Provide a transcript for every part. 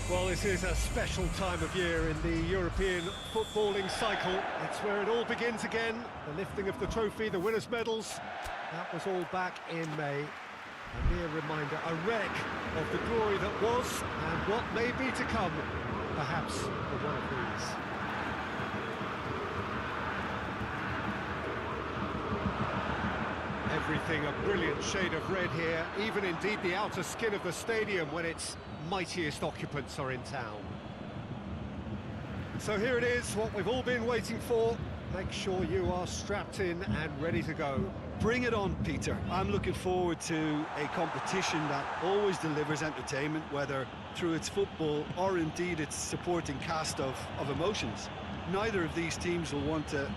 Well, this is a special time of year in the European footballing cycle. It's where it all begins again. The lifting of the trophy, the winners' medals. That was all back in May. A mere reminder, a wreck of the glory that was and what may be to come, perhaps for one of these. Everything a brilliant shade of red here, even indeed the outer skin of the stadium when its mightiest occupants are in town. So here it is, what we've all been waiting for. Make sure you are strapped in and ready to go. Bring it on, Peter. I'm looking forward to a competition that always delivers entertainment, whether through its football or indeed its supporting cast of emotions. Neither of these teams will want a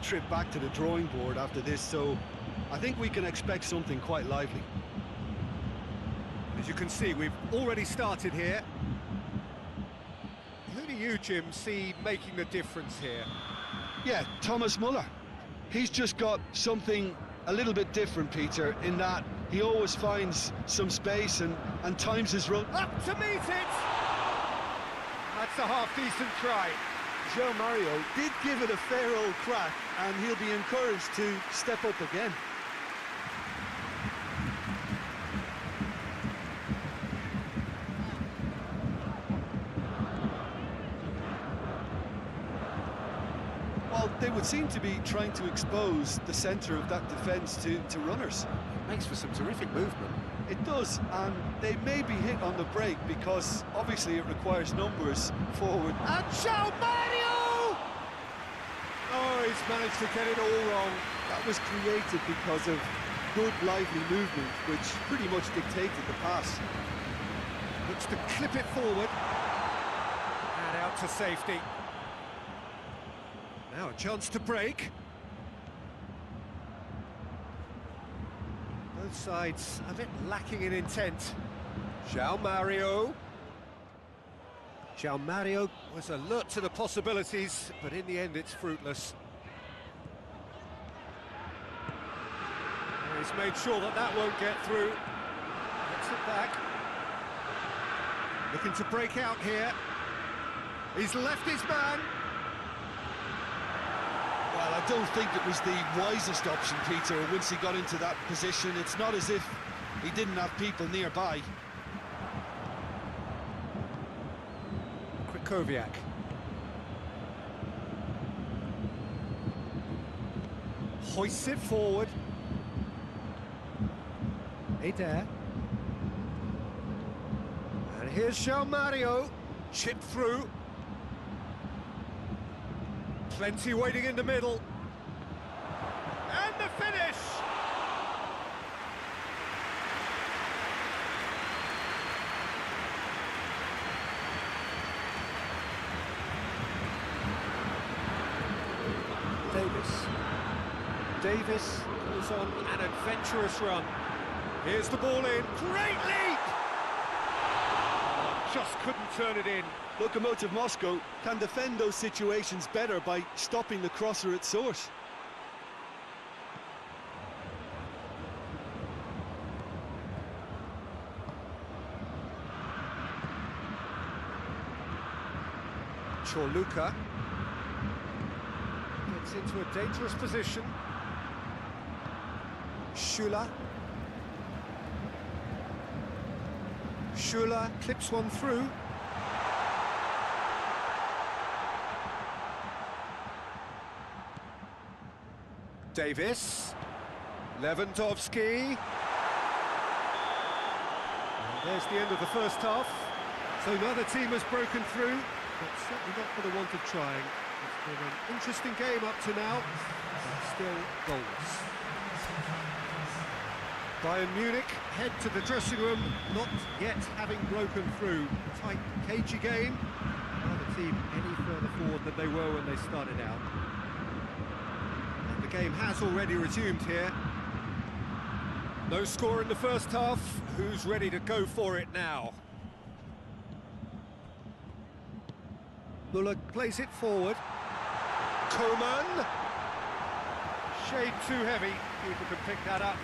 trip back to the drawing board after this, so I think we can expect something quite lively. As you can see, we've already started here. Who do you, Jim, see making the difference here? Yeah, Thomas Muller. He's just got something a little bit different, Peter, in that he always finds some space and times his run. Up to meet it! That's a half-decent try. João Mario did give it a fair old crack, and he'll be encouraged to step up again. Well, they would seem to be trying to expose the centre of that defence to runners. It makes for some terrific movement. It does, and they may be hit on the break because obviously it requires numbers forward. And João Mario! Oh, he's managed to get it all wrong. That was created because of good, lively movement, which pretty much dictated the pass. Looks to clip it forward. And out to safety. Now a chance to break. Both sides a bit lacking in intent. João Mario. João Mario was alert to the possibilities, but in the end it's fruitless. And he's made sure that that won't get through. Gets it back. Looking to break out here. He's left his man. Well, I don't think it was the wisest option, Peter, once he got into that position. It's not as if he didn't have people nearby. Krychowiak. Hoists it forward. Adair. And here's João Mario. Chipped through. Plenty waiting in the middle. And the finish! Davis goes on an adventurous run. Here's the ball in. Great leap! Just couldn't turn it in. Lokomotiv Moscow can defend those situations better by stopping the crosser at source. Chorluka gets into a dangerous position. Schüller. Schüller clips one through. Davis, Lewandowski. And there's the end of the first half. So neither team has broken through, but certainly not for the want of trying. It's been an interesting game up to now, but still goalless. Bayern Munich head to the dressing room, not yet having broken through. Tight, cagey game. Neither team any further forward than they were when they started out. The game has already resumed here. No score in the first half. Who's ready to go for it now? Muller plays it forward. Coman. Shade too heavy. Keeper can pick that up.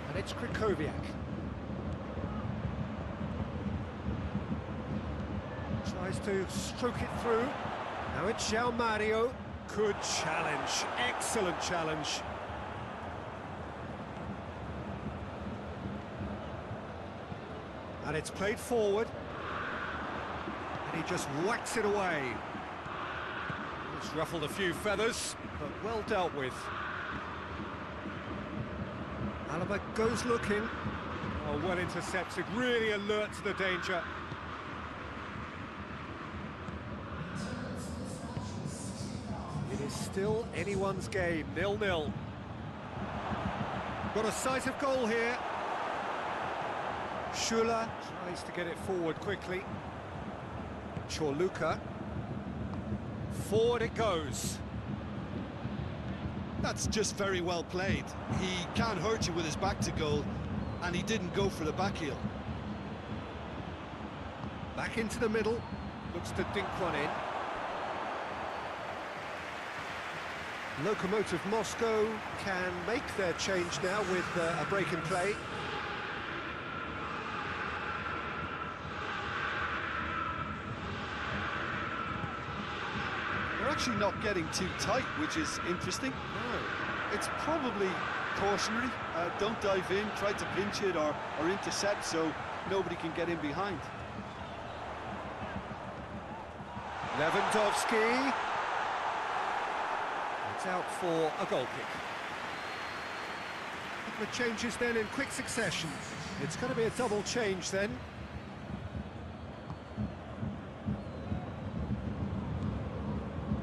And it's Krychowiak. Tries to stroke it through. Now it's João Mario. Good challenge, excellent challenge. And it's played forward. And he just whacks it away. It's ruffled a few feathers, but well dealt with. Alaba goes looking. Oh, well intercepted, really alert to the danger. It is still anyone's game, 0-0. Got a sight of goal here. Schüller tries to get it forward quickly. Chorluka. Forward it goes. That's just very well played. He can't hurt you with his back to goal, and he didn't go for the back heel. Back into the middle. Looks to dink one in. Lokomotiv Moscow can make their change now with a break in play. They're actually not getting too tight, which is interesting. No. It's probably cautionary. Don't dive in, try to pinch it or intercept so nobody can get in behind. Lewandowski. It's out for a goal kick. The changes then in quick succession. It's going to be a double change then.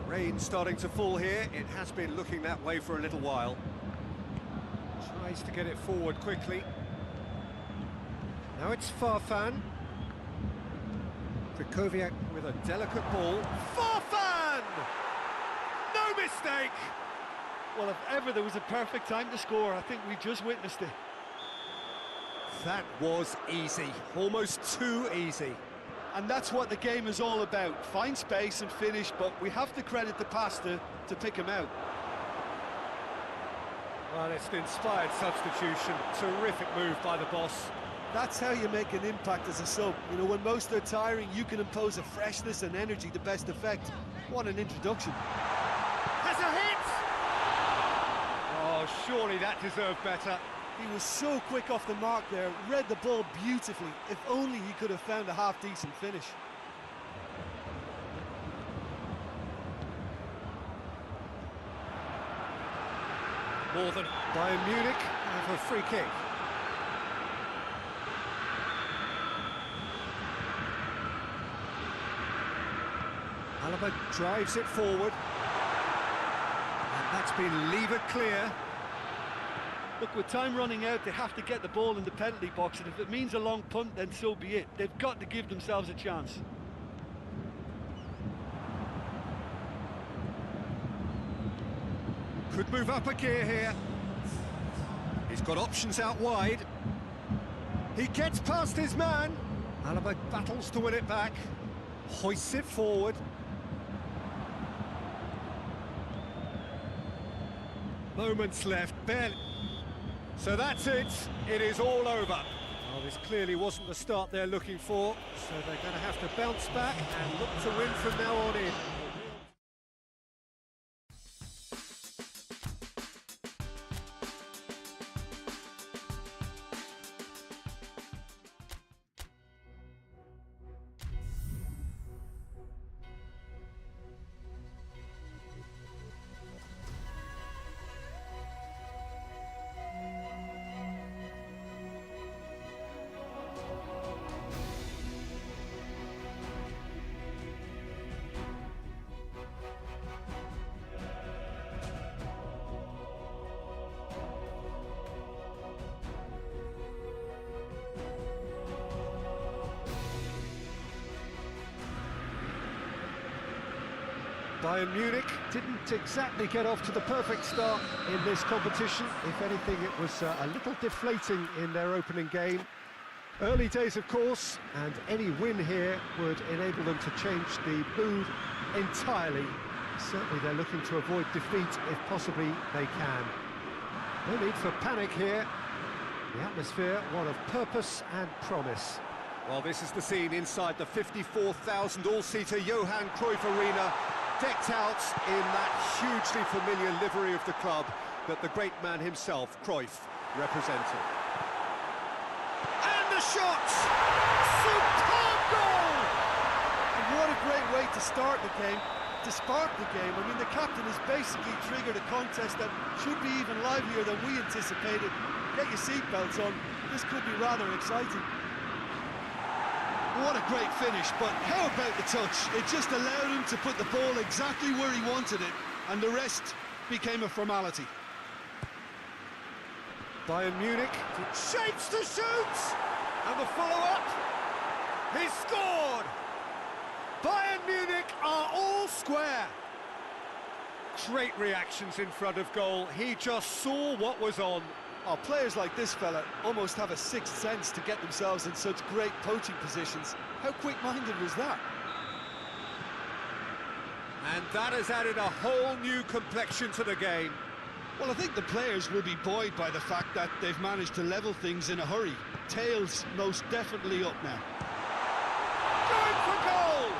Rain starting to fall here. It has been looking that way for a little while. Tries to get it forward quickly. Now it's Farfan. Krychowiak with a delicate ball. Farfan! No mistake! Well, if ever there was a perfect time to score, I think we just witnessed it. That was easy, almost too easy. And that's what the game is all about. Find space and finish, but we have to credit the passer to pick him out. Well, it's an inspired substitution. Terrific move by the boss. That's how you make an impact as a sub. You know, when most are tiring, you can impose a freshness and energy to best effect. What an introduction. Has a hit! Oh, surely that deserved better. He was so quick off the mark there, read the ball beautifully. If only he could have found a half-decent finish. More than Bayern Munich have a free kick. Alaba drives it forward. And that's been levered clear. Look, with time running out, they have to get the ball in the penalty box, and if it means a long punt, then so be it. They've got to give themselves a chance. Could move up a gear here. He's got options out wide. He gets past his man. Alaba battles to win it back. Hoists it forward. Moments left, barely. So that's it. It is all over. Well, this clearly wasn't the start they're looking for, so they're going to have to bounce back and look to win from now on in. Bayern Munich didn't exactly get off to the perfect start in this competition. If anything, it was a little deflating in their opening game. Early days, of course, and any win here would enable them to change the mood entirely. Certainly they're looking to avoid defeat if possibly they can. No need for panic here. The atmosphere, one of purpose and promise. Well, this is the scene inside the 54,000 all-seater Johan Cruyff Arena, decked out in that hugely familiar livery of the club that the great man himself, Cruyff, represented. And the shot! Superb goal! And what a great way to start the game, to spark the game. I mean, the captain has basically triggered a contest that should be even livelier than we anticipated. Get your seatbelts on, this could be rather exciting. What a great finish, but how about the touch? It just allowed him to put the ball exactly where he wanted it, and the rest became a formality. Bayern Munich shapes to shoot, and the follow-up, he's scored! Bayern Munich are all square. Great reactions in front of goal, he just saw what was on. Oh, players like this fella almost have a sixth sense to get themselves in such great poaching positions. How quick-minded was that? And that has added a whole new complexion to the game. Well, I think the players will be buoyed by the fact that they've managed to level things in a hurry. Tails most definitely up now. Going for goal!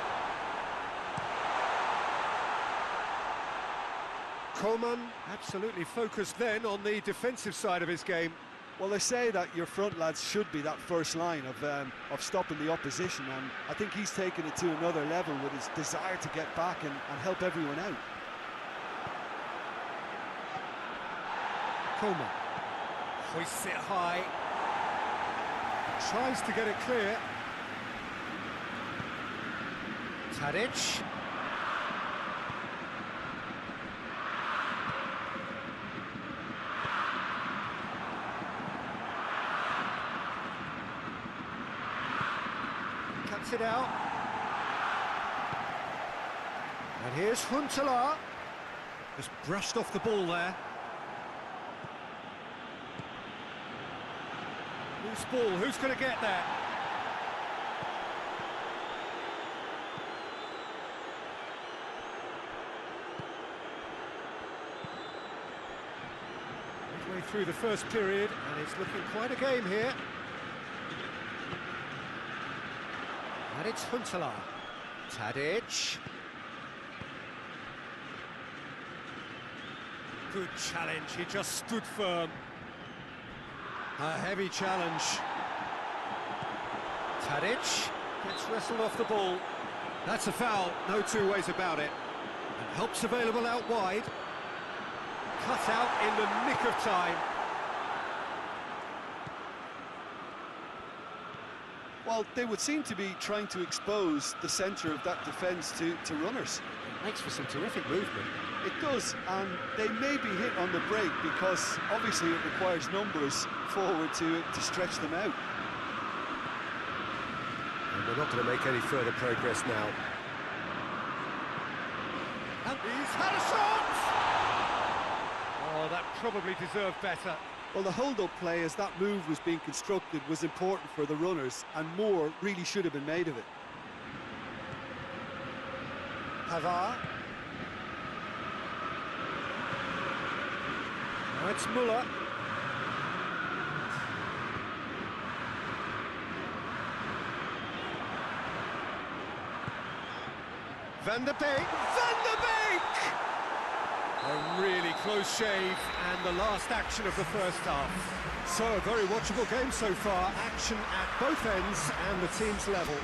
Coman absolutely focused then on the defensive side of his game. Well, they say that your front lads should be that first line of stopping the opposition, and I think he's taken it to another level with his desire to get back and help everyone out. Coman hoists it high, tries to get it clear. Tadic. Cuts it out. And here's Huntelaar. Just brushed off the ball there. Loose ball, who's going to get there? Midway through the first period, and it's looking quite a game here. And it's Huntelaar. Tadic. Good challenge, he just stood firm. A heavy challenge. Tadic gets wrestled off the ball. That's a foul, no two ways about it. And help's available out wide. Cut out in the nick of time. Well, they would seem to be trying to expose the centre of that defence to runners. It makes for some terrific movement. It does, and they may be hit on the break because obviously it requires numbers forward to stretch them out. And they're not going to make any further progress now. And he's had a shot! Oh, that probably deserved better. Well, the hold-up play as that move was being constructed was important for the runners, and more really should have been made of it. Pavard. Now it's Müller. Van der Beek. Van der Beek! A really close shave, and the last action of the first half. So, a very watchable game so far. Action at both ends and the team's level.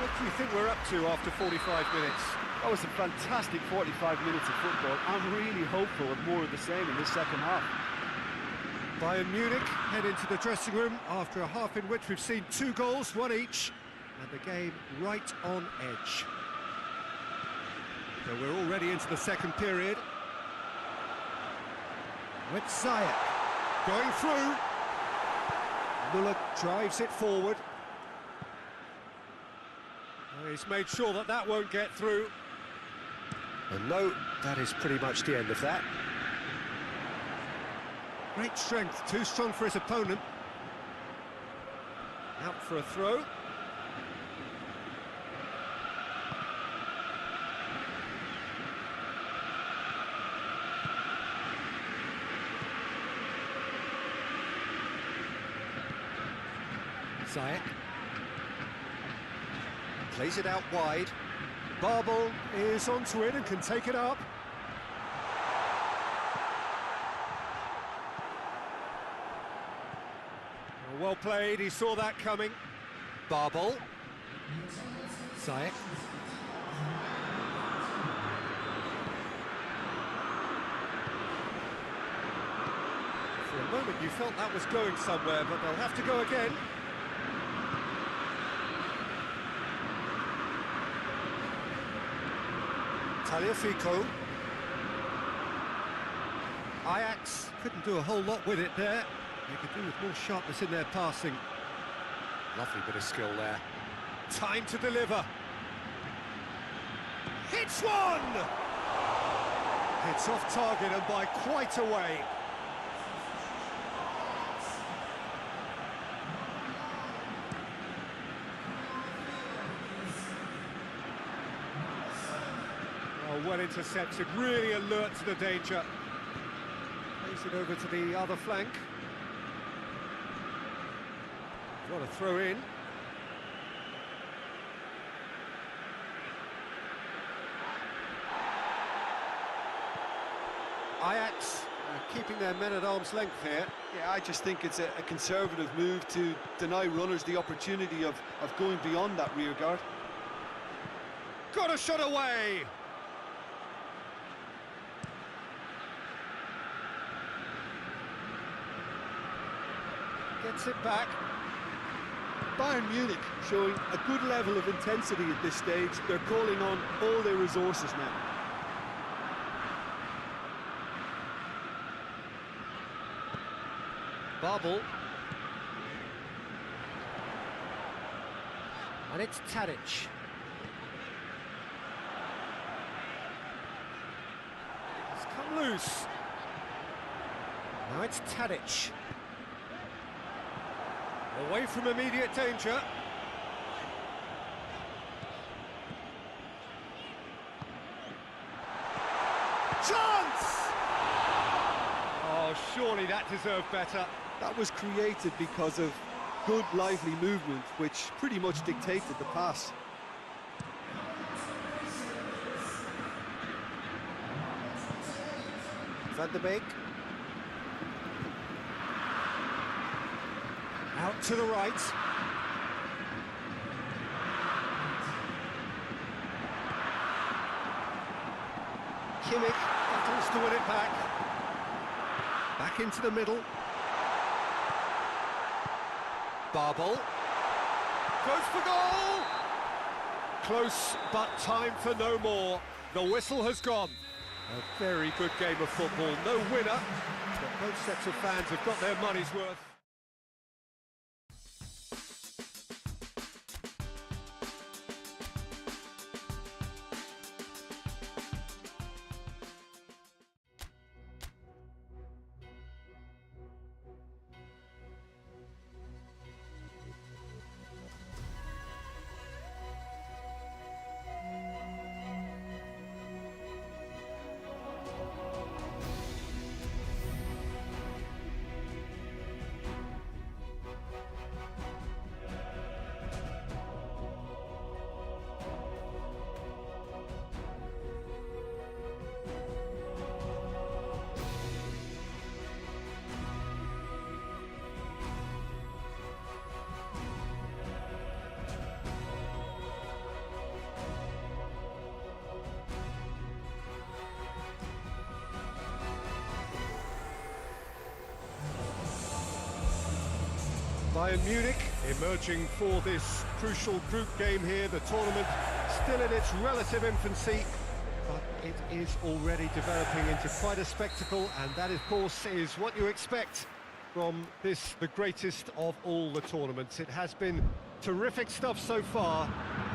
What do you think we're up to after 45 minutes? That was a fantastic 45 minutes of football. I'm really hopeful of more of the same in this second half. Bayern Munich head into the dressing room after a half in which we've seen 2 goals, 1 each, and the game right on edge. So we're already into the second period. With Ziyech going through. Müller drives it forward. He's made sure that that won't get through. And no, that is pretty much the end of that. Great strength, too strong for his opponent. Out for a throw. Ziyech plays it out wide. Barbel is onto it and can take it up. Well played, he saw that coming. Barbel. Ziyech. For a moment you felt that was going somewhere, but they'll have to go again. Tagliafico. Ajax couldn't do a whole lot with it there. They could do with more sharpness in their passing. Lovely bit of skill there. Time to deliver. Hits one! It's off target and by quite a way. Well intercepted, really alert to the danger. Plays it over to the other flank. What a throw in. Ajax keeping their men at arm's length here. Yeah, I just think it's a conservative move to deny runners the opportunity of going beyond that rear guard. Got a shot away! Gets it back. Bayern Munich showing a good level of intensity at this stage. They're calling on all their resources now. Barbel. And it's Tadic. It's come loose. Now it's Tadic. Away from immediate danger. Chance! Oh, surely that deserved better. That was created because of good, lively movement, which pretty much dictated the pass. Van der Beek. Out to the right. Kimmich battles to win it back. Back into the middle. Barbel. Goes for goal! Close, but time for no more. The whistle has gone. A very good game of football. No winner, but both sets of fans have got their money's worth. Bayern Munich emerging for this crucial group game here. The tournament still in its relative infancy, but it is already developing into quite a spectacle, and that, of course, is what you expect from this, the greatest of all the tournaments. It has been terrific stuff so far,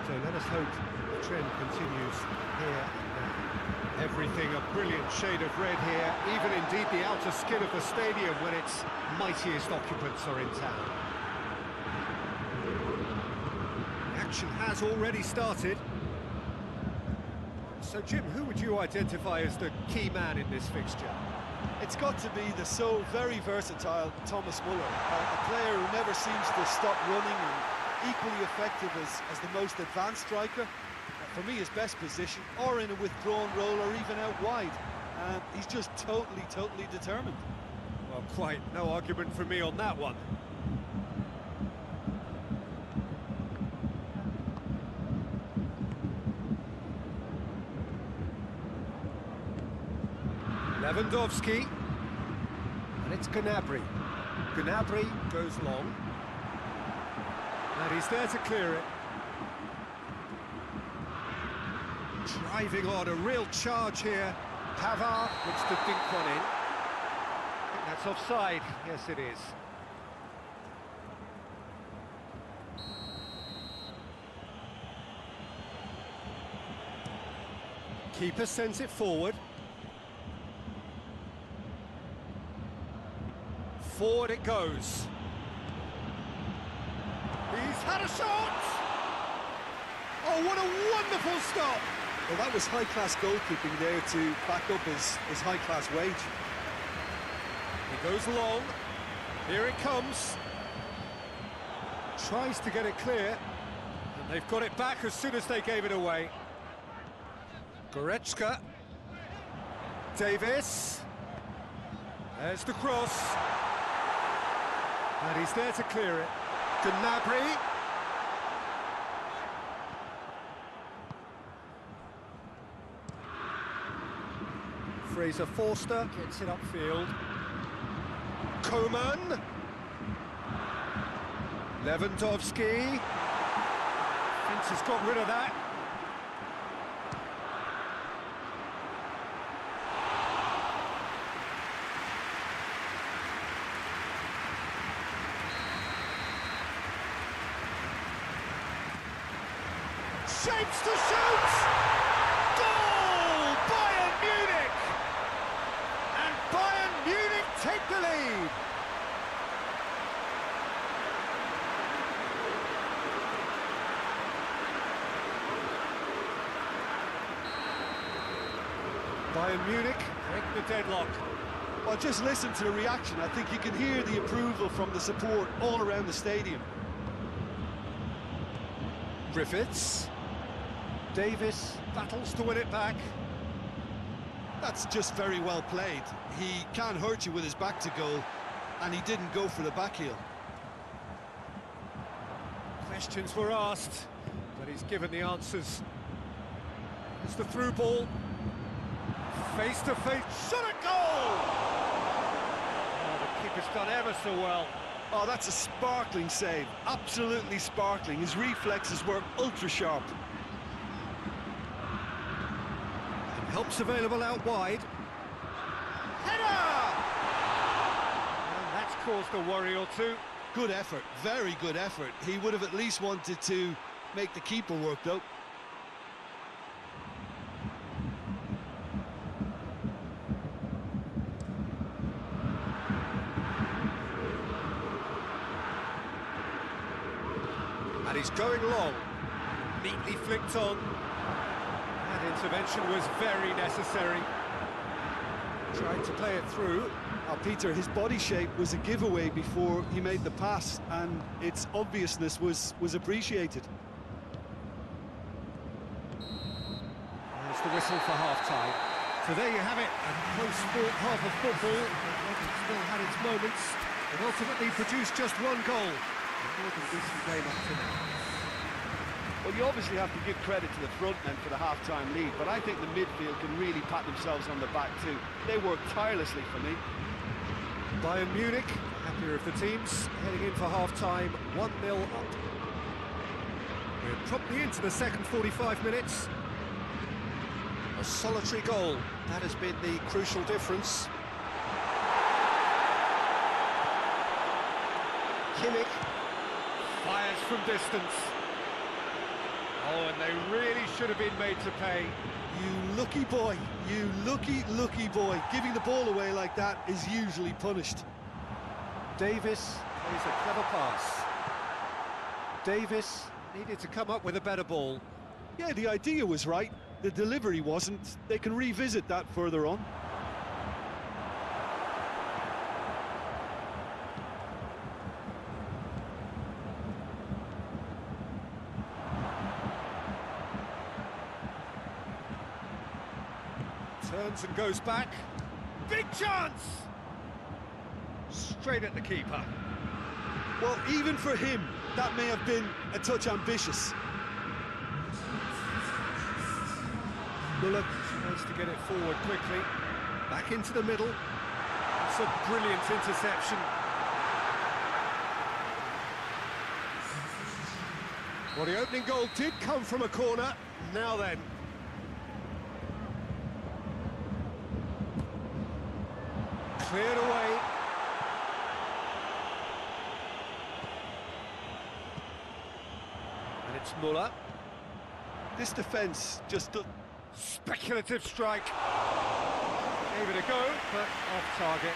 so let us hope the trend continues here and now. Everything a brilliant shade of red here, even indeed the outer skin of the stadium when its mightiest occupants are in town. Action has already started. So Jim, who would you identify as the key man in this fixture? It's got to be the so very versatile Thomas Muller, a player who never seems to stop running and equally effective as the most advanced striker. For me, his best position, or in a withdrawn role, or even out wide. He's just totally determined. Well, quite no argument from me on that one. Lewandowski, and it's Gnabry. Gnabry goes long, and he's there to clear it. Driving on, a real charge here. Pavard looks to dink one in. I think that's offside. Yes, it is. Keeper sends it forward. Forward it goes. He's had a shot! Oh, what a wonderful stop! Well, that was high-class goalkeeping there to back up his high-class wage. He goes long. Here it comes. Tries to get it clear. And they've got it back as soon as they gave it away. Goretzka. Davis. There's the cross. And he's there to clear it. Gnabry. Fraser Forster gets it upfield. Coman. Lewandowski. Fence has got rid of that. Shapes to shoot! Goal! Bayern Munich! And Bayern Munich take the lead! Bayern Munich break the deadlock. Well, just listen to the reaction. I think you can hear the approval from the support all around the stadium. Griffiths. Davis battles to win it back. That's just very well played. He can't hurt you with his back to goal, and he didn't go for the back heel. Questions were asked, but he's given the answers. It's the through ball. Face to face, shot at goal! Oh, the keeper's done ever so well. Oh, that's a sparkling save. Absolutely sparkling. His reflexes were ultra sharp. Help's available out wide. Header! And that's caused a worry or two. Good effort, very good effort. He would have at least wanted to make the keeper work, though. And he's going long. Neatly flicked on. That intervention was very necessary. Tried to play it through. Peter, his body shape was a giveaway before he made the pass, and its obviousness was appreciated. There's the whistle for half-time. So there you have it, a close-fought half of football. It still had its moments, and ultimately produced just one goal. A more than decent game up to now. Well, you obviously have to give credit to the front men for the half-time lead, but I think the midfield can really pat themselves on the back too. They worked tirelessly for me. Bayern Munich, happier of the teams, heading in for half-time, 1-0 up. We're promptly into the second 45 minutes. A solitary goal, that has been the crucial difference. Kimmich fires from distance. Oh, and they really should have been made to pay. You lucky boy, you lucky boy. Giving the ball away like that is usually punished. Davis plays a clever pass. Davis needed to come up with a better ball. Yeah, the idea was right. The delivery wasn't. They can revisit that further on. Turns and goes back. Big chance! Straight at the keeper. Well, even for him, that may have been a touch ambitious. Muller tries to get it forward quickly. Back into the middle. It's a brilliant interception. Well, the opening goal did come from a corner. Now then. Cleared away. And it's Muller. This defence just doesn't... Speculative strike. Gave it a go, but off target.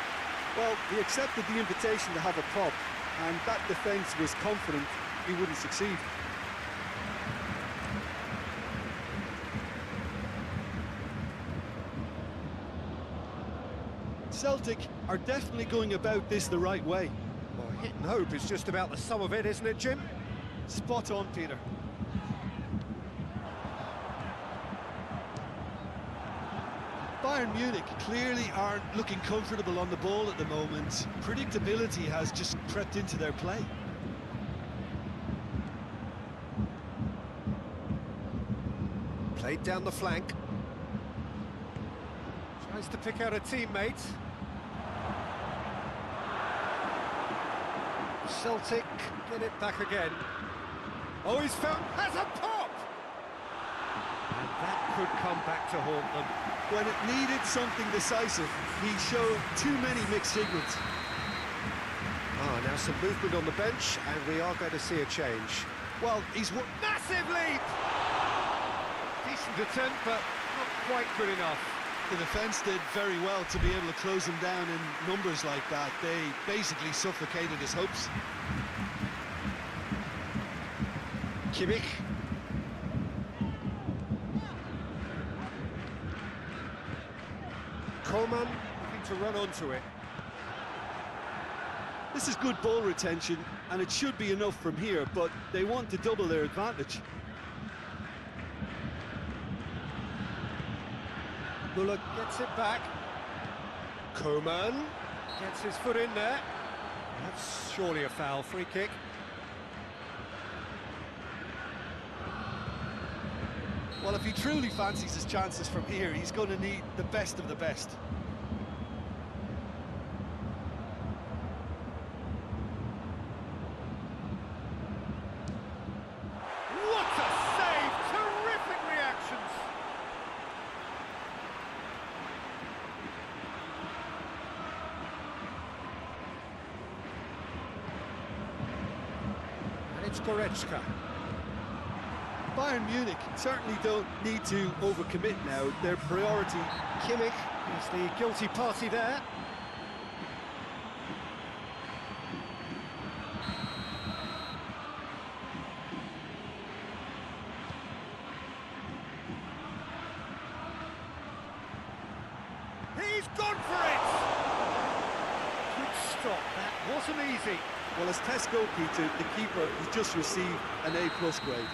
Well, he accepted the invitation to have a pop, and that defence was confident he wouldn't succeed. Celtic are definitely going about this the right way. Well, hit and hope is just about the sum of it, isn't it, Jim? Spot on, Peter. Bayern Munich clearly aren't looking comfortable on the ball at the moment. Predictability has just crept into their play. Played down the flank. Tries to pick out a teammate. Celtic get it back again. Oh, he's found... has a pop! And that could come back to haunt them. When it needed something decisive, he showed too many mixed signals. Ah, now some movement on the bench, and we are going to see a change. Well, he's... Massive leap! Decent attempt, but not quite good enough. The defence did very well to be able to close him down in numbers like that. They basically suffocated his hopes. Kimmich. Coman looking to run onto it. This is good ball retention, and it should be enough from here, but they want to double their advantage. Muller gets it back. Coman gets his foot in there. That's surely a foul. Free kick. Well, if he truly fancies his chances from here, he's going to need the best of the best. What a save! Terrific reactions! And it's Goretzka. Bayern Munich certainly don't need to overcommit now. Their priority... Kimmich is the guilty party there. He's gone for it! Good stop, that wasn't easy. Well, as test goalkeeper, the keeper has just received an A+ grade.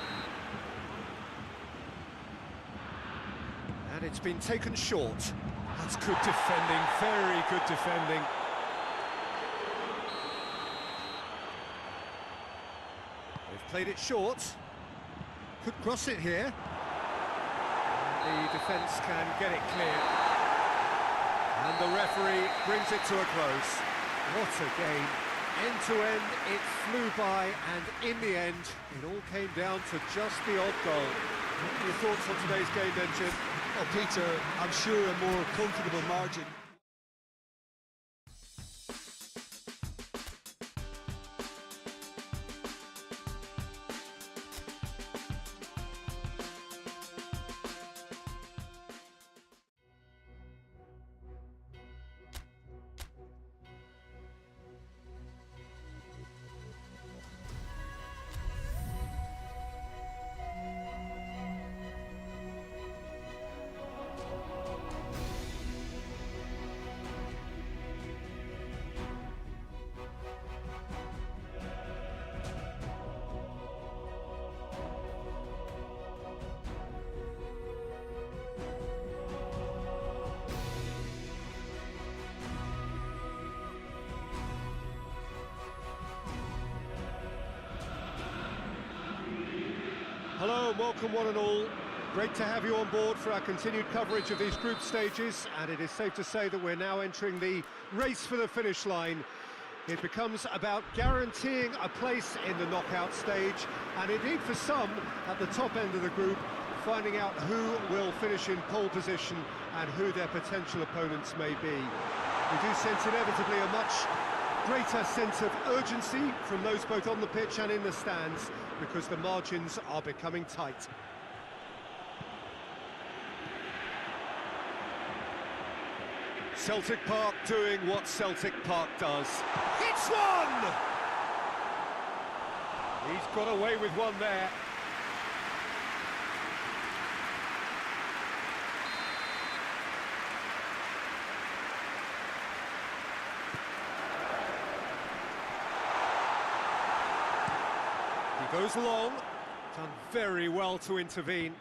And it's been taken short. That's good defending, very good defending. They've played it short. Could cross it here. The defence can get it clear. And the referee brings it to a close. What a game. End to end, it flew by, and in the end, it all came down to just the odd goal. What are your thoughts on today's game then, Jim? Oh, Peter, I'm sure a more comfortable margin. Hello and welcome one and all. Great to have you on board for our continued coverage of these group stages, and it is safe to say that we're now entering the race for the finish line. It becomes about guaranteeing a place in the knockout stage, and indeed for some at the top end of the group, finding out who will finish in pole position and who their potential opponents may be. We do sense inevitably a much greater sense of urgency from those both on the pitch and in the stands, because the margins are becoming tight. Celtic Park doing what Celtic Park does. It's one! He's got away with one there. He goes long, done very well to intervene.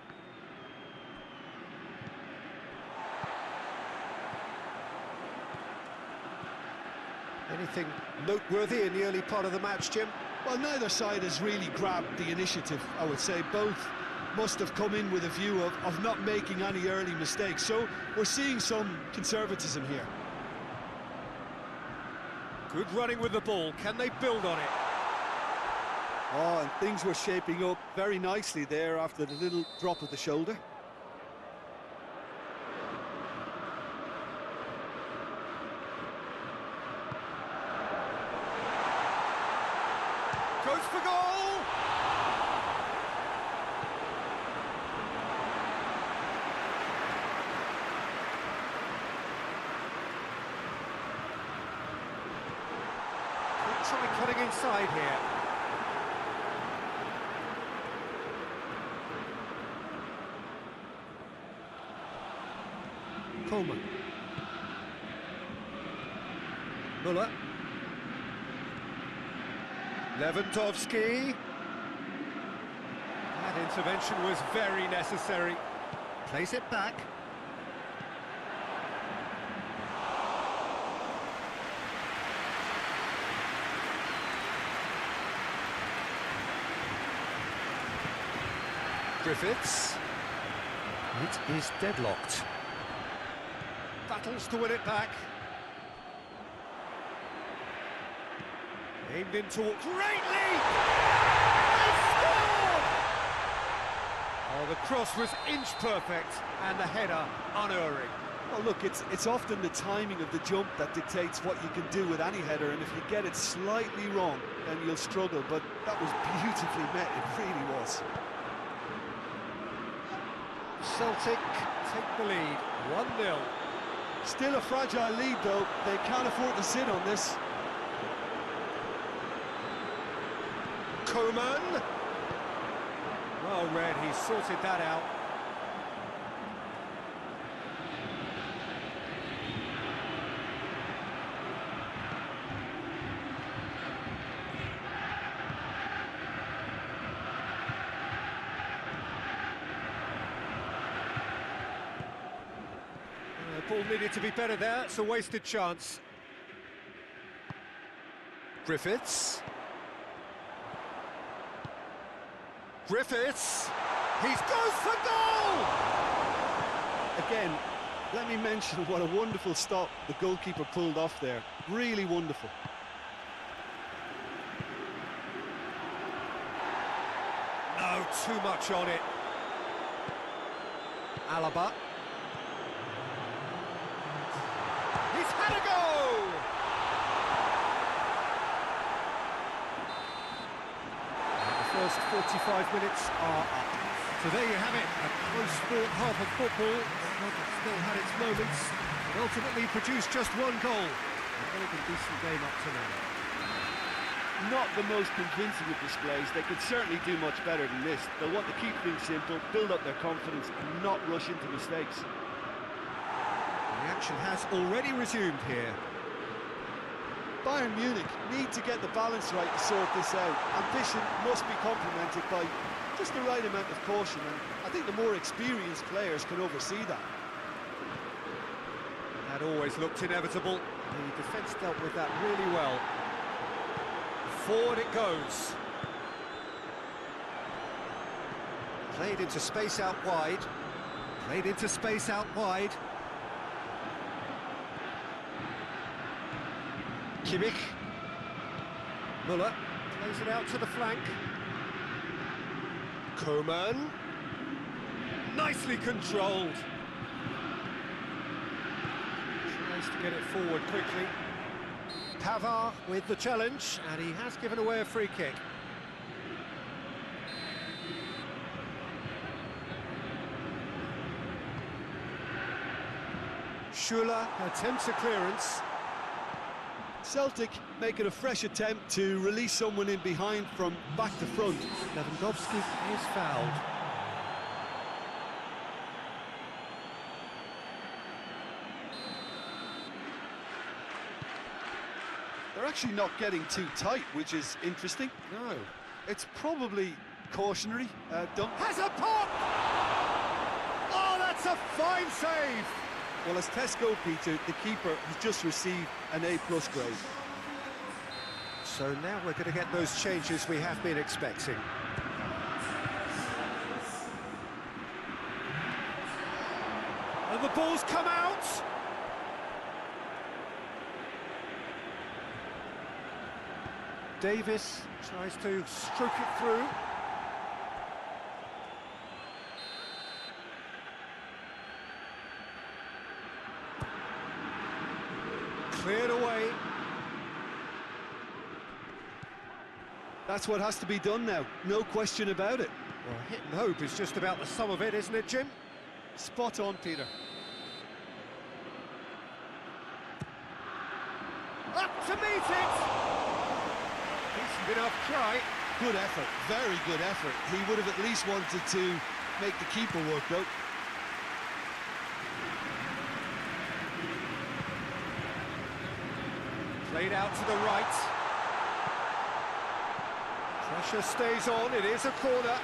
Anything noteworthy in the early part of the match, Jim? Well, neither side has really grabbed the initiative, I would say. Both must have come in with a view of not making any early mistakes. So we're seeing some conservatism here. Good running with the ball. Can they build on it? Oh, and things were shaping up very nicely there after the little drop of the shoulder. Goes for goal! Could try cutting inside here. Coleman. Muller. Lewandowski. That intervention was very necessary. Plays it back. Griffiths. It is deadlocked. Battles to win it back. Aimed in towards... Great lead! They scored! Oh, the cross was inch perfect, and the header unerring. Well, look, it's often the timing of the jump that dictates what you can do with any header, and if you get it slightly wrong, then you'll struggle, but that was beautifully met, it really was. Celtic take the lead, 1-0. Still a fragile lead, though. They can't afford to sit on this. Coleman. Well read, he sorted that out. Ball needed to be better there, it's a wasted chance. Griffiths. Griffiths! He goes for goal! Again, let me mention what a wonderful stop the goalkeeper pulled off there. Really wonderful. No, too much on it. Alaba. He's had a go! The first 45 minutes are up. So there you have it, a close fought half of football. Still had its moments, but ultimately produced just one goal. A very decent game up to now. Not the most convincing of displays. They could certainly do much better than this. They'll want to keep things simple, build up their confidence and not rush into mistakes. The action has already resumed here. Bayern Munich need to get the balance right to sort this out. Ambition must be complemented by just the right amount of caution, and I think the more experienced players can oversee that. That always looked inevitable. The defence dealt with that really well. Forward it goes. Played into space out wide. Played into space out wide. Kimmich. Müller plays it out to the flank. Koeman. Nicely controlled. Tries to get it forward quickly. Pavard with the challenge, and he has given away a free kick. Schuler attempts a clearance. Celtic making a fresh attempt to release someone in behind from back to front. Lewandowski is fouled. They're actually not getting too tight, which is interesting. No. It's probably cautionary. Has a pop! Oh, that's a fine save! Well, as Tesco, Peter, the keeper has just received an A+ grade. So now we're going to get those changes we have been expecting. And the ball's come out! Davis tries to stroke it through. Cleared away. That's what has to be done now, no question about it. Well, hit and hope is just about the sum of it, isn't it, Jim? Spot on, Peter. Up to meet it! Decent enough try. Good effort, very good effort. He would have at least wanted to make the keeper work, though. Played out to the right. Pressure stays on, it is a corner.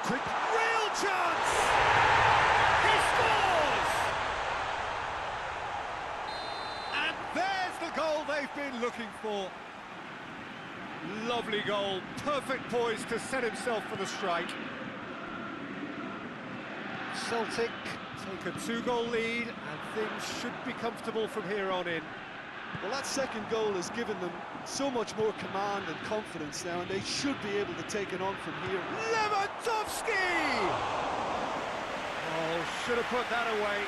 Quick, real chance! He scores! And there's the goal they've been looking for. Lovely goal, perfect poise to set himself for the strike. Celtic take a 2-goal lead and things should be comfortable from here on in. Well, that second goal has given them so much more command and confidence now, and they should be able to take it on from here. Lewandowski! Oh, should have put that away.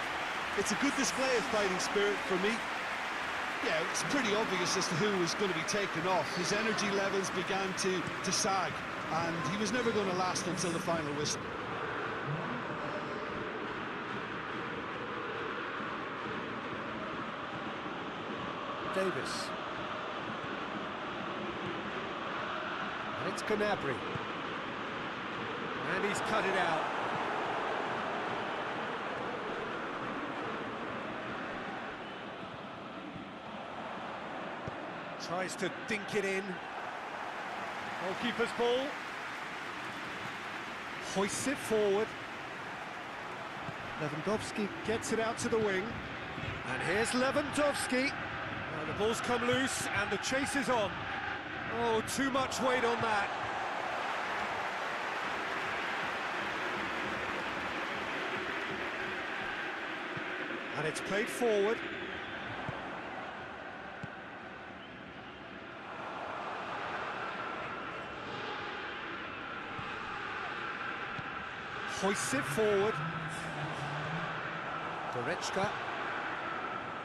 It's a good display of fighting spirit for me. Yeah, it's pretty obvious as to who was going to be taken off. His energy levels began to sag, and he was never going to last until the final whistle. Davis. And it's Gnabry. And he's cut it out. Tries to dink it in. Goalkeeper's ball. Hoists it forward. Lewandowski gets it out to the wing. And here's Lewandowski. Now the ball's come loose and the chase is on. Oh, too much weight on that. And it's played forward. Hoists it forward. Goretzka.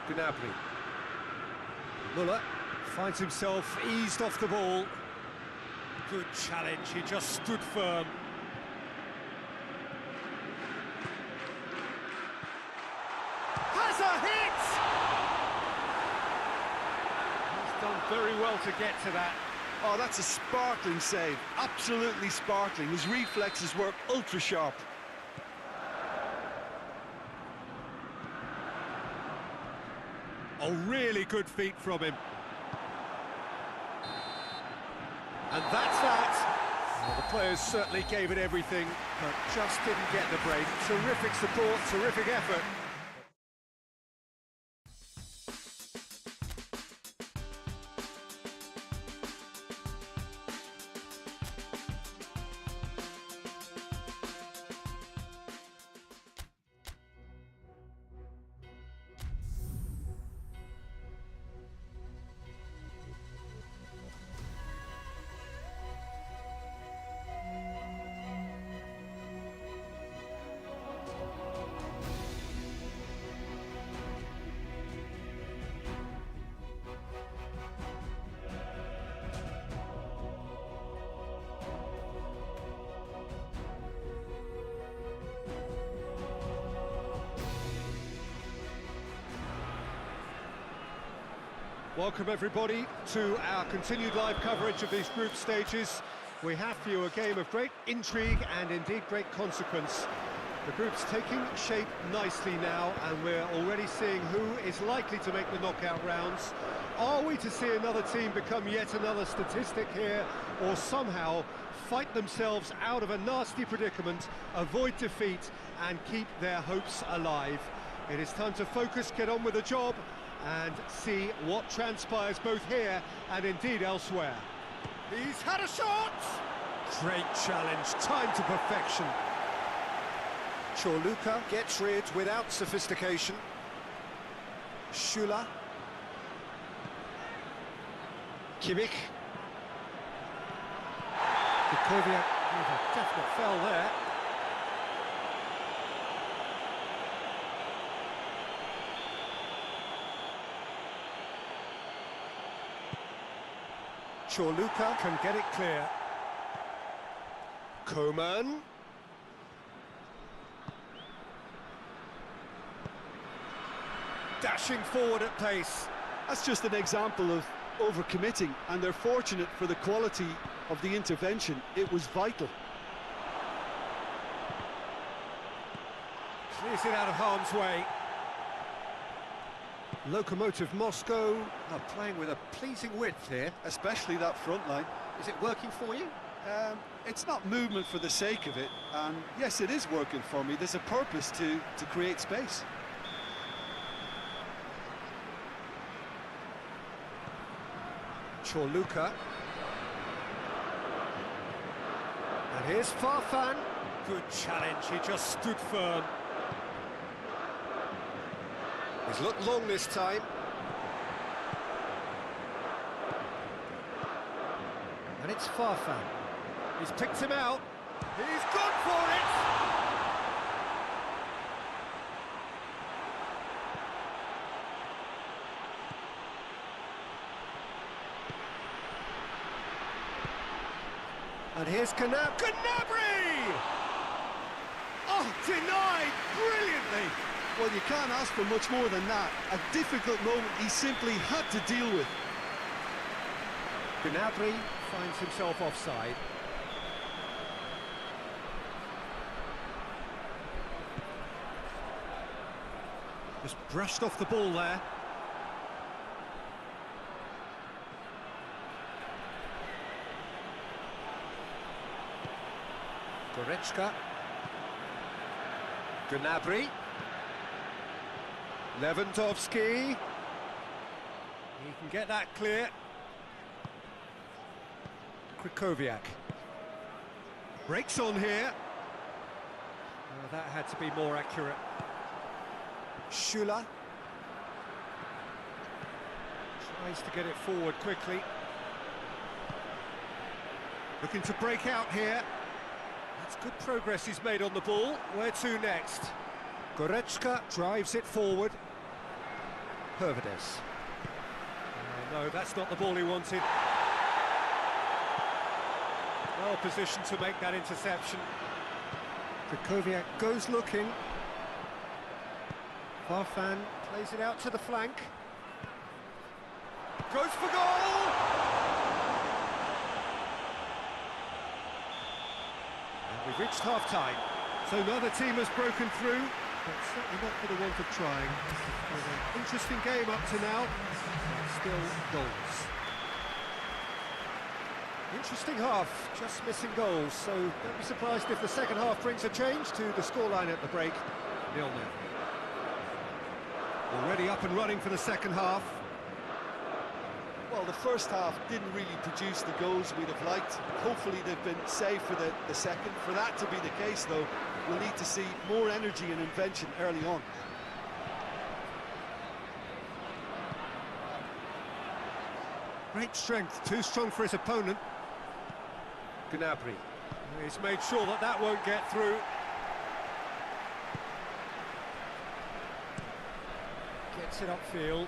Gnabry. Müller finds himself eased off the ball. Good challenge, he just stood firm. Has a hit! He's done very well to get to that. Oh, that's a sparkling save, absolutely sparkling. His reflexes were ultra sharp. Oh, really good feet from him. And that's that. Well, the players certainly gave it everything, but just didn't get the break. Terrific support, terrific effort. Welcome everybody to our continued live coverage of these group stages. We have for you a game of great intrigue and indeed great consequence. The group's taking shape nicely now, and we're already seeing who is likely to make the knockout rounds. Are we to see another team become yet another statistic here, or somehow fight themselves out of a nasty predicament, avoid defeat and keep their hopes alive? It is time to focus, get on with the job, and see what transpires both here and indeed elsewhere. He's had a shot! Great challenge, time to perfection. Chorluka gets rid without sophistication. Schüller. Kimmich. Kukoviak with a definite foul there. Chorluka can get it clear. Coman. Dashing forward at pace. That's just an example of overcommitting, and they're fortunate for the quality of the intervention. It was vital. Clears it out of harm's way. Lokomotiv Moscow are playing with a pleasing width here. Especially that front line. Is it working for you? It's not movement for the sake of it, and yes, it is working for me. There's a purpose to create space. Chorluka. And here's Farfan. Good challenge, he just stood firm. He's looked long this time. And it's Farfan. He's picked him out. He's gone for it! And here's Gnabry! Oh, denied brilliantly! Well, you can't ask for much more than that. A difficult moment he simply had to deal with. Gnabry finds himself offside. Just brushed off the ball there. Goretzka. Gnabry. Lewandowski. He can get that clear. Kukoviak. Breaks on here. Oh, that had to be more accurate. Schüller. Tries to get it forward quickly. Looking to break out here. That's good progress he's made on the ball. Where to next? Goretzka drives it forward. Hervedes. No, that's not the ball he wanted. Well positioned to make that interception. Kukoviak goes looking. Farfan plays it out to the flank. Goes for goal! And we've reached half-time. So another team has broken through, but certainly not for the want of trying. It's been an interesting game up to now, but still goals. Interesting half, just missing goals, so don't be surprised if the second half brings a change to the scoreline at the break. 0-0. Already up and running for the second half. Well, the first half didn't really produce the goals we'd have liked. Hopefully they've been saved for the second. For that to be the case, though, we'll need to see more energy and invention early on. Great strength, too strong for his opponent. Gnabry. He's made sure that that won't get through. Gets it upfield.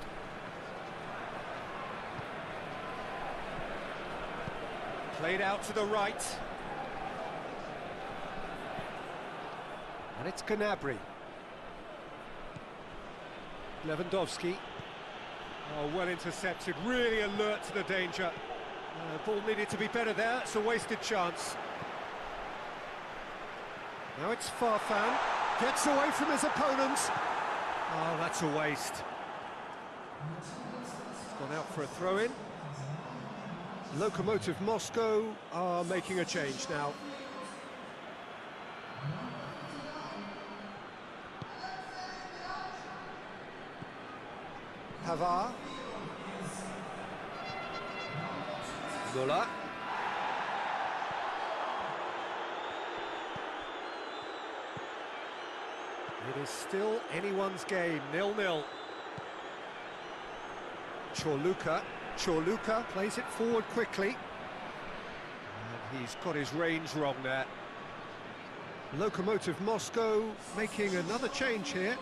Played out to the right. And it's Gnabry. Lewandowski. Oh, well intercepted, really alert to the danger. Ball needed to be better there, it's a wasted chance. Now it's Farfan, gets away from his opponents. Oh, that's a waste. It's gone out for a throw-in. Lokomotiv Moscow are making a change now. Havar. Muller. It is still anyone's game, 0-0. Chorluka plays it forward quickly. And he's got his range wrong there. Lokomotiv Moscow making another change here.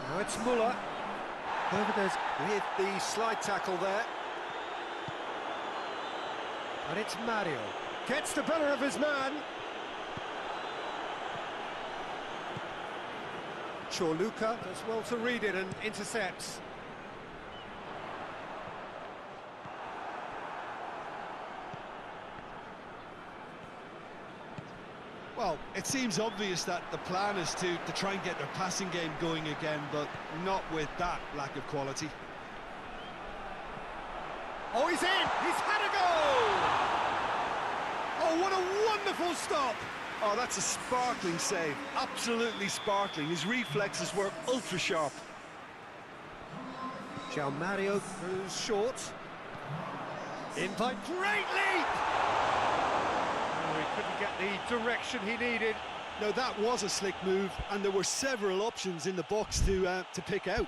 Now it's Muller. Hervedez with the slide tackle there. And it's Mario. Gets the better of his man. Chorluka does well to read it and intercepts. Well, it seems obvious that the plan is to try and get their passing game going again, but not with that lack of quality. Oh, he's in! He's had a goal! Oh, what a wonderful stop! Oh, that's a sparkling save. Absolutely sparkling. His reflexes were ultra-sharp. João Mario throws short. In by great leap! Oh, he couldn't get the direction he needed. No, that was a slick move, and there were several options in the box to pick out.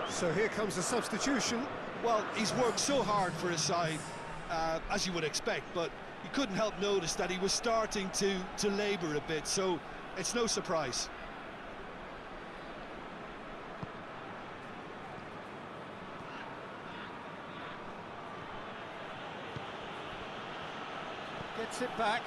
So here comes the substitution. Well, he's worked so hard for his side, as you would expect, but you couldn't help notice that he was starting to labour a bit, so it's no surprise. Gets it back.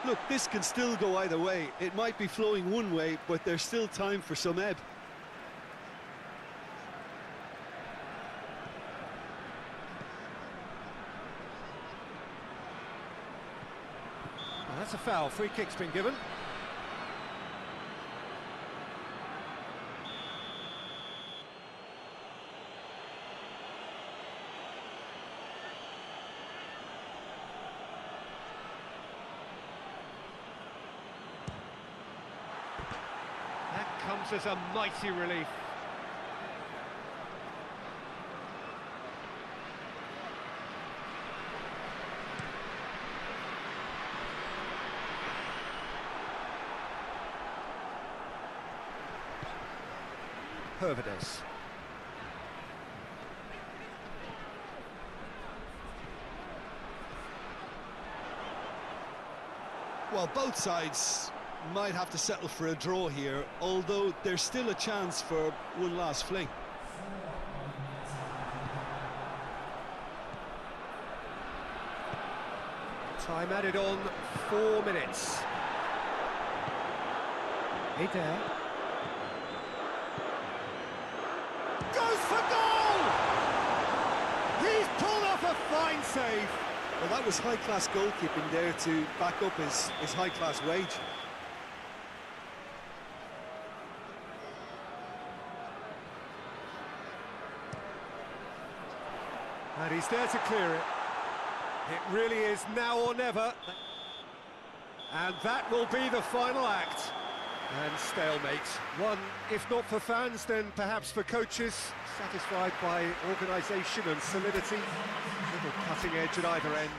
Look, this can still go either way. It might be flowing one way, but there's still time for some ebb. Well, that's a foul. Free kick's been given. That comes as a mighty relief. Hervedez. Well, both sides might have to settle for a draw here, although there's still a chance for one last fling. Time added on, 4 minutes. Eder. goes for goal! He's pulled off a fine save. Well, that was high-class goalkeeping there to back up his high-class wage. And he's there to clear it. It really is now or never. And that will be the final act. And stalemate. One, if not for fans, then perhaps for coaches, satisfied by organisation and solidity. Little cutting edge at either end.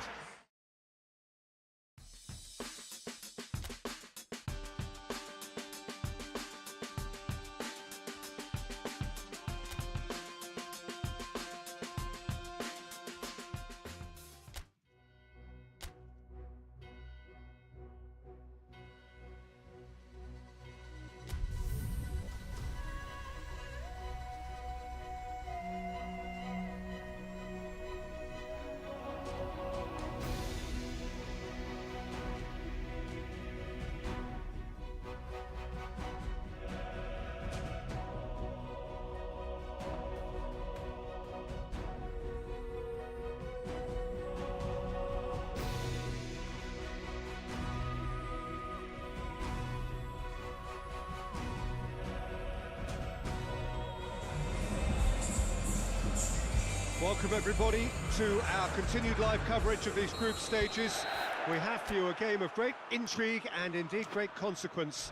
Welcome everybody to our continued live coverage of these group stages. We have for you a game of great intrigue and indeed great consequence.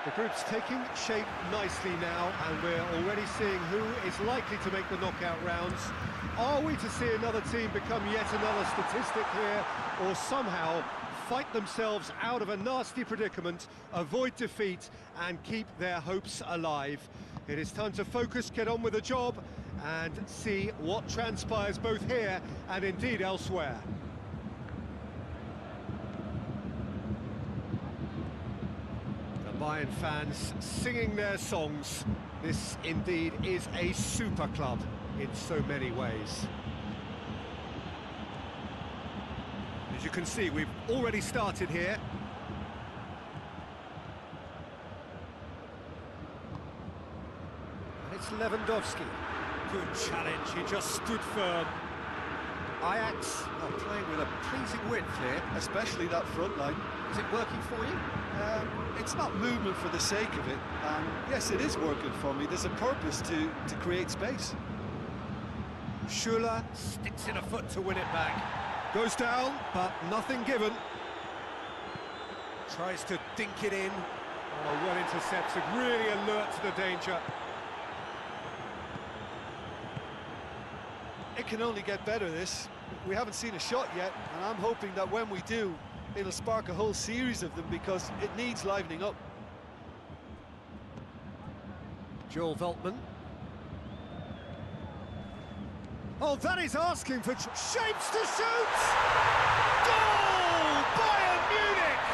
The group's taking shape nicely now, and we're already seeing who is likely to make the knockout rounds. Are we to see another team become yet another statistic here, or somehow fight themselves out of a nasty predicament, avoid defeat and keep their hopes alive? It is time to focus, get on with the job, and see what transpires both here and indeed elsewhere. The Bayern fans singing their songs. This indeed is a super club in so many ways. As you can see, we've already started here. And it's Lewandowski. Good challenge, he just stood firm. Ajax are playing with a pleasing width here. Especially that front line. Is it working for you? It's not movement for the sake of it. Yes, it is working for me. There's a purpose to create space. Schuller sticks in a foot to win it back. Goes down, but nothing given. Tries to dink it in. Oh, well intercepted, really alert to the danger. It can only get better, this. We haven't seen a shot yet, and I'm hoping that when we do, it'll spark a whole series of them, because it needs livening up. Joel Veltman. Oh, that is asking for shapes to shoot! Goal! Bayern Munich!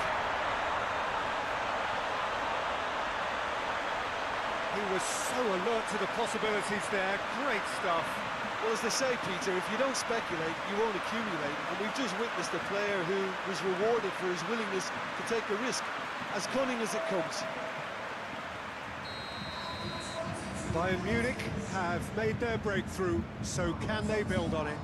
He was so alert to the possibilities there. Great stuff. Well, as they say, Peter, if you don't speculate, you won't accumulate. And we've just witnessed a player who was rewarded for his willingness to take a risk, as cunning as it comes. Bayern Munich have made their breakthrough, so can they build on it?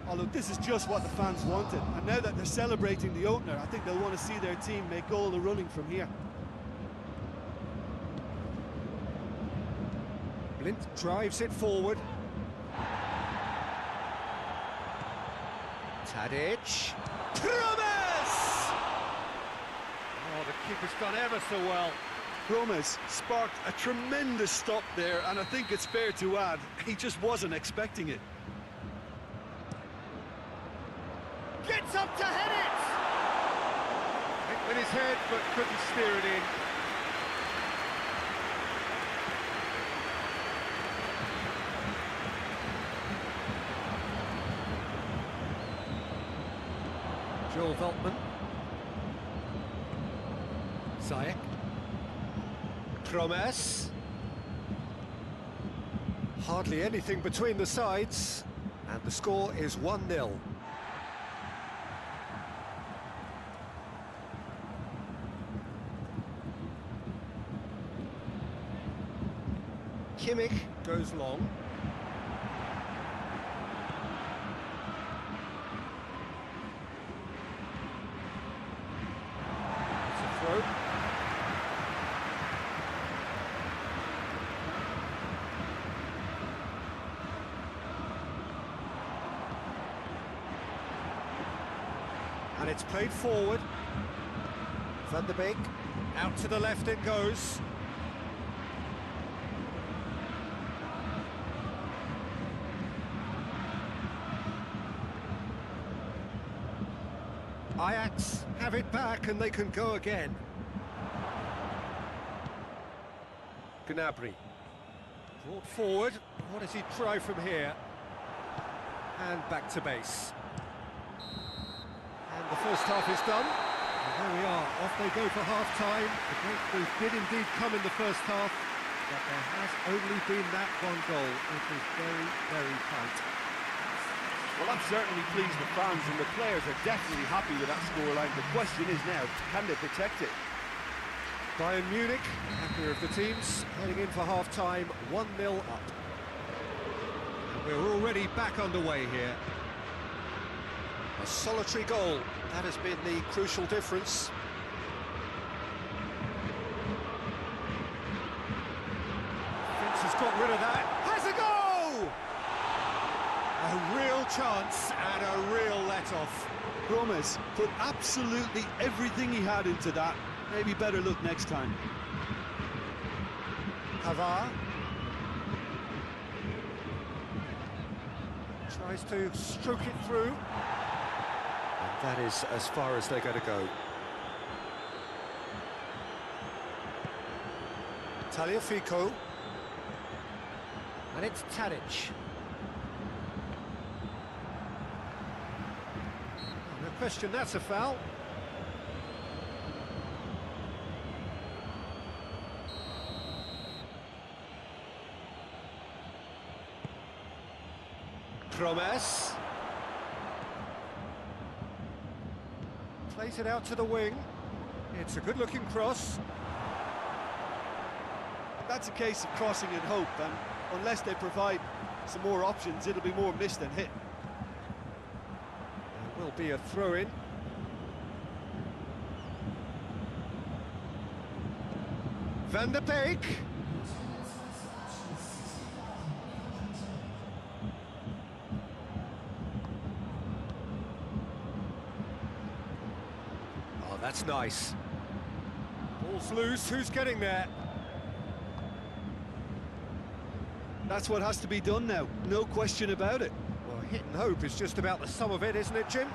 Oh, look, this is just what the fans wanted. And now that they're celebrating the opener, I think they'll want to see their team make all the running from here. Blind drives it forward. Tadic. Promes! Oh, the keeper's done ever so well. Promes sparked a tremendous stop there, and I think it's fair to add, he just wasn't expecting it. Gets up to head it! Hit with his head, but couldn't steer it in. Joel Veltman. Ziyech. Promes. Hardly anything between the sides, and the score is 1-0. Kimmich goes long. throw. And it's played forward. Van der Beek, out to the left it goes. Ajax have it back and they can go again. Gnabry, brought forward. What does he try from here? And back to base. And the first half is done. And there we are, off they go for half-time. The breakthrough did indeed come in the first half, but there has only been that one goal. It was very, very tight. Well, I'm certainly pleased the fans and the players are definitely happy with that scoreline. The question is now, can they protect it? Bayern Munich, happier of the teams, heading in for half-time, 1-0 up. And we're already back underway here. A solitary goal, that has been the crucial difference. Vince has got rid of that, has a goal! A real chance and a real let-off. Promise put absolutely everything he had into that. Maybe better look next time. Pavard tries to stroke it through. And that is as far as they're going to go. Tagliafico. And it's Tadic. No question, that's a foul. Promes. Plays it out to the wing. It's a good-looking cross. That's a case of crossing in hope, and unless they provide some more options, it'll be more missed than hit. There will be a throw-in. Van der Beek. Oh, that's nice. Ball's loose, who's getting there? That's what has to be done now, no question about it. Well, hit and hope is just about the sum of it, isn't it, Jim?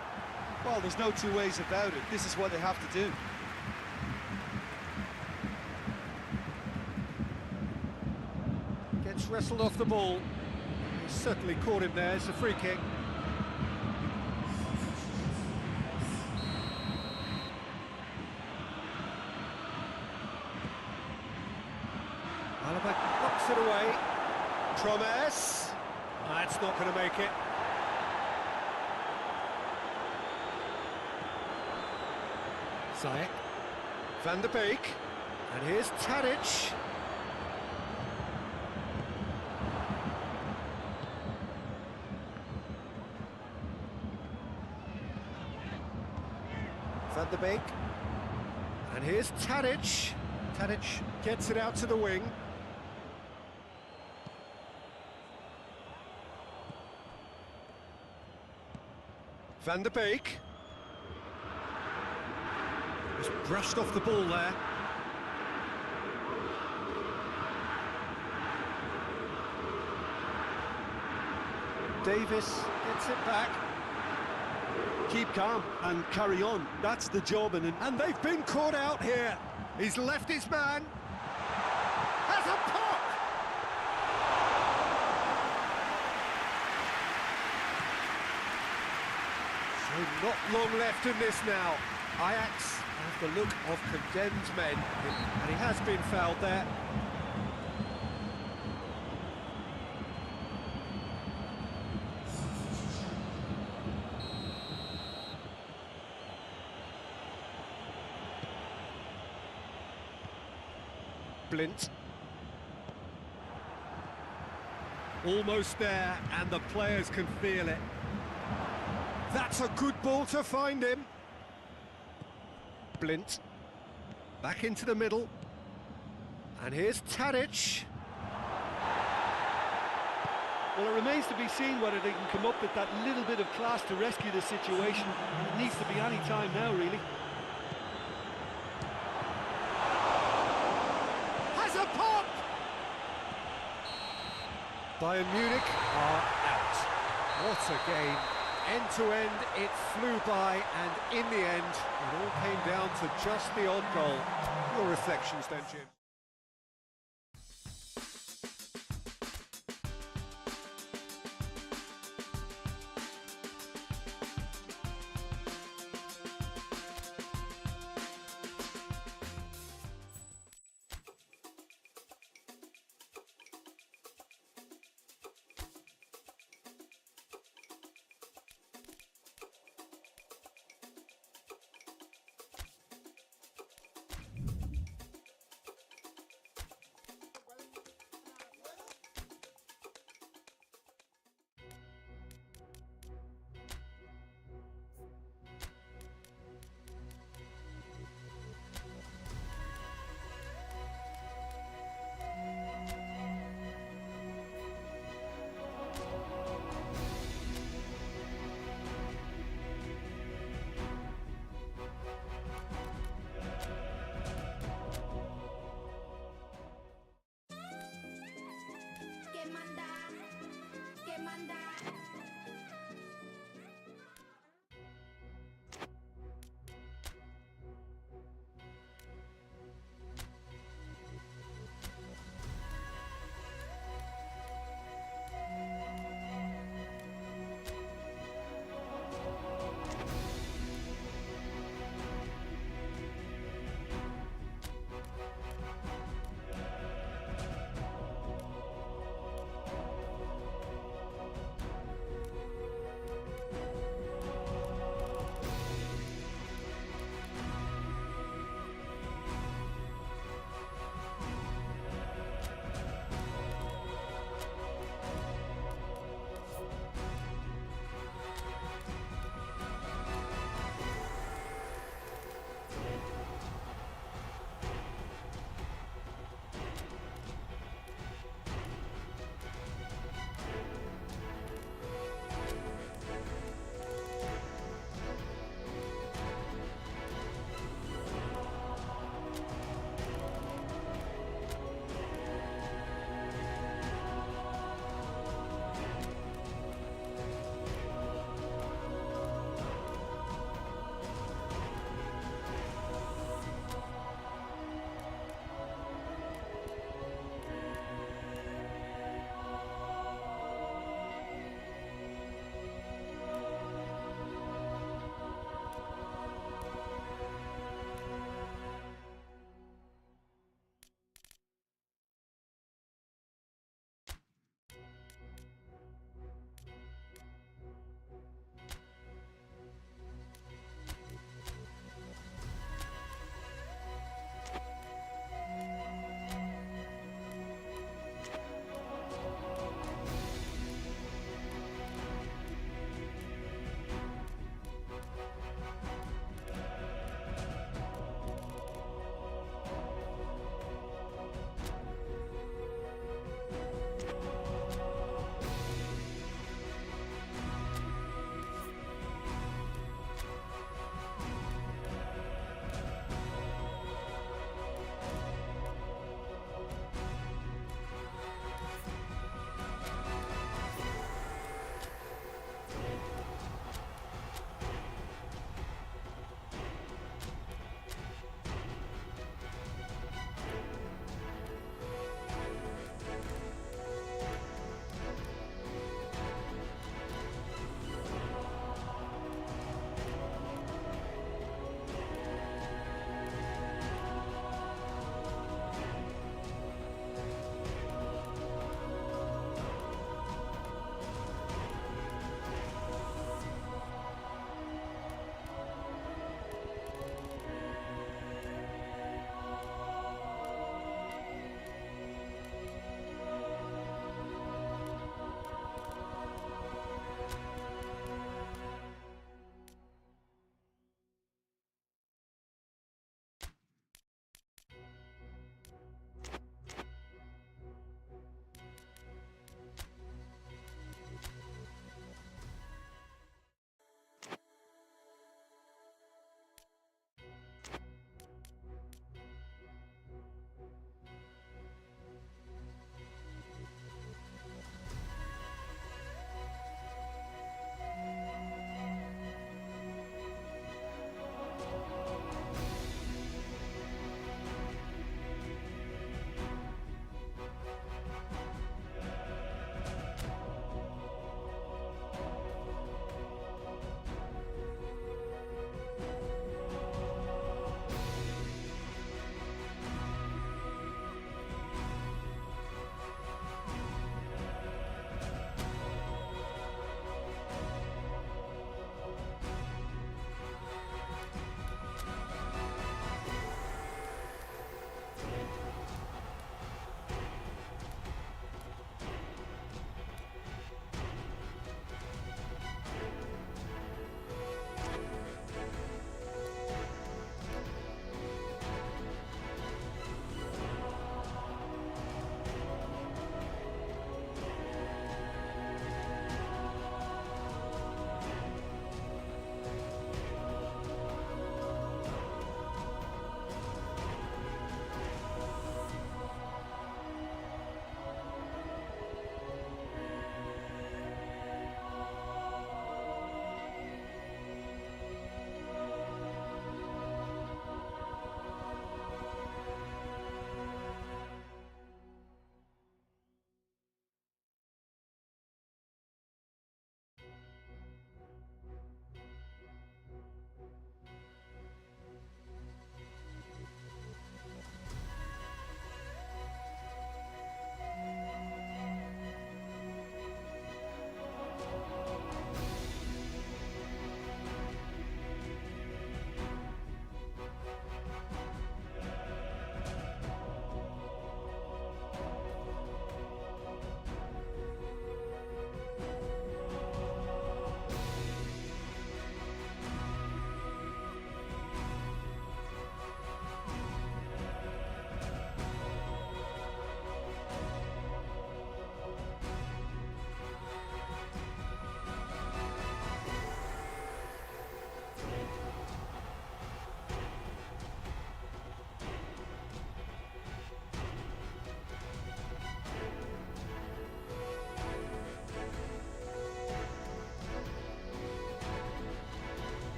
Well, there's no two ways about it. This is what they have to do. Gets wrestled off the ball. He's certainly caught him there, it's a free kick. Alaba knocks it away. Promes. That's not going to make it. Ziyech. Van der Beek. And here's Tadic. Van der Beek. And here's Tadic. Tadic gets it out to the wing. Van der Beek. Just brushed off the ball there. Davis gets it back. Keep calm and carry on. That's the job. And they've been caught out here. He's left his man. Has a puck! So not long left in this now. Ajax have the look of condemned men, and he has been fouled there. Blint. Almost there, and the players can feel it. That's a good ball to find him. Blint. Back into the middle. And here's Tadic. Well, it remains to be seen whether they can come up with that little bit of class to rescue the situation. It needs to be any time now, really. Has a pop! Bayern Munich are out. What a game. End to end, it flew by, and in the end, it all came down to just the odd goal. Your reflections then, Jim?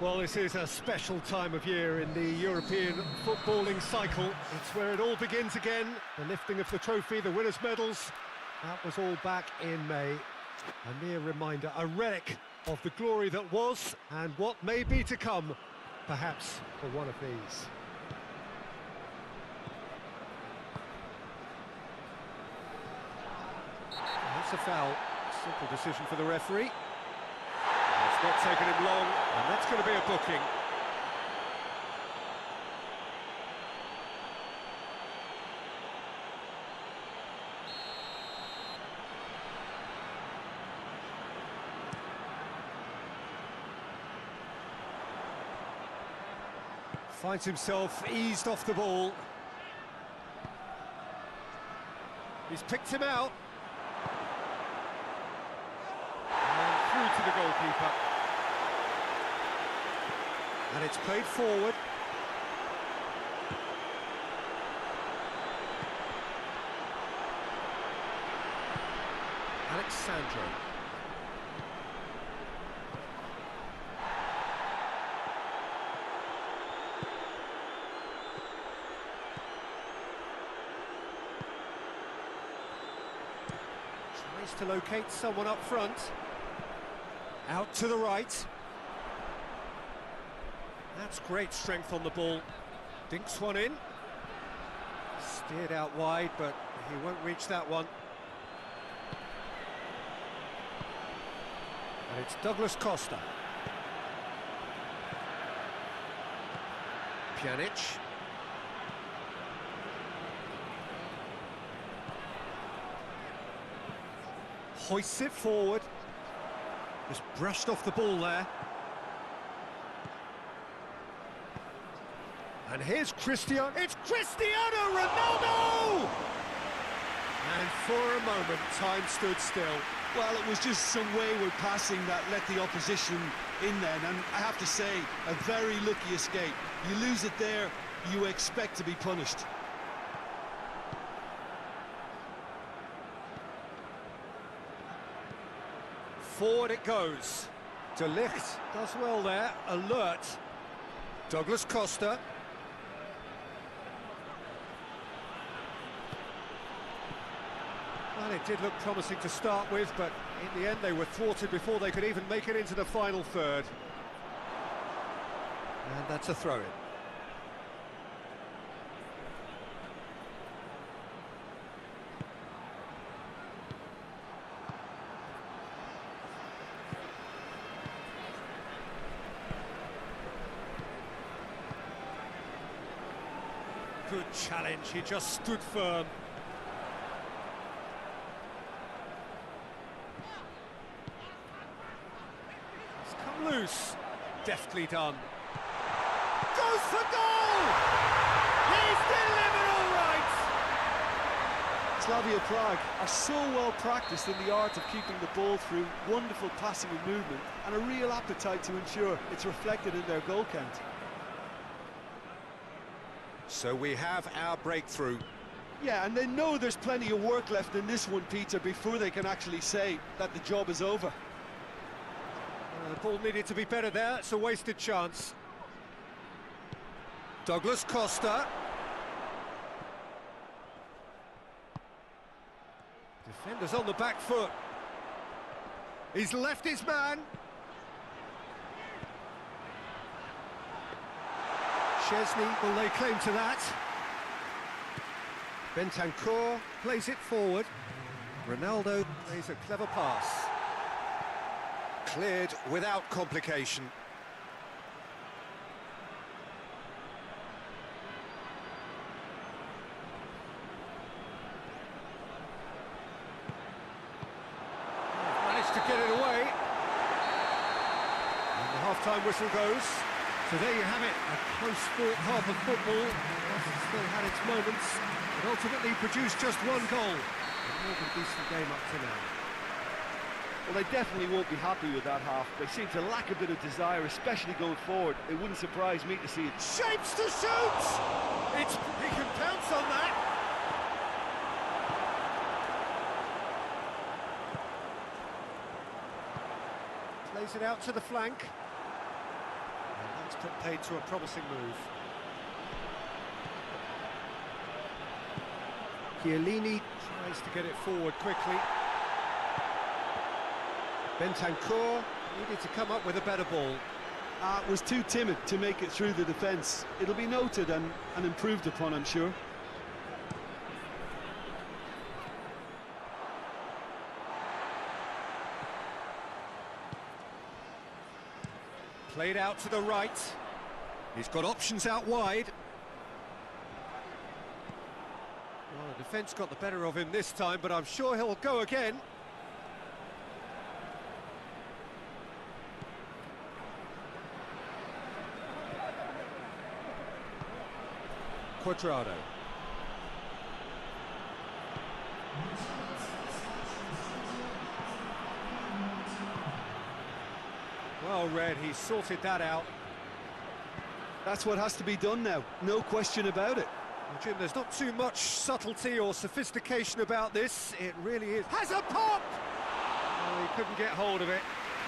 Well, this is a special time of year in the European footballing cycle. It's where it all begins again. The lifting of the trophy, the winners' medals. That was all back in May. A mere reminder, a relic of the glory that was and what may be to come, perhaps for one of these. That's a foul. Simple decision for the referee. It's not taken him long, and that's going to be a booking. Finds himself eased off the ball. He's picked him out. And through to the goalkeeper. And it's played forward. Alexandro. Tries to locate someone up front. Out to the right. That's great strength on the ball. Dinks one in. Steered out wide, but he won't reach that one. And it's Douglas Costa. Pjanic. Hoists it forward. Just brushed off the ball there. And here's Cristiano. It's Cristiano Ronaldo! And for a moment, time stood still. Well, it was just some wayward passing that let the opposition in then, and I have to say, a very lucky escape. You lose it there, you expect to be punished. Forward it goes. De Ligt does well there, alert. Douglas Costa. Well, it did look promising to start with, but in the end they were thwarted before they could even make it into the final third. And that's a throw-in. Good challenge, he just stood firm. It's come loose, deftly done. Goes for goal! He's delivered all right! Slavia Prague are so well practiced in the art of keeping the ball through wonderful passing and movement, and a real appetite to ensure it's reflected in their goal count. So we have our breakthrough. Yeah, and they know there's plenty of work left in this one, Peter, before they can actually say that the job is over. The ball needed to be better there, it's a wasted chance. Douglas Costa. Defenders on the back foot. He's left his man. Chesney will lay claim to that. Bentancur plays it forward. Ronaldo plays a clever pass. Cleared without complication. Managed to get it away. And the half-time whistle goes. So there you have it, a close-fought half of football. It's still had its moments, but ultimately produced just one goal. A more than decent game up to now. Well, they definitely won't be happy with that half. They seem to lack a bit of desire, especially going forward. It wouldn't surprise me to see it. Shapes to shoot! He can pounce on that. Plays it out to the flank. put paid to a promising move. Chiellini tries to get it forward quickly. Bentancur needed to come up with a better ball. Was too timid to make it through the defence. It'll be noted and improved upon, I'm sure. Played out to the right. He's got options out wide. Well, the defence got the better of him this time, but I'm sure he'll go again. Quadrado. Well read, he sorted that out. That's what has to be done now, no question about it. Well, Jim, there's not too much subtlety or sophistication about this. It really is. Has a pop! Oh, he couldn't get hold of it.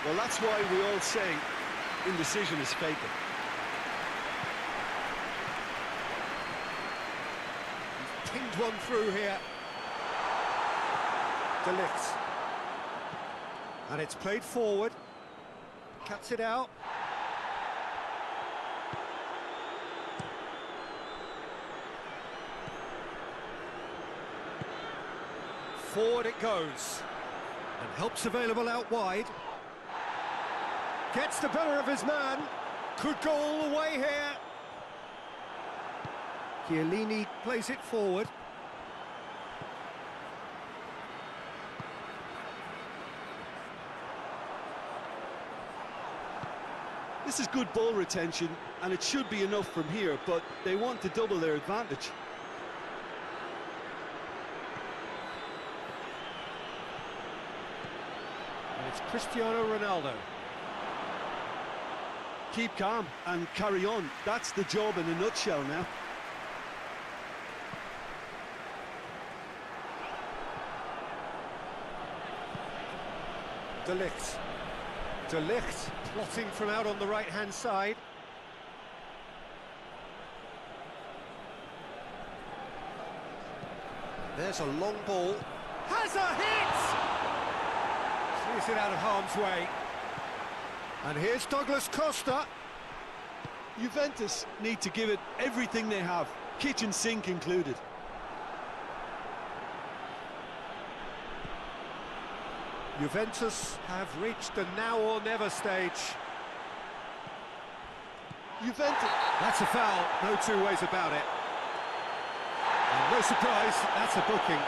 Well, that's why we all say indecision is fatal. Pinged one through here. De Ligt. And it's played forward. Cuts it out. Forward it goes. And help's available out wide. Gets the better of his man. Could go all the way here. Chiellini plays it forward. This is good ball retention, and it should be enough from here, but they want to double their advantage. And it's Cristiano Ronaldo. Keep calm and carry on. That's the job in a nutshell now. De Ligt. De Ligt plotting from out on the right-hand side. There's a long ball. Has a hit! Clears it out of harm's way. And here's Douglas Costa. Juventus need to give it everything they have, kitchen sink included. Juventus have reached the now or never stage. Juventus... That's a foul, no two ways about it. And no surprise, that's a booking.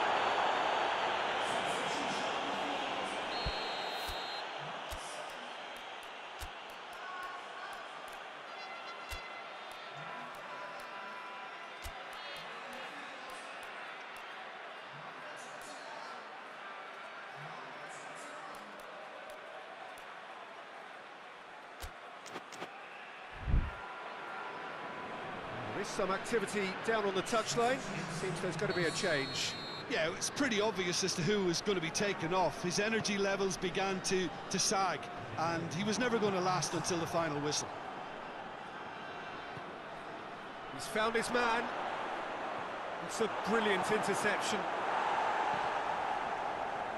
There is some activity down on the touchline. It seems there's going to be a change. Yeah, it's pretty obvious as to who was going to be taken off. His energy levels began to sag, and he was never going to last until the final whistle. He's found his man. It's a brilliant interception.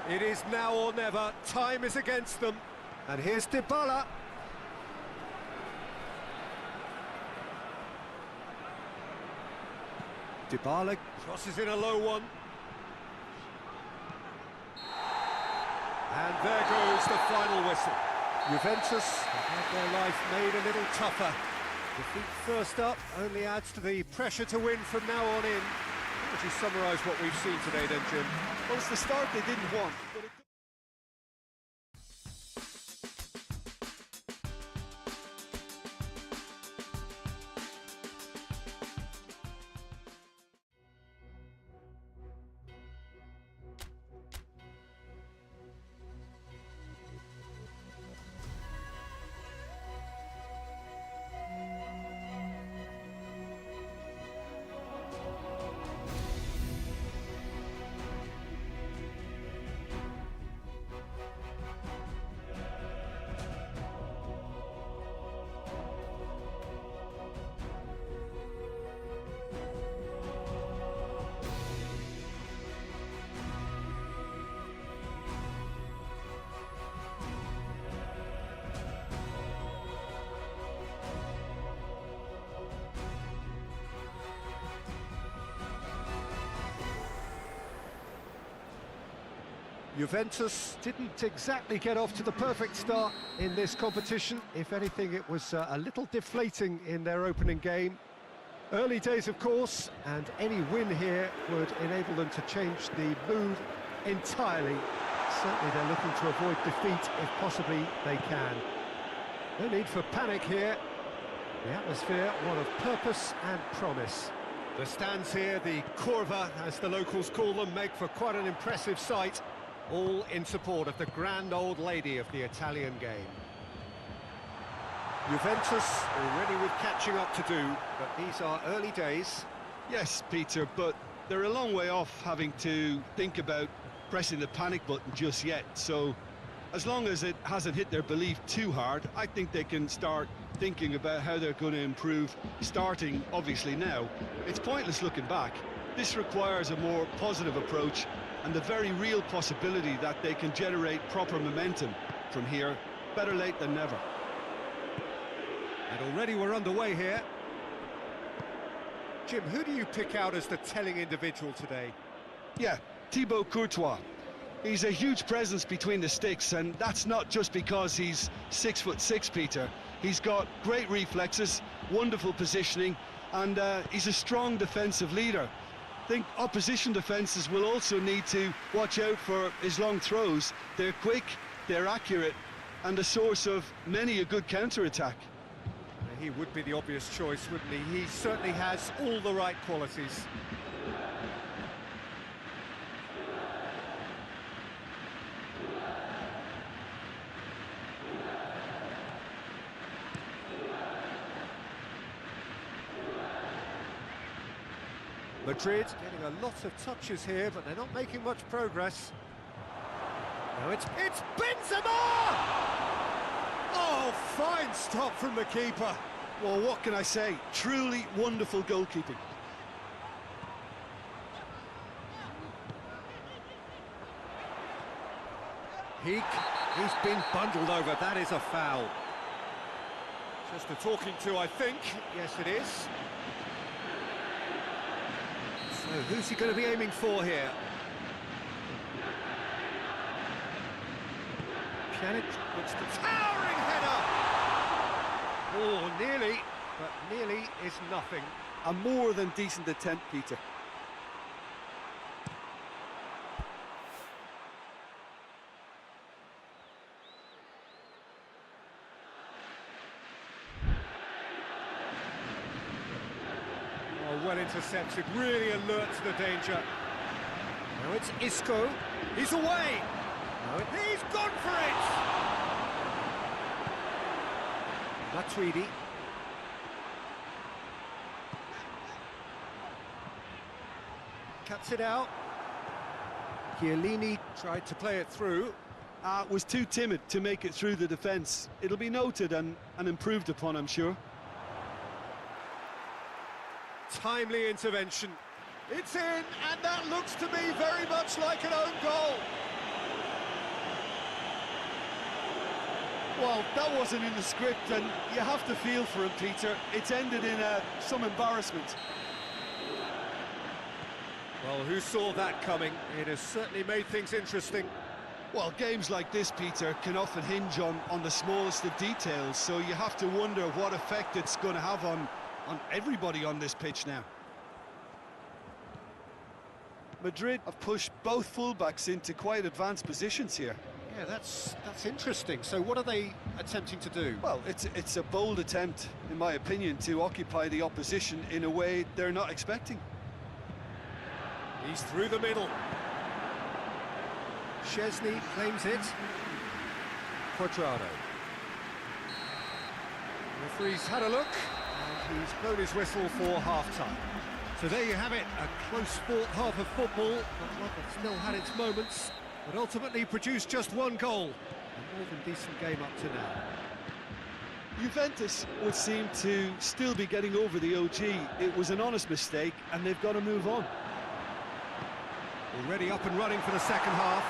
It is now or never. Time is against them. And here's Dybala. Dybala crosses in a low one. And there goes the final whistle. Juventus have had their life made a little tougher. Defeat first up only adds to the pressure to win from now on in. How would you summarise what we've seen today then, Jim? Well, it's the start they didn't want. But Juventus didn't exactly get off to the perfect start in this competition. If anything, it was a little deflating in their opening game. Early days, of course, and any win here would enable them to change the mood entirely. Certainly they're looking to avoid defeat if possibly they can. No need for panic here. The atmosphere, one of purpose and promise. The stands here, the curva, as the locals call them, make for quite an impressive sight. All in support of the grand old lady of the Italian game. Juventus already with catching up to do, but these are early days. Yes, Peter, but they're a long way off having to think about pressing the panic button just yet. So, as long as it hasn't hit their belief too hard, I think they can start thinking about how they're going to improve, starting, obviously, now. It's pointless looking back. This requires a more positive approach and the very real possibility that they can generate proper momentum from here. Better late than never. And already we're underway here. Jim, who do you pick out as the telling individual today? Yeah, Thibaut Courtois. He's a huge presence between the sticks, and that's not just because he's 6'6", Peter. He's got great reflexes, wonderful positioning, and he's a strong defensive leader. I think opposition defences will also need to watch out for his long throws. They're quick, they're accurate, and a source of many a good counter-attack. He would be the obvious choice, wouldn't he? He certainly has all the right qualities. Madrid getting a lot of touches here, but they're not making much progress. Now it's Benzema! Oh, fine stop from the keeper. Well, what can I say? Truly wonderful goalkeeping. He's been bundled over. That is a foul. Just a talking to, I think. Yes, it is. So who's he going to be aiming for here? Pjanic puts the towering header! Oh, nearly, but nearly is nothing. A more than decent attempt, Peter. Oh, well intercepted, really alert to the danger. Now it's Isco. He's away! He's gone for it! Matuidi. Cuts it out. Chiellini tried to play it through. Was too timid to make it through the defence. It'll be noted and improved upon, I'm sure. Timely intervention. It's in, and that looks to me very much like an own goal. Well, that wasn't in the script, and you have to feel for him, Peter. It's ended in some embarrassment. Well, who saw that coming? It has certainly made things interesting. Well, games like this, Peter, can often hinge on the smallest of details, so you have to wonder what effect it's going to have on everybody on this pitch now. Madrid have pushed both fullbacks into quite advanced positions here. Yeah, that's interesting. So what are they attempting to do? Well, it's a bold attempt, in my opinion, to occupy the opposition in a way they're not expecting. He's through the middle. Szczesny claims it. Cuadrado. Referee's had a look, and he's blown his whistle for half-time. So there you have it, a close-fought half of football, but one that's still had its moments, but ultimately produced just one goal. A more than decent game up to now. Juventus would seem to still be getting over the OG. It was an honest mistake, and they've got to move on. Already up and running for the second half.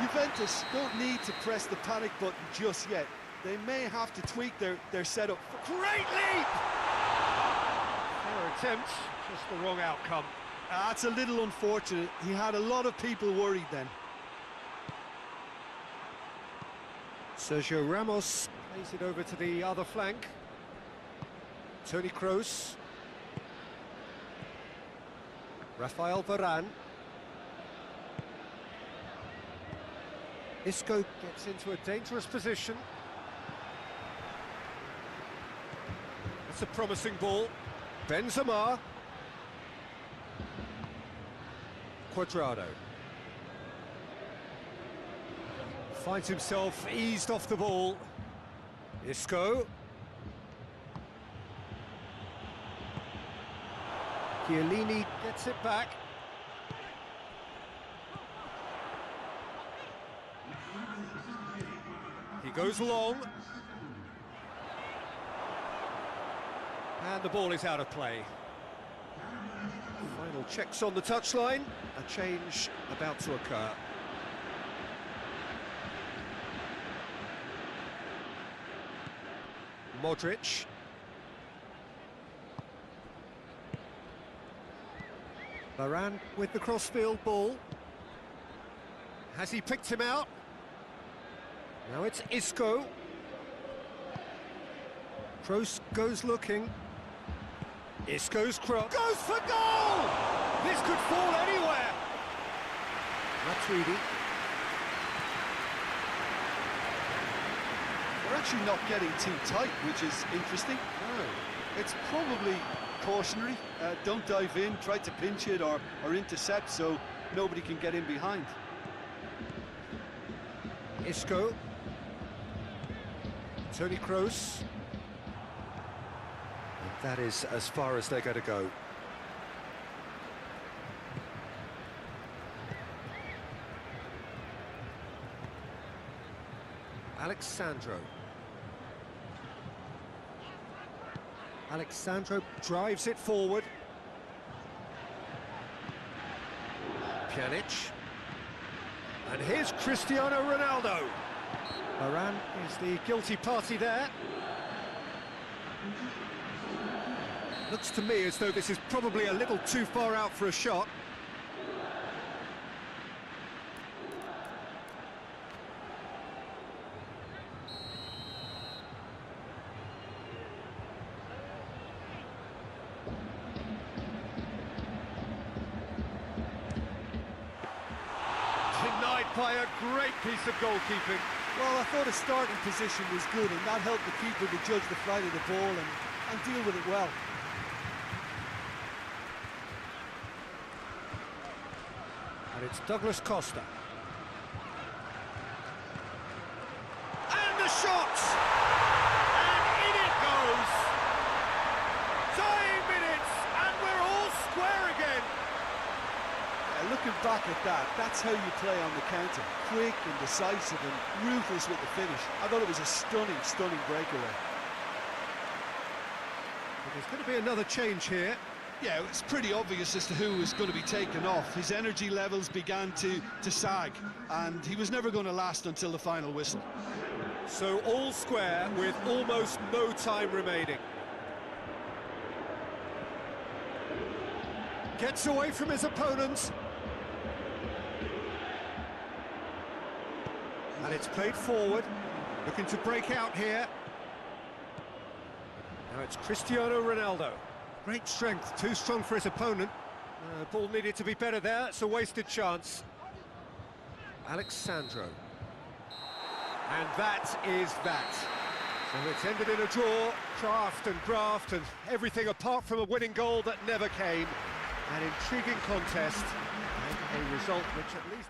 Juventus don't need to press the panic button just yet. They may have to tweak their setup. Great leap! Fair attempt, just the wrong outcome. That's a little unfortunate. He had a lot of people worried then. Sergio Ramos plays it over to the other flank. Toni Kroos. Rafael Varane. Isco gets into a dangerous position. That's a promising ball. Benzema. Cuadrado. Finds himself eased off the ball. Isco. Chiellini gets it back. He goes long. And the ball is out of play. Final checks on the touchline. A change about to occur. Modric. Varane with the crossfield ball. Has he picked him out? Now it's Isco. Kroos goes looking. Isco's cross goes for goal! This could fall anywhere. Matuidi. They're actually not getting too tight, which is interesting. No. It's probably cautionary. Don't dive in, try to pinch it or intercept so nobody can get in behind. Isco. Toni Kroos. And that is as far as they're going to go. Alexandro. Alexandro drives it forward. Pjanic. And here's Cristiano Ronaldo. Varane is the guilty party there. Looks to me as though this is probably a little too far out for a shot. Denied by a great piece of goalkeeping. Well, I thought his starting position was good and that helped the keeper to judge the flight of the ball and deal with it well. And it's Douglas Costa. And the shot! And in it goes! Dying minutes, and we're all square again! Looking back at that, that's how you play on the counter. Quick and decisive and ruthless with the finish. I thought it was a stunning, stunning breakaway. But there's going to be another change here. Yeah, it's pretty obvious as to who was going to be taken off. His energy levels began to sag, and he was never going to last until the final whistle. So all square with almost no time remaining. Gets away from his opponents. And it's played forward, looking to break out here. Now it's Cristiano Ronaldo. Great strength, too strong for his opponent. Ball needed to be better there, it's a wasted chance. Alexandro. And that is that. So it's ended in a draw, craft and graft and everything apart from a winning goal that never came. An intriguing contest and a result which at least...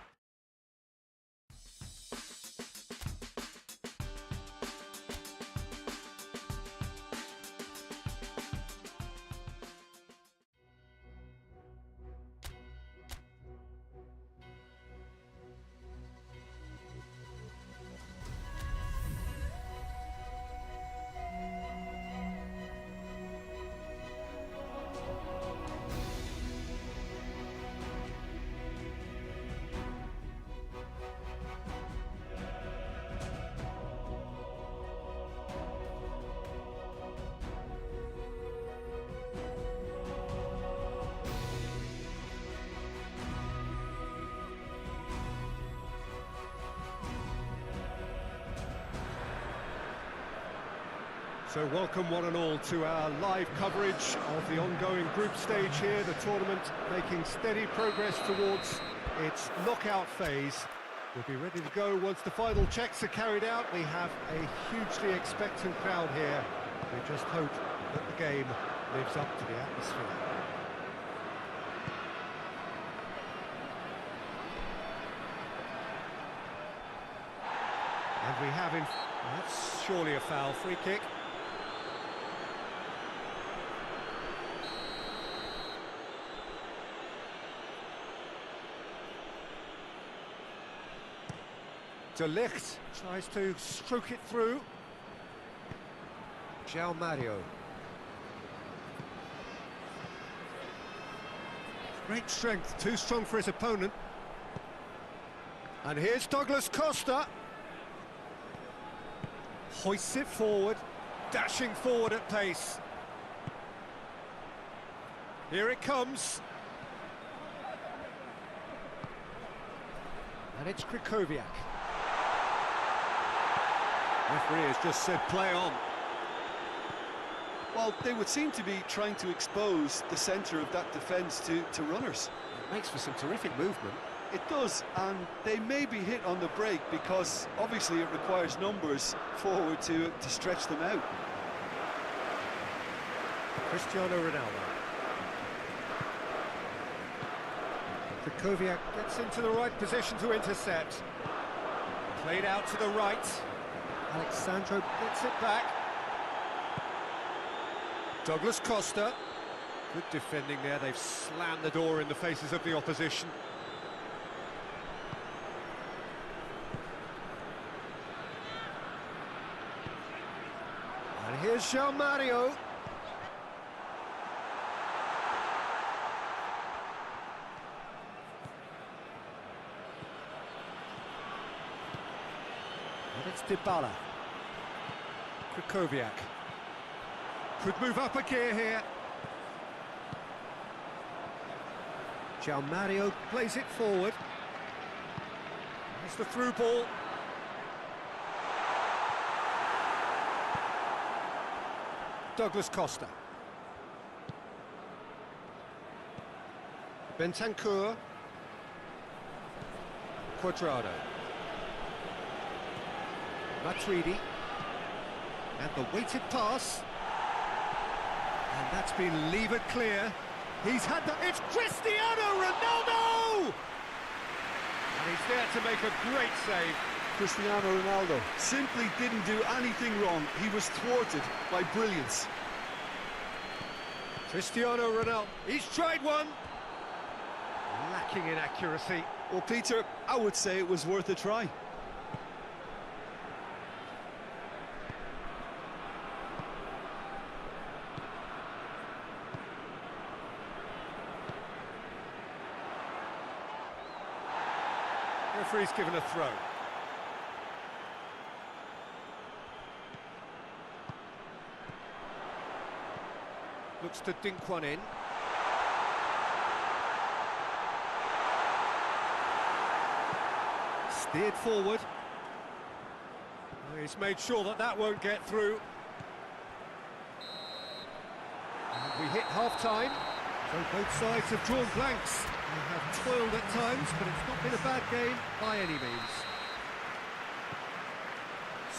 So welcome one and all to our live coverage of the ongoing group stage here, the tournament making steady progress towards its knockout phase. We'll be ready to go once the final checks are carried out. We have a hugely expectant crowd here. We just hope that the game lives up to the atmosphere. And we have in... That's surely a foul, free kick. De Ligt tries to stroke it through. João Mario. Great strength, too strong for his opponent. And here's Douglas Costa. Hoists it forward, dashing forward at pace. Here it comes. And it's Krychowiak. Referee has just said play on. Well, they would seem to be trying to expose the centre of that defence to runners. It makes for some terrific movement. It does, and they may be hit on the break because obviously it requires numbers forward to stretch them out. Cristiano Ronaldo. Krychowiak gets into the right position to intercept. Played out to the right. Alexandro gets it back. Douglas Costa. Good defending there. They've slammed the door in the faces of the opposition. And here's João Mario. And it's Dybala. Krychowiak. Could move up a gear here. João Mario plays it forward. There's the through ball. Douglas Costa. Bentancur. Quadrado. Matuidi. And the weighted pass. And that's been levered clear. He's had the... It's Cristiano Ronaldo! And he's there to make a great save. Cristiano Ronaldo simply didn't do anything wrong. He was thwarted by brilliance. Cristiano Ronaldo, he's tried one. Lacking in accuracy. Well, Peter, I would say it was worth a try. Referee's given a throw. Looks to dink one in. Steered forward. He's made sure that that won't get through. And we hit half-time. So both sides have drawn blanks. They have toiled at times, but it's not been a bad game by any means.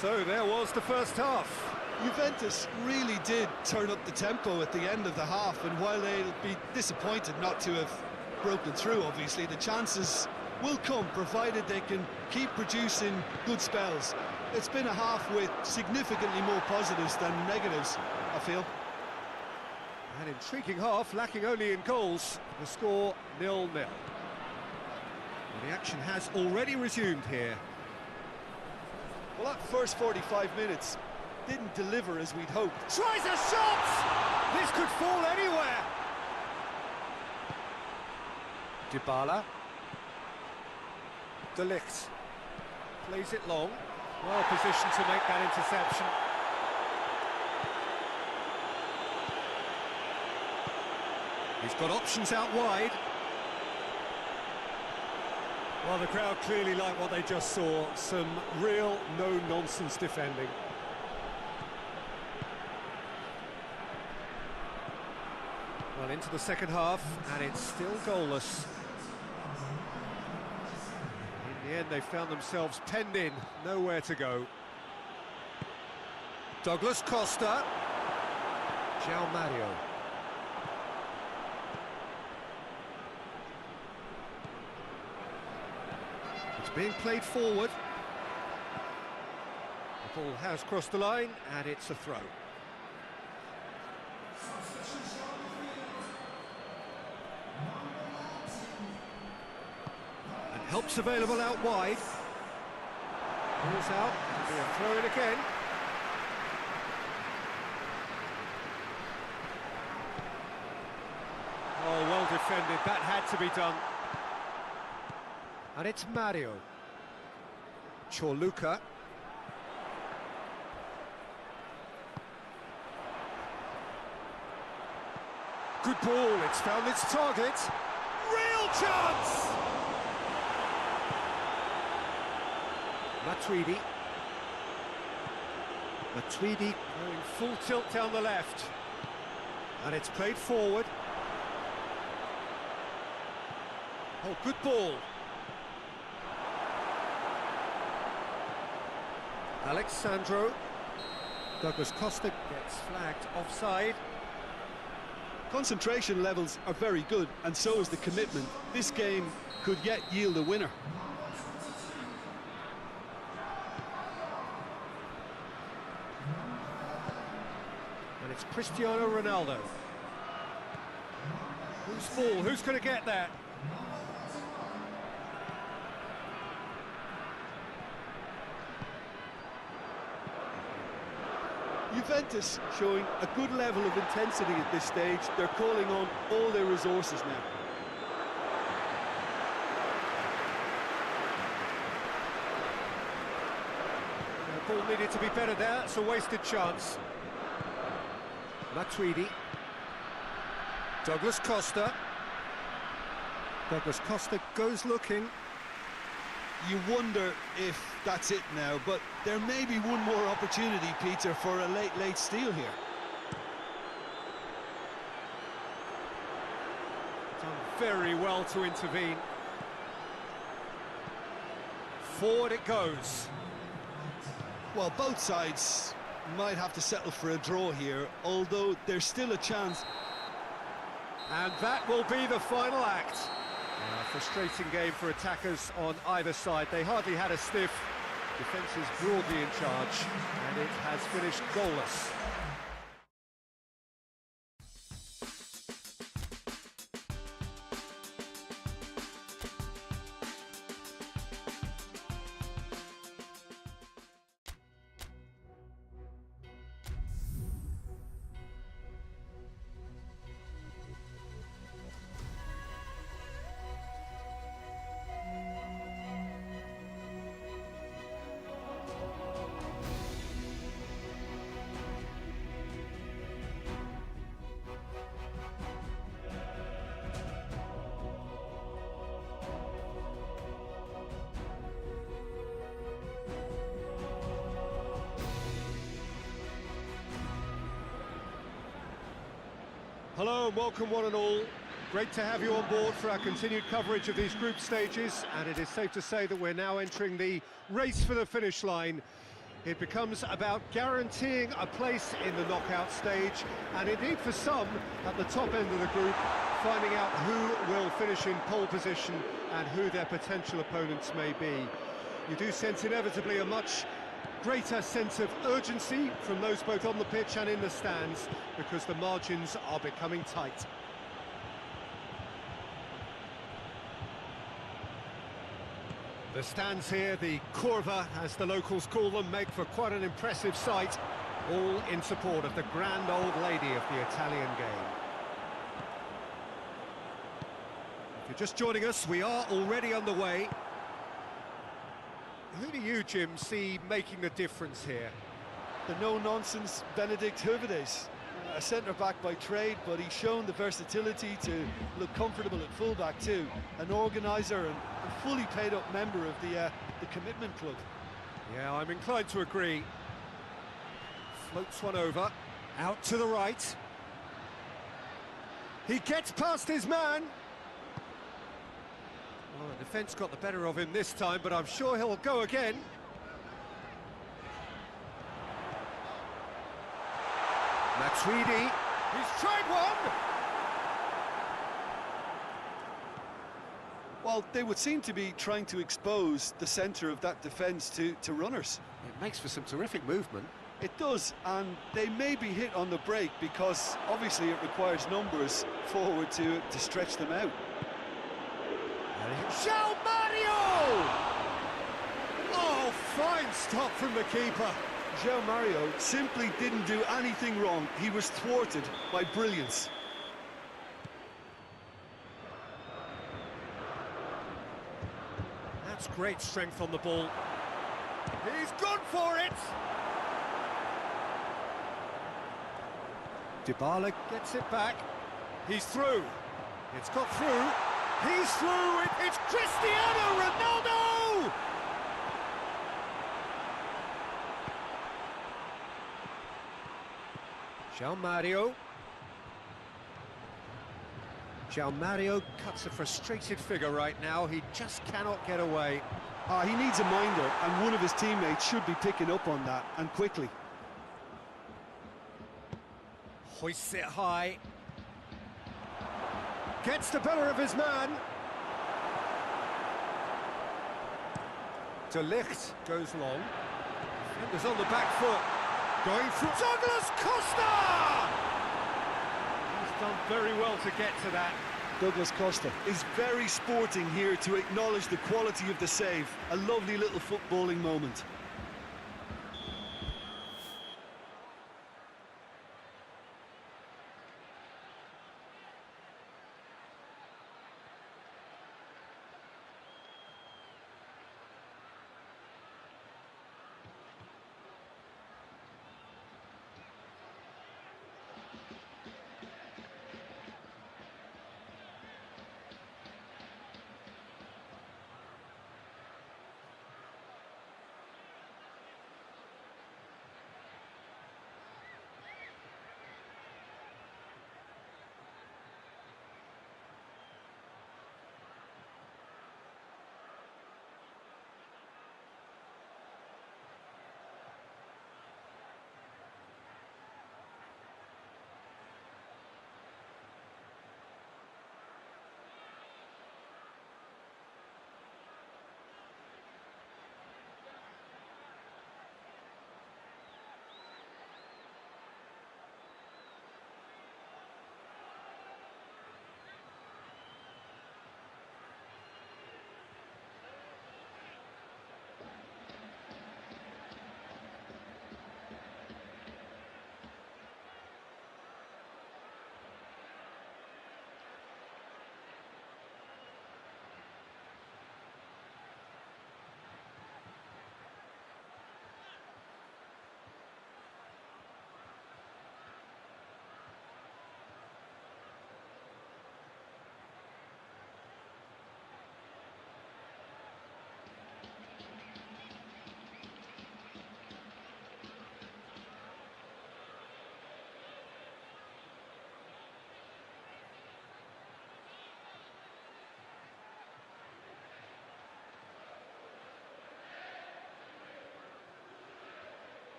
So there was the first half. Juventus really did turn up the tempo at the end of the half, and while they'll be disappointed not to have broken through, obviously, the chances will come, provided they can keep producing good spells. It's been a half with significantly more positives than negatives, I feel. An intriguing half, lacking only in goals. The score 0-0. The action has already resumed here. Well, that first 45 minutes didn't deliver as we'd hoped. Tries a shot! This could fall anywhere. Dybala. De Ligt. Plays it long. Well positioned to make that interception. He's got options out wide. Well, the crowd clearly like what they just saw. Some real no-nonsense defending. Well, into the second half, and it's still goalless. In the end, they found themselves penned in, nowhere to go. Douglas Costa. João Mario. It's being played forward. The ball has crossed the line, and it's a throw. And help's available out wide. Ball's out, it'll be a throw in again. Oh, well defended, that had to be done. And it's Mario. Chorluka. Good ball, it's found its target. Real chance! Matuidi. Matuidi going full tilt down the left. And it's played forward. Oh, good ball. Alexandro. Douglas Costa gets flagged offside. Concentration levels are very good, and so is the commitment. This game could yet yield a winner. And it's Cristiano Ronaldo. Who's ball? Who's going to get that? Juventus showing a good level of intensity at this stage. They're calling on all their resources now. The ball needed to be better there. It's a wasted chance. Matuidi. Douglas Costa. Douglas Costa goes looking. You wonder if that's it now, but there may be one more opportunity, Peter, for a late steal here. Done very well to intervene. Forward it goes. Well, both sides might have to settle for a draw here, although there's still a chance. And that will be the final act. A frustrating game for attackers on either side. They hardly had a sniff. Defence is broadly in charge, and it has finished goalless. Hello and welcome one and all. Great to have you on board for our continued coverage of these group stages, and it is safe to say that we're now entering the race for the finish line. It becomes about guaranteeing a place in the knockout stage, and indeed for some at the top end of the group, finding out who will finish in pole position and who their potential opponents may be. You do sense inevitably a much greater sense of urgency from those both on the pitch and in the stands, because the margins are becoming tight. The stands here, the curva as the locals call them, make for quite an impressive sight, all in support of the grand old lady of the Italian game. If you're just joining us, we are already underway. Who do you, Jim, see making the difference here? The no-nonsense Benedict Hövedes, a centre-back by trade, but he's shown the versatility to look comfortable at full-back too. An organiser and a fully paid-up member of the commitment club. Yeah, I'm inclined to agree. Floats one over, out to the right. He gets past his man. Well, the defence got the better of him this time, but I'm sure he'll go again. Matuidi, he's tried one! Well, they would seem to be trying to expose the centre of that defence to runners. It makes for some terrific movement. It does, and they may be hit on the break because obviously it requires numbers forward to stretch them out. João Mario! Oh, fine stop from the keeper. João Mario simply didn't do anything wrong. He was thwarted by brilliance. That's great strength on the ball. He's gone for it! Dybala gets it back. He's through. It's got through. He's through. It's Cristiano Ronaldo! João Mario. João Mario cuts a frustrated figure right now. He just cannot get away. He needs a minder, and one of his teammates should be picking up on that, and quickly. Hoists it high. Gets the better of his man. De Ligt goes long. Defenders on the back foot. Going through. Douglas Costa! He's done very well to get to that. Douglas Costa is very sporting here to acknowledge the quality of the save. A lovely little footballing moment.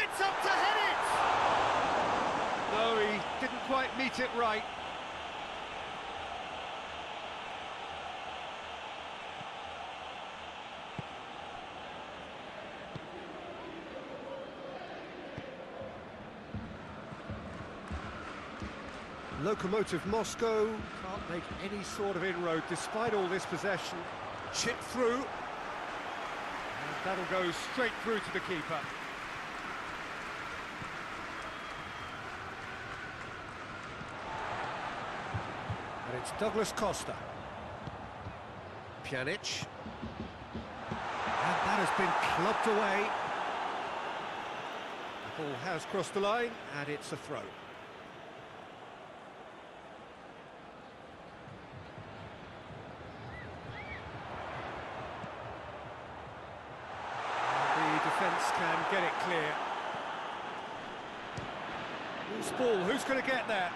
Gets up to head it! No, he didn't quite meet it right. Lokomotiv Moscow can't make any sort of inroad despite all this possession. Chip through. And that'll go straight through to the keeper. And it's Douglas Costa. Pjanic. And that has been clubbed away. The ball has crossed the line, and it's a throw. Defence can get it clear. Loose ball, who's going to get there?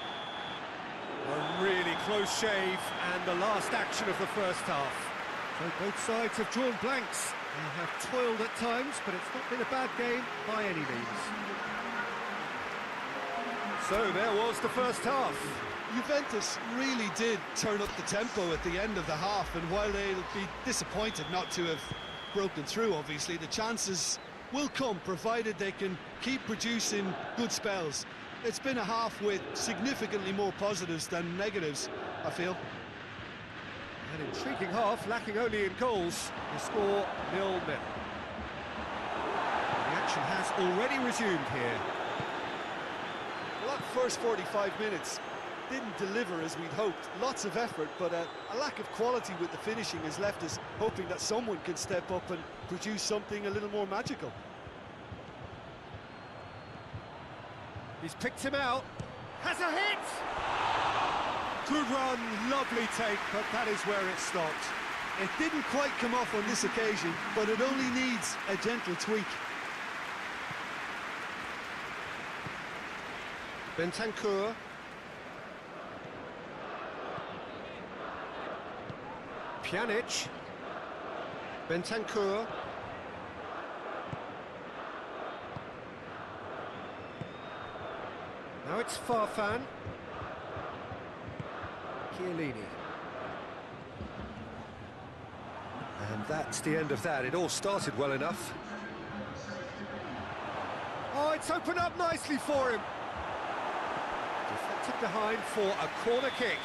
A really close shave, and the last action of the first half. So both sides have drawn blanks. They have toiled at times, but it's not been a bad game by any means. So there was the first half. Juventus really did turn up the tempo at the end of the half, and while they'll be disappointed not to have broken through, obviously, the chances will come, provided they can keep producing good spells. It's been a half with significantly more positives than negatives, I feel. An intriguing half, lacking only in goals. The score 0-0. The action has already resumed here. Well, that first 45 minutes didn't deliver as we'd hoped. Lots of effort, but a lack of quality with the finishing has left us hoping that someone can step up and produce something a little more magical. He's picked him out. Has a hit! Good run, lovely take, but that is where it stopped. It didn't quite come off on this occasion, but it only needs a gentle tweak. Bentancur. Pjanic. Bentancur. Now it's Farfan. Chiellini. And that's the end of that. It all started well enough. Oh, it's opened up nicely for him. Deflected behind for a corner kick.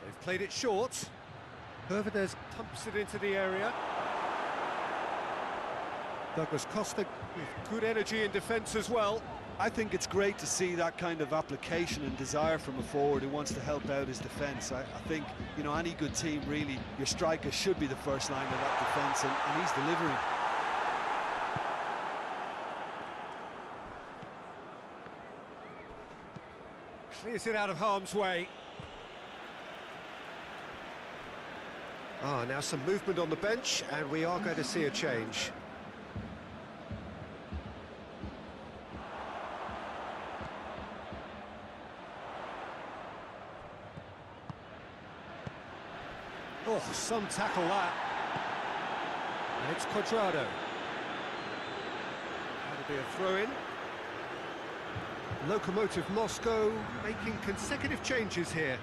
They've played it short. Hervedez pumps it into the area. Douglas Costa with good energy in defence as well. I think it's great to see that kind of application and desire from a forward who wants to help out his defence. I think, you know, any good team, really, your striker should be the first line of that defence, and he's delivering. Clears it out of harm's way. Now some movement on the bench, and we are going to see a change. Oh, some tackle that. And it's Cuadrado. That'll be a throw-in. Lokomotiv Moscow making consecutive changes here.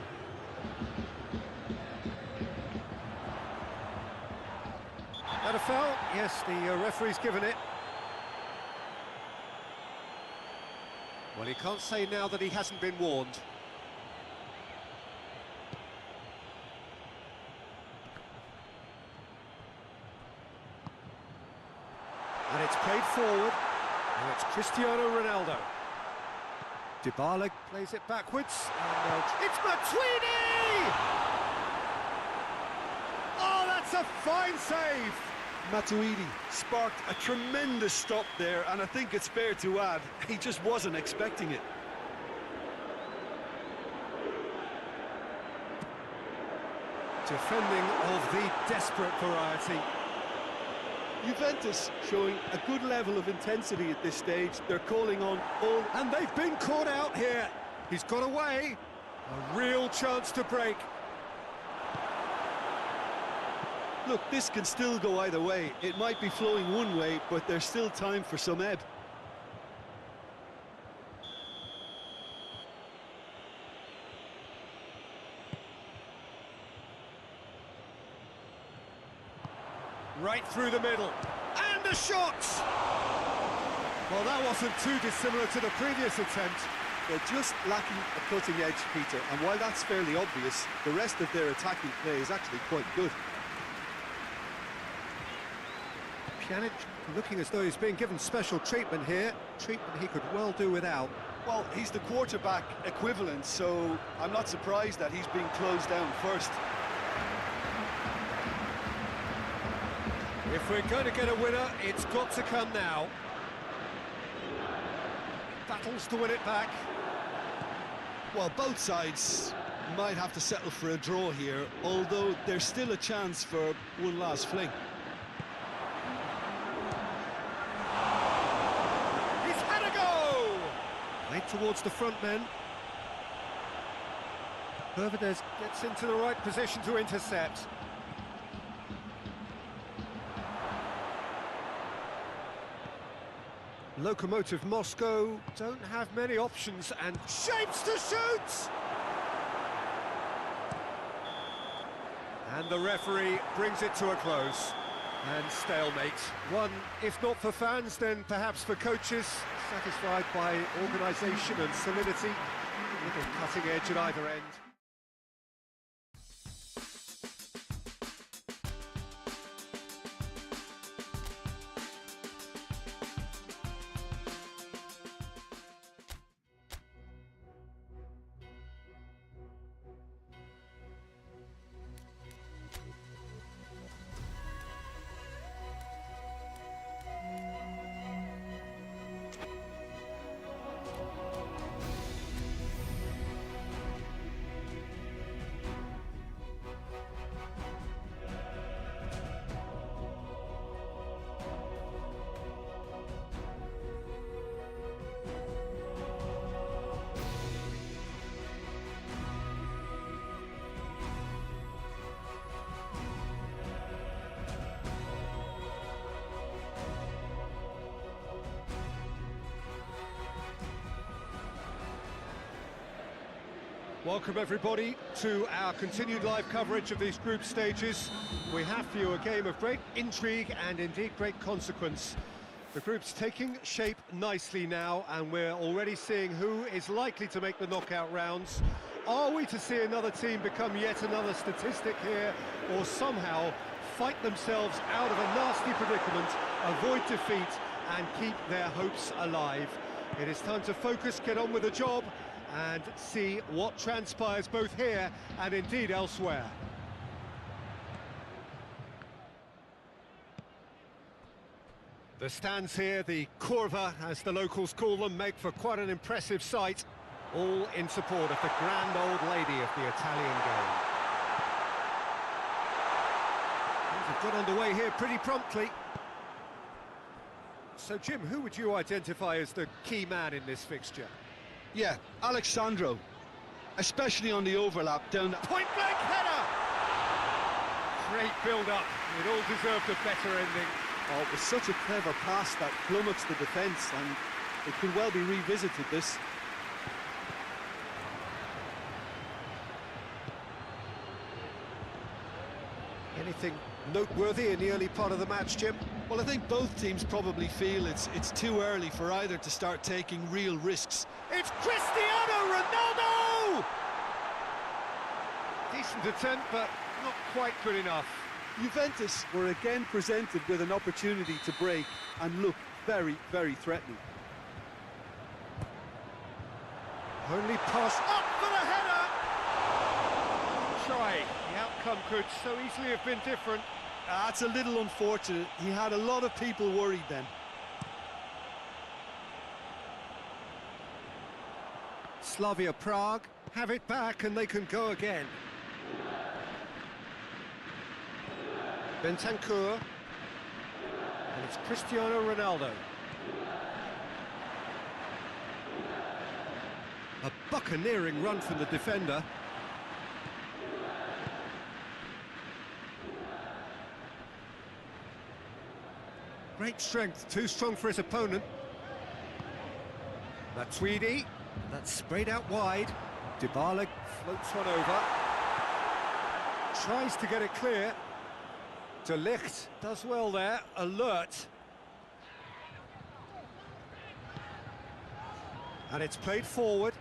That a foul? Yes, the referee's given it. Well, he can't say now that he hasn't been warned. And it's played forward, and it's Cristiano Ronaldo. Dybala plays it backwards, and it's Matuidi! Oh, that's a fine save! Matuidi sparked a tremendous stop there, and I think it's fair to add, he just wasn't expecting it. Defending of the desperate variety. Juventus showing a good level of intensity at this stage. They're calling on all... And they've been caught out here. He's got away. A real chance to break. Look, this can still go either way. It might be flowing one way, but there's still time for some ebb. Right through the middle. And a shot! Well, that wasn't too dissimilar to the previous attempt. They're just lacking a cutting edge, Peter, and while that's fairly obvious, the rest of their attacking play is actually quite good. Pjanic looking as though he's being given special treatment here. Treatment he could well do without. Well, he's the quarterback equivalent, so I'm not surprised that he's being closed down first. If we're going to get a winner, it's got to come now. Battles to win it back. Well, both sides might have to settle for a draw here, although there's still a chance for one last fling. He's had a go! Played towards the front men. Bervedez gets into the right position to intercept. Lokomotiv Moscow don't have many options and shapes to shoot! And the referee brings it to a close. And stalemate. One, if not for fans, then perhaps for coaches, satisfied by organisation and solidity. A little cutting edge at either end. Welcome everybody to our continued live coverage of these group stages. We have for you a game of great intrigue and indeed great consequence. The group's taking shape nicely now, and we're already seeing who is likely to make the knockout rounds. Are we to see another team become yet another statistic here, or somehow fight themselves out of a nasty predicament, avoid defeat and keep their hopes alive? It is time to focus, get on with the job, and see what transpires both here and indeed elsewhere. The stands here, the Kurva, as the locals call them, make for quite an impressive sight, all in support of the grand old lady of the Italian game. Things have got underway here pretty promptly. So, Jim, who would you identify as the key man in this fixture? Yeah, Alexandro, especially on the overlap down the Point-blank header! Great build-up, it all deserved a better ending. Oh, it was such a clever pass that flummoxed the defence, and it could well be revisited, this. Anything noteworthy in the early part of the match, Jim? Well, I think both teams probably feel it's too early for either to start taking real risks. It's Cristiano Ronaldo! Decent attempt, but not quite good enough. Juventus were again presented with an opportunity to break and look very, very threatening. Only pass up for the header! Try. The outcome could so easily have been different. That's a little unfortunate. He had a lot of people worried then. Slavia Prague have it back and they can go again. Bentancur, and it's Cristiano Ronaldo. A buccaneering run from the defender. Great strength, too strong for his opponent. Matuidi, that's sprayed out wide. Dybala floats one over. Tries to get it clear. De Ligt does well there, alert. And it's played forward.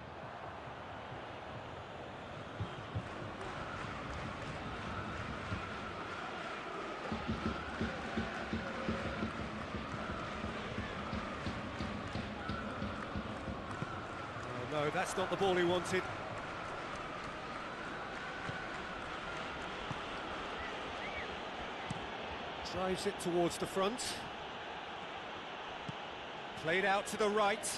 Oh no, that's not the ball he wanted. Drives it towards the front. Played out to the right.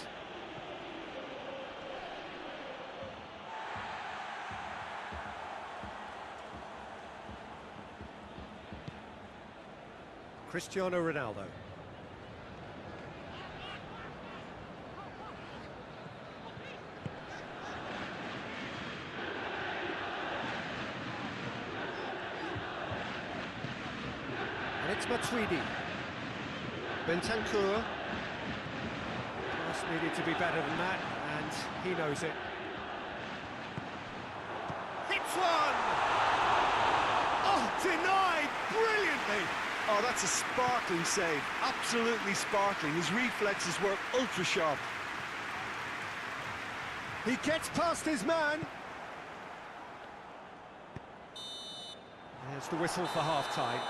Cristiano Ronaldo. And it's Matuidi. Bentancur. Pass needed to be better than that, and he knows it. Hits one! Oh, denied brilliantly! Oh, that's a sparkling save. Absolutely sparkling. His reflexes were ultra sharp. He gets past his man. There's the whistle for half-time.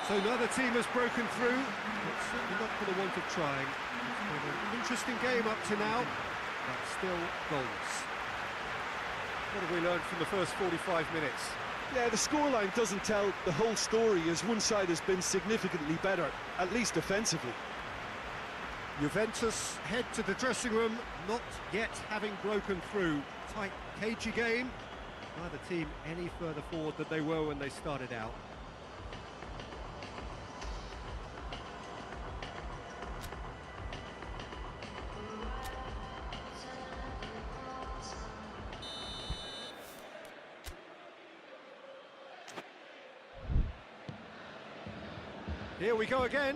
So neither team has broken through, but certainly not for the want of trying. It's been an interesting game up to now, but still goals. What have we learned from the first 45 minutes? Yeah, the scoreline doesn't tell the whole story, as one side has been significantly better, at least offensively. Juventus head to the dressing room, not yet having broken through. Tight, cagey game. Neither team any further forward than they were when they started out. Here we go again.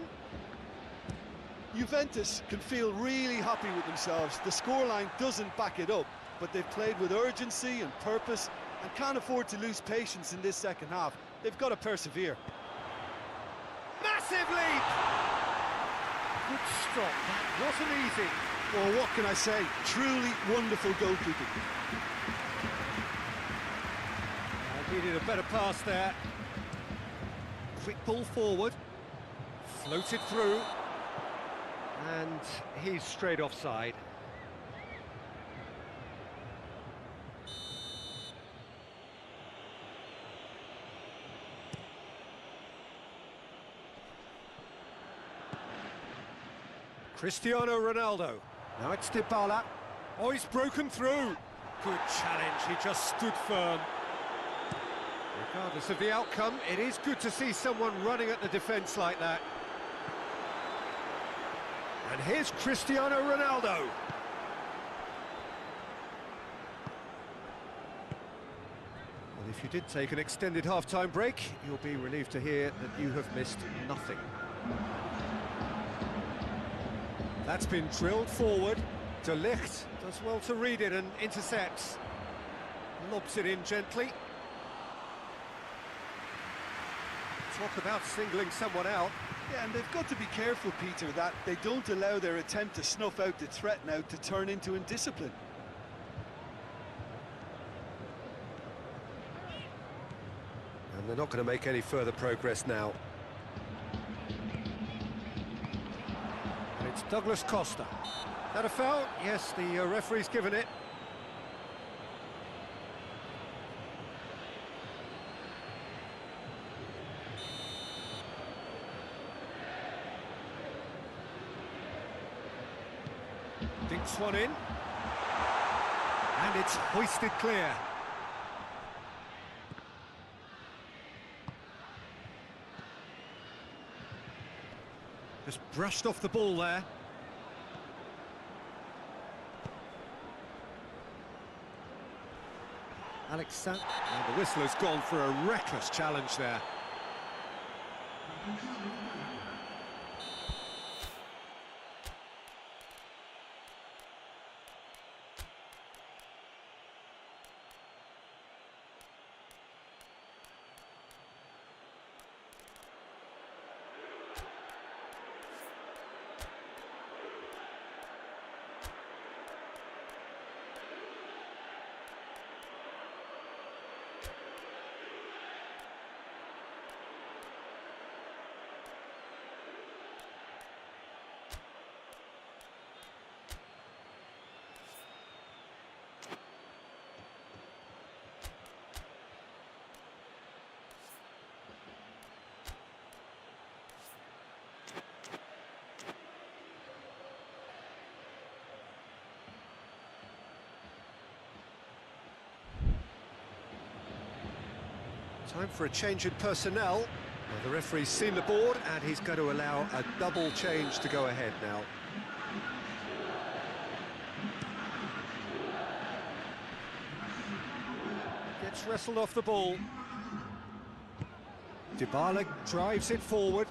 Juventus can feel really happy with themselves. The scoreline doesn't back it up, but they've played with urgency and purpose and can't afford to lose patience in this second half. They've got to persevere. Massive leap! Good stop, that wasn't easy. Well, what can I say? Truly wonderful goalkeeping. Needed a better pass there. Quick ball forward. Floated through. And he's straight offside. Cristiano Ronaldo. Now it's Dybala. Oh, he's broken through. Good challenge, he just stood firm. Regardless of the outcome, it is good to see someone running at the defence like that. And here's Cristiano Ronaldo. Well, if you did take an extended half-time break, you'll be relieved to hear that you have missed nothing. That's been drilled forward. De Ligt does well to read it and intercepts. Lobs it in gently. Talk about singling someone out. Yeah, and they've got to be careful, Peter, that they don't allow their attempt to snuff out the threat now to turn into indiscipline. And they're not going to make any further progress now. And it's Douglas Costa. Is that a foul? Yes, the referee's given it. Dinks one in. And it's hoisted clear. Just brushed off the ball there. Alexander, and the whistle has gone for a reckless challenge there. Time for a change in personnel. Well, the referee's seen the board and he's going to allow a double change to go ahead now. Gets wrestled off the ball. Dybala drives it forward.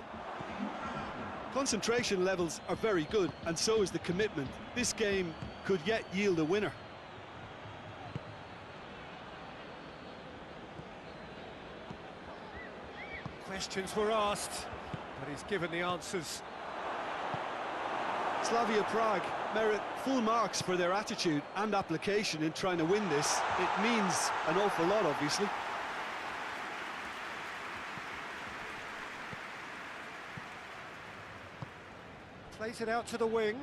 Concentration levels are very good, and so is the commitment. This game could yet yield a winner. Questions were asked, but he's given the answers. Slavia Prague merit full marks for their attitude and application in trying to win this. It means an awful lot, obviously. Plays it out to the wing.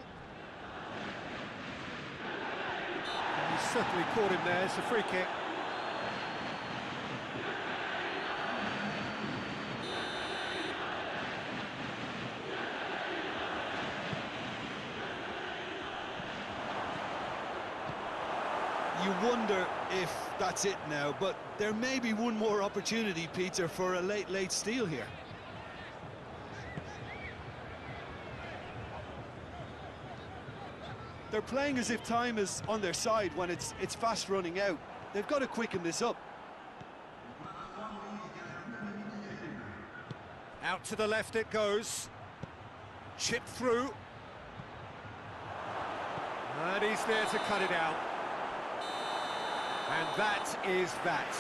And he's certainly caught him there. It's a free kick. You wonder if that's it now, but there may be one more opportunity, Peter, for a late steal here. They're playing as if time is on their side when it's fast running out. They've got to quicken this up. Out to the left it goes. Chip through. And he's there to cut it out. And that is that.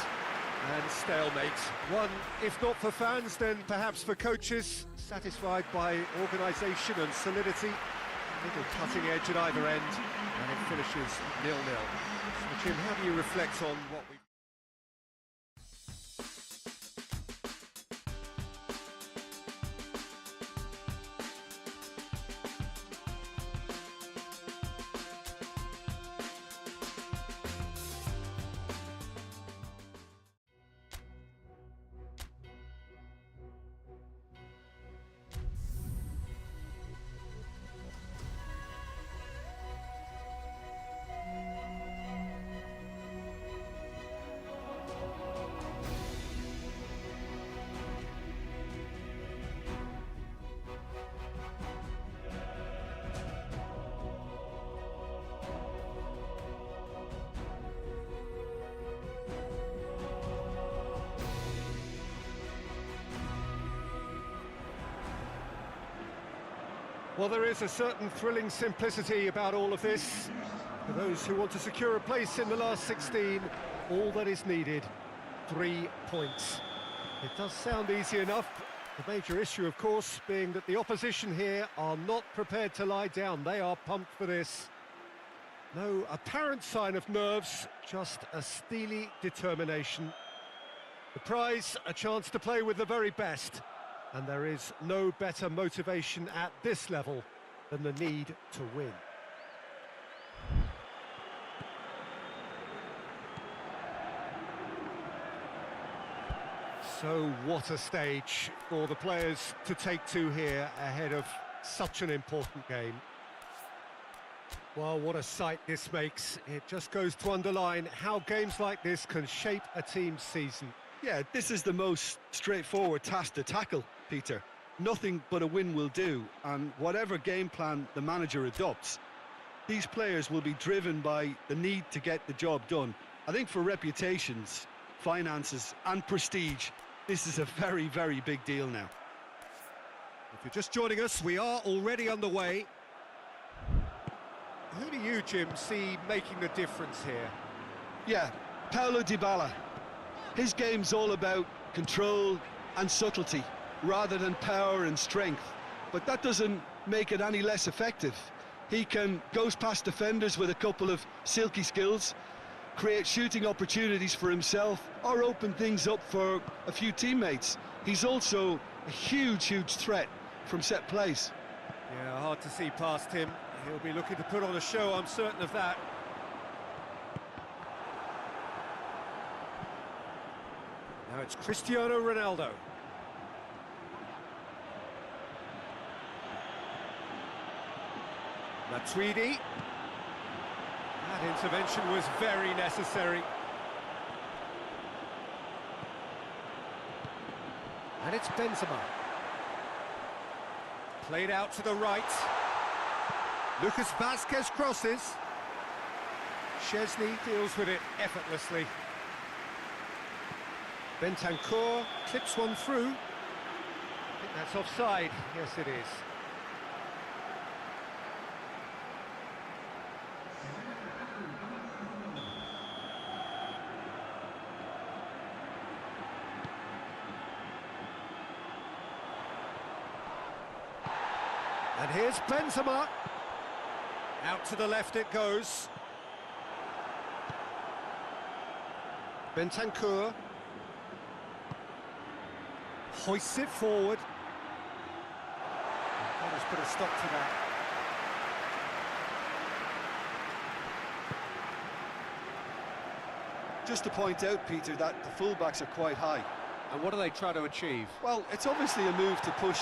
And stalemate. One, if not for fans, then perhaps for coaches, satisfied by organisation and solidity. Little cutting edge at either end, and it finishes 0-0. So, Jim, how do you reflect on what we... Well, there is a certain thrilling simplicity about all of this. For those who want to secure a place in the last 16, all that is needed, 3 points. It does sound easy enough. The major issue, of course, being that the opposition here are not prepared to lie down. They are pumped for this. No apparent sign of nerves, just a steely determination. The prize, a chance to play with the very best. And there is no better motivation at this level than the need to win. So what a stage for the players to take to here ahead of such an important game. Well, what a sight this makes. It just goes to underline how games like this can shape a team's season. Yeah, this is the most straightforward task to tackle, Peter. Nothing but a win will do, and whatever game plan the manager adopts, these players will be driven by the need to get the job done. I think for reputations, finances and prestige, this is a very, very big deal now. If you're just joining us, we are already underway. Who do you, Jim, see making the difference here? Yeah, Paulo Dybala. His game's all about control and subtlety, rather than power and strength. But that doesn't make it any less effective. He can goes past defenders with a couple of silky skills, create shooting opportunities for himself, or open things up for a few teammates. He's also a huge threat from set plays. Yeah, hard to see past him. He'll be looking to put on a show, I'm certain of that. Now it's Cristiano Ronaldo. Matuidi. That intervention was very necessary. And it's Benzema. Played out to the right. Lucas Vazquez crosses. Szczesny deals with it effortlessly. Bentancur clips one through. I think that's offside. Yes, it is. And here's Benzema. Out to the left it goes. Bentancur hoists it forward. That has put a stop to that. Just to point out, Peter, that the fullbacks are quite high. And what do they try to achieve? Well, it's obviously a move to push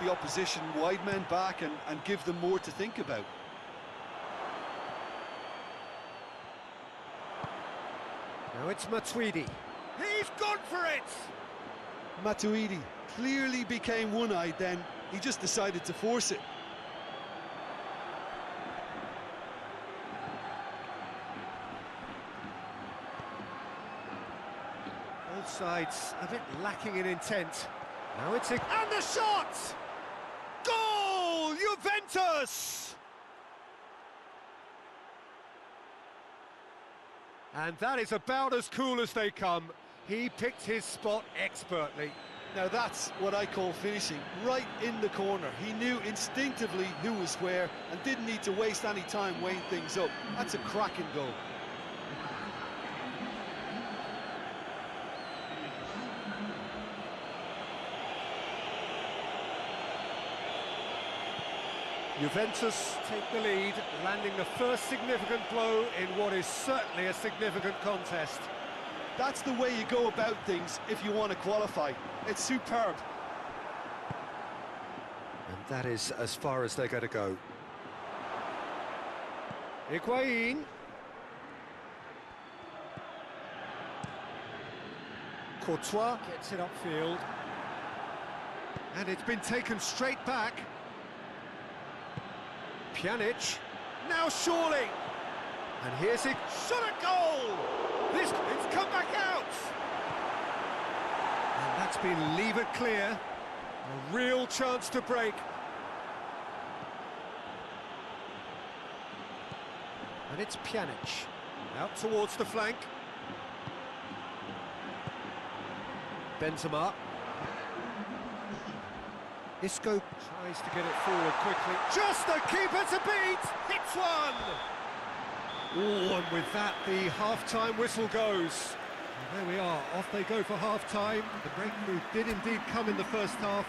the opposition wide men back and give them more to think about. Now it's Matuidi. He's gone for it! Matuidi clearly became one-eyed then. He just decided to force it. Both sides a bit lacking in intent. Now it's and the shot! Goal! Juventus! And that is about as cool as they come. He picked his spot expertly. Now that's what I call finishing, right in the corner. He knew instinctively who was where and didn't need to waste any time weighing things up. That's a cracking goal. Juventus take the lead, landing the first significant blow in what is certainly a significant contest. That's the way you go about things if you want to qualify. It's superb. And that is as far as they're going to go. Higuain. Courtois gets it upfield. And it's been taken straight back. Pjanic, now surely, and here's it, shot a goal! It's come back out! And that's been levered clear, a real chance to break. And it's Pjanic, out towards the flank. Benzema. Isco tries to get it forward quickly. Just the keeper to beat! Hits one! Oh, and with that, the half-time whistle goes. And there we are, off they go for half-time. The breakthrough did indeed come in the first half,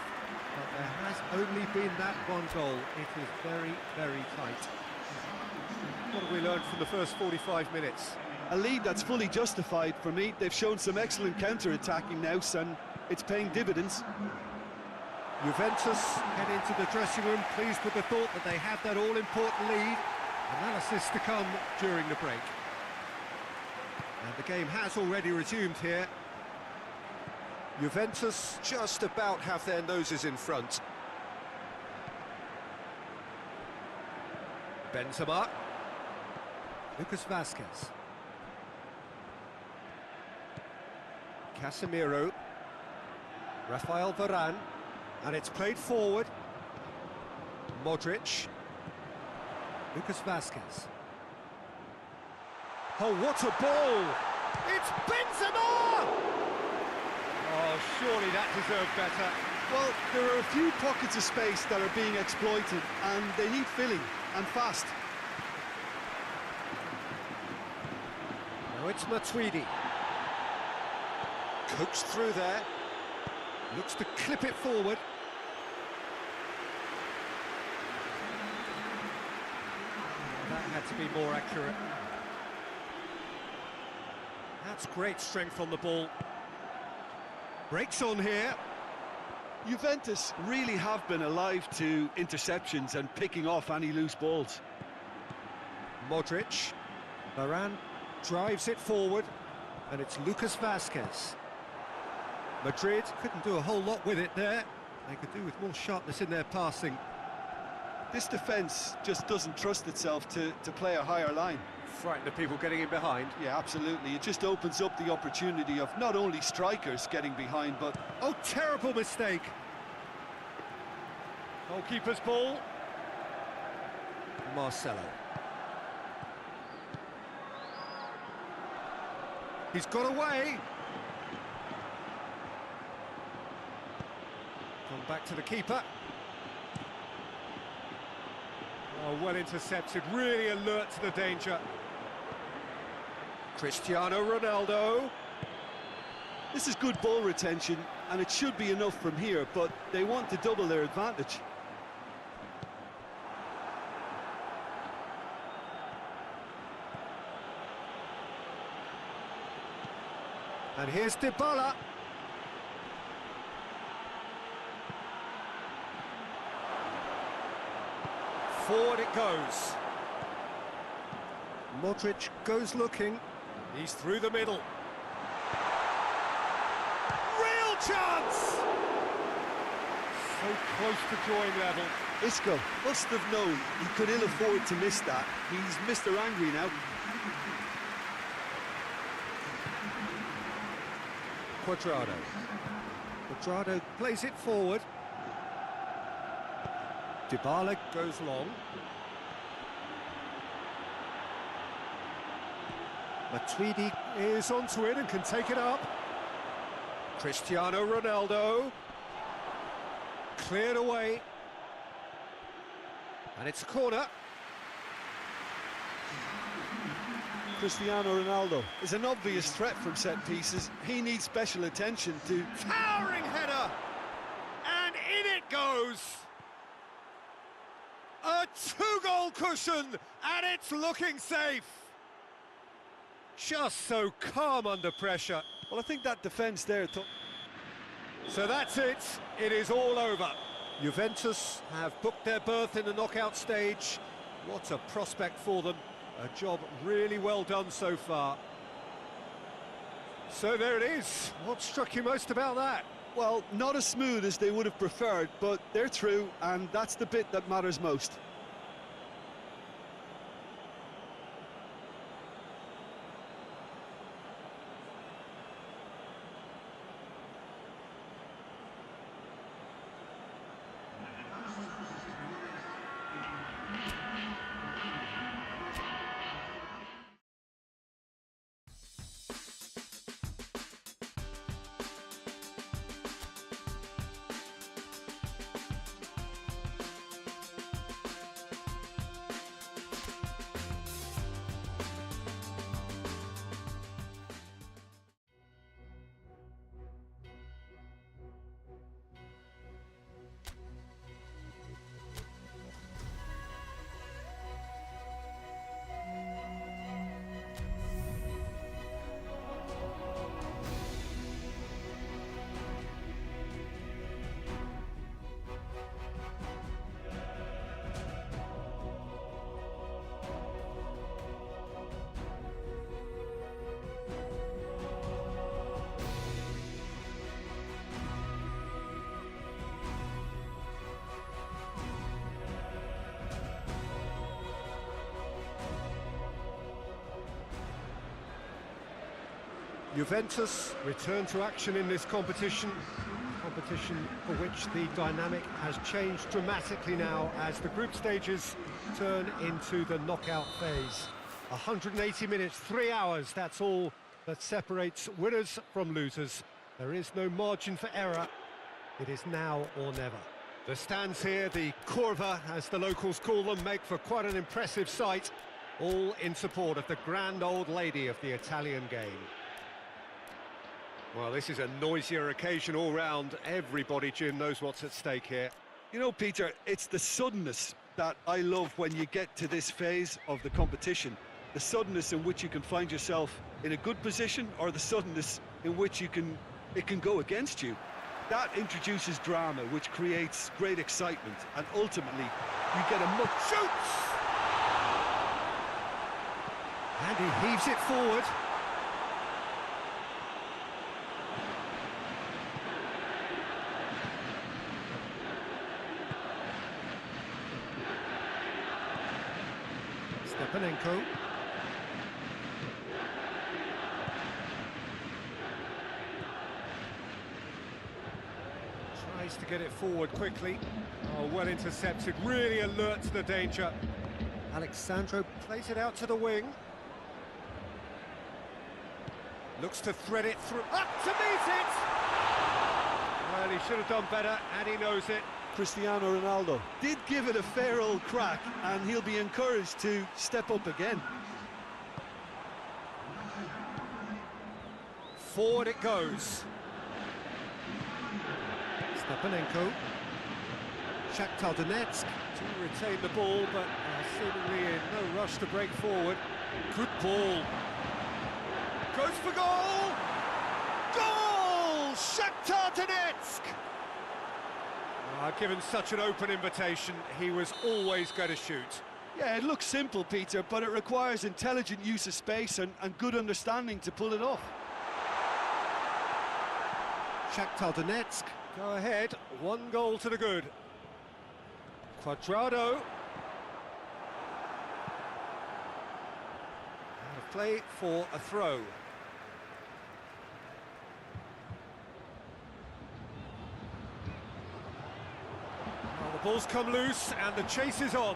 but there has only been that one goal. It is very, very tight. What have we learned from the first 45 minutes? A lead that's fully justified for me. They've shown some excellent counter-attacking now, and it's paying dividends. Juventus head into the dressing room, pleased with the thought that they have that all-important lead. Analysis to come during the break. And the game has already resumed here. Juventus just about have their noses in front. Benzema. Lucas Vazquez. Casemiro. Rafael Varane. And it's played forward. Modric. Lucas Vazquez. Oh, what a ball! It's Benzema! Oh, surely that deserved better. Well, there are a few pockets of space that are being exploited, and they need filling, and fast. Now it's Matuidi. Coaxed through there. Looks to clip it forward. That had to be more accurate. That's great strength on the ball. Breaks on here. Juventus really have been alive to interceptions and picking off any loose balls. Modric. Varane drives it forward, and it's Lucas Vazquez. Madrid couldn't do a whole lot with it there. They could do with more sharpness in their passing. This defence just doesn't trust itself to play a higher line. Frighten the people getting in behind. Yeah, absolutely. It just opens up the opportunity of not only strikers getting behind, but... Oh, terrible mistake. Goalkeeper's ball. Marcelo. He's got away. Come back to the keeper. Oh, well intercepted, really alert to the danger. Cristiano Ronaldo. This is good ball retention, and it should be enough from here, but they want to double their advantage. And here's Dybala. Forward it goes. Modric goes looking. He's through the middle. Real chance! So close to drawing level. Isco must have known he could ill afford to miss that. He's Mr. Angry now. Quadrado plays it forward. Dybala goes long. Matuidi is onto it and can take it up. Cristiano Ronaldo. Cleared away. And it's a corner. Cristiano Ronaldo is an obvious threat from set pieces. He needs special attention to... Towering header! And in it goes! A two-goal cushion, and it's looking safe! Just so calm under pressure. Well, I think that defence there... So that's it. It is all over. Juventus have booked their berth in the knockout stage. What a prospect for them. A job really well done so far. So there it is. What struck you most about that? Well, not as smooth as they would have preferred, but they're through, and that's the bit that matters most. Juventus return to action in this competition for which the dynamic has changed dramatically now as the group stages turn into the knockout phase. 180 minutes, 3 hours, that's all that separates winners from losers. There is no margin for error. It is now or never. The stands here, the curva, as the locals call them, make for quite an impressive sight, all in support of the grand old lady of the Italian game. Well, this is a noisier occasion all round. Everybody, Jim, knows what's at stake here. You know, Peter, it's the suddenness that I love when you get to this phase of the competition. The suddenness in which you can find yourself in a good position, or the suddenness in which it can go against you. That introduces drama, which creates great excitement, and ultimately you get a much... Shoots! And he heaves it forward. Stepanenko. Tries to get it forward quickly. Oh, well intercepted, really alert to the danger. Alexandro plays it out to the wing. Looks to thread it through, up to meet it! Well, he should have done better, and he knows it. Cristiano Ronaldo did give it a fair old crack, and he'll be encouraged to step up again. Forward it goes. Stepanenko. Shakhtar Donetsk to retain the ball, but seemingly in no rush to break forward. Good ball. Goes for goal! Goal! Shakhtar Donetsk! Given such an open invitation, he was always going to shoot. Yeah, it looks simple, Peter, but it requires intelligent use of space and good understanding to pull it off. Shakhtar Donetsk go ahead, 1 goal to the good. Quadrado. Out of play for a throw. Well, the ball's come loose and the chase is on.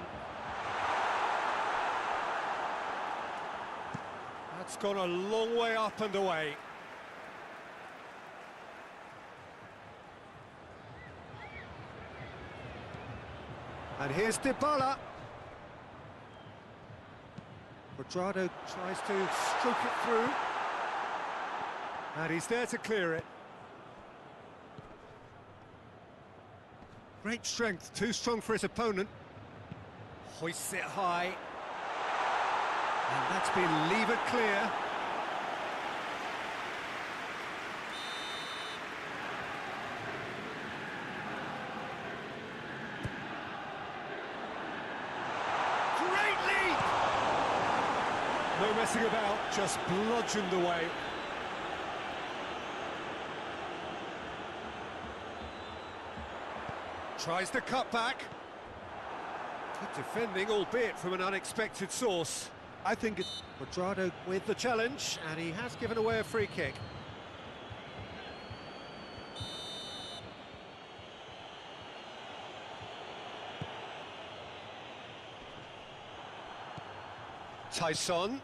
That's gone a long way up and away. And here's Dybala. Quadrado tries to stroke it through. And he's there to clear it. Great strength, too strong for his opponent. Hoists it high. And that's been levered clear. No messing about, just bludgeoned away. Tries to cut back. Good defending, albeit from an unexpected source. I think it's Quadrado with the challenge, and he has given away a free kick. Tyson.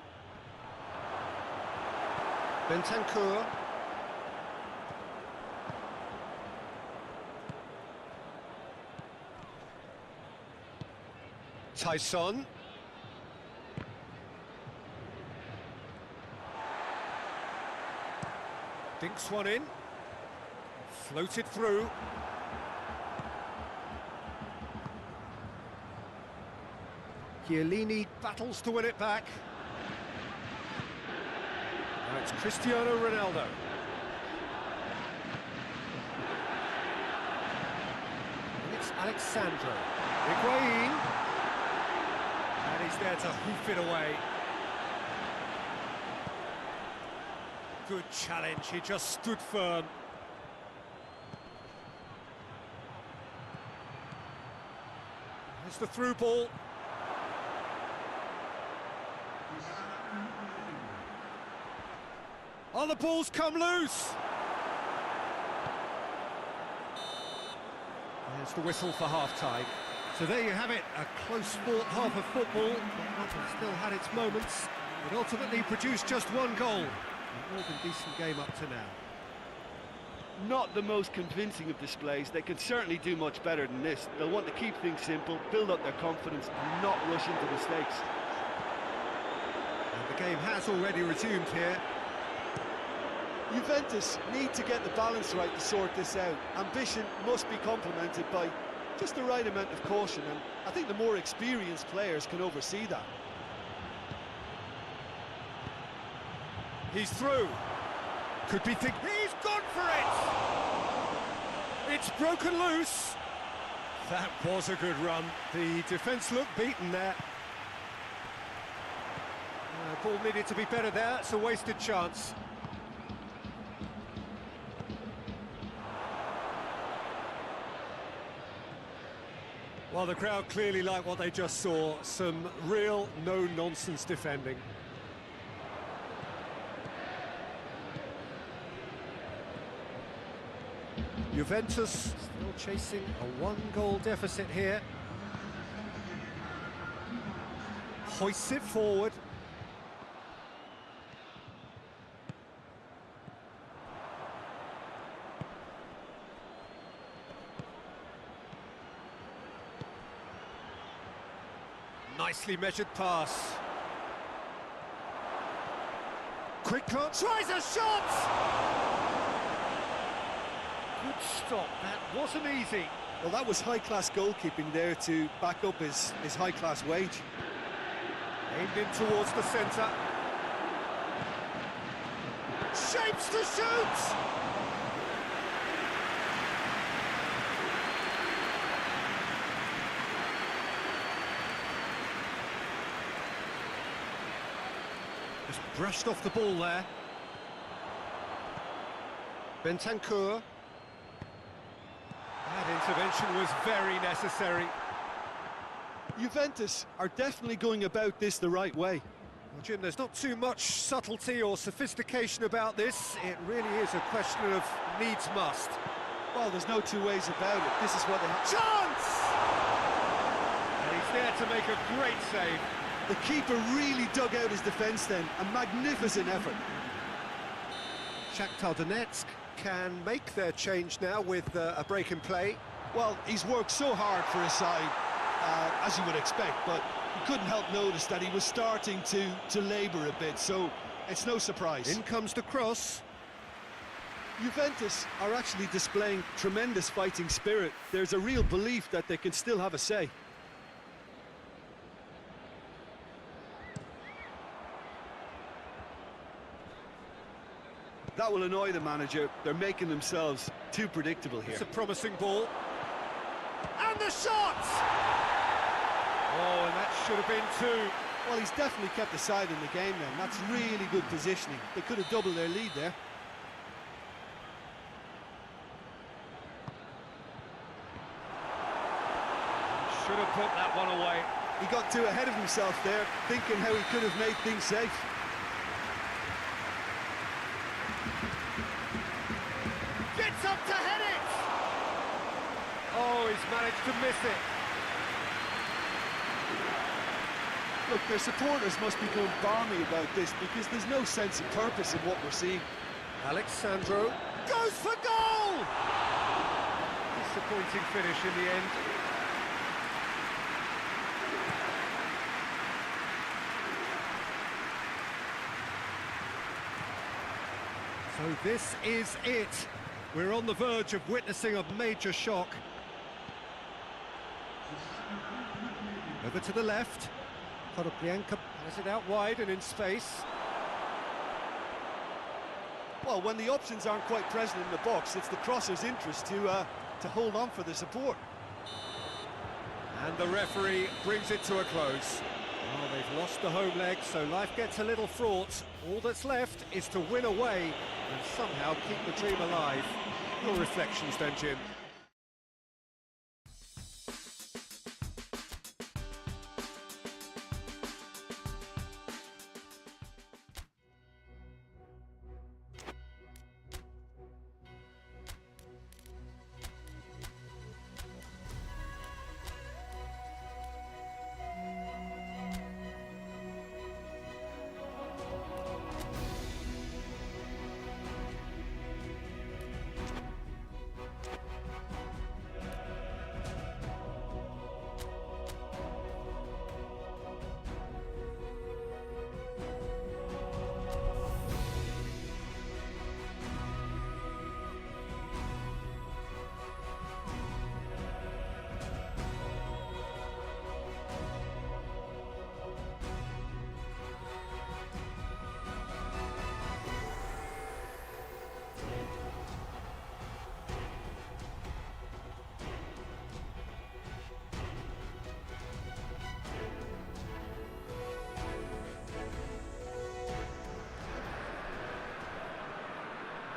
Bentancur. Tyson. Dinks one in. Floated through. Chiellini battles to win it back. Now it's Cristiano Ronaldo. And it's Alexandro. Higuain. And he's there to hoof it away. Good challenge, he just stood firm. There's the through ball. Oh, the ball's come loose! There's the whistle for half-time. So there you have it, a close-fought half of football. It still had its moments. It ultimately produced just 1 goal. A more than decent game up to now. Not the most convincing of displays. They can certainly do much better than this. They'll want to keep things simple, build up their confidence and not rush into mistakes. And the game has already resumed here. Juventus need to get the balance right to sort this out. Ambition must be complemented by just the right amount of caution, and I think the more experienced players can oversee that. He's through. Could be think he's gone for it! It's broken loose. That was a good run. The defence looked beaten there. Ball needed to be better there. It's a wasted chance. Well, the crowd clearly like what they just saw. Some real no-nonsense defending. Juventus still chasing a one-goal deficit here. Hoists it forward. Nicely measured pass. Quick cut, tries a shot! Good stop, that wasn't easy. Well, that was high-class goalkeeping there to back up his high-class wage. Aimed in towards the centre. Shapes to shoot! Just brushed off the ball there. Bentancur. That intervention was very necessary. Juventus are definitely going about this the right way. Well, Jim, there's not too much subtlety or sophistication about this. It really is a question of needs must. Well, there's no two ways about it. This is what they have. Chance! And he's there to make a great save. The keeper really dug out his defence then. A magnificent effort. Shakhtar Donetsk can make their change now with a break in play. Well, he's worked so hard for his side, as you would expect, but you couldn't help notice that he was starting to labour a bit, so it's no surprise. In comes the cross. Juventus are actually displaying tremendous fighting spirit. There's a real belief that they can still have a say. That will annoy the manager. They're making themselves too predictable here. It's a promising ball. And the shot! Oh, and that should have been two. Well, he's definitely kept the side in the game then. That's really good positioning. They could have doubled their lead there. Should have put that one away. He got too ahead of himself there, thinking how he could have made things safe. Gets up to head it! Oh, he's managed to miss it. Look, their supporters must be going balmy about this because there's no sense of purpose in what we're seeing. Alexandro goes for goal! Disappointing finish in the end. So this is it. We're on the verge of witnessing a major shock. Over to the left. Konoplyanka has it out wide and in space. Well, when the options aren't quite present in the box, it's the crosser's interest to hold on for the support. And the referee brings it to a close. Oh, they've lost the home leg, so life gets a little fraught. All that's left is to win away and somehow keep the dream alive. Your reflections then, Jim?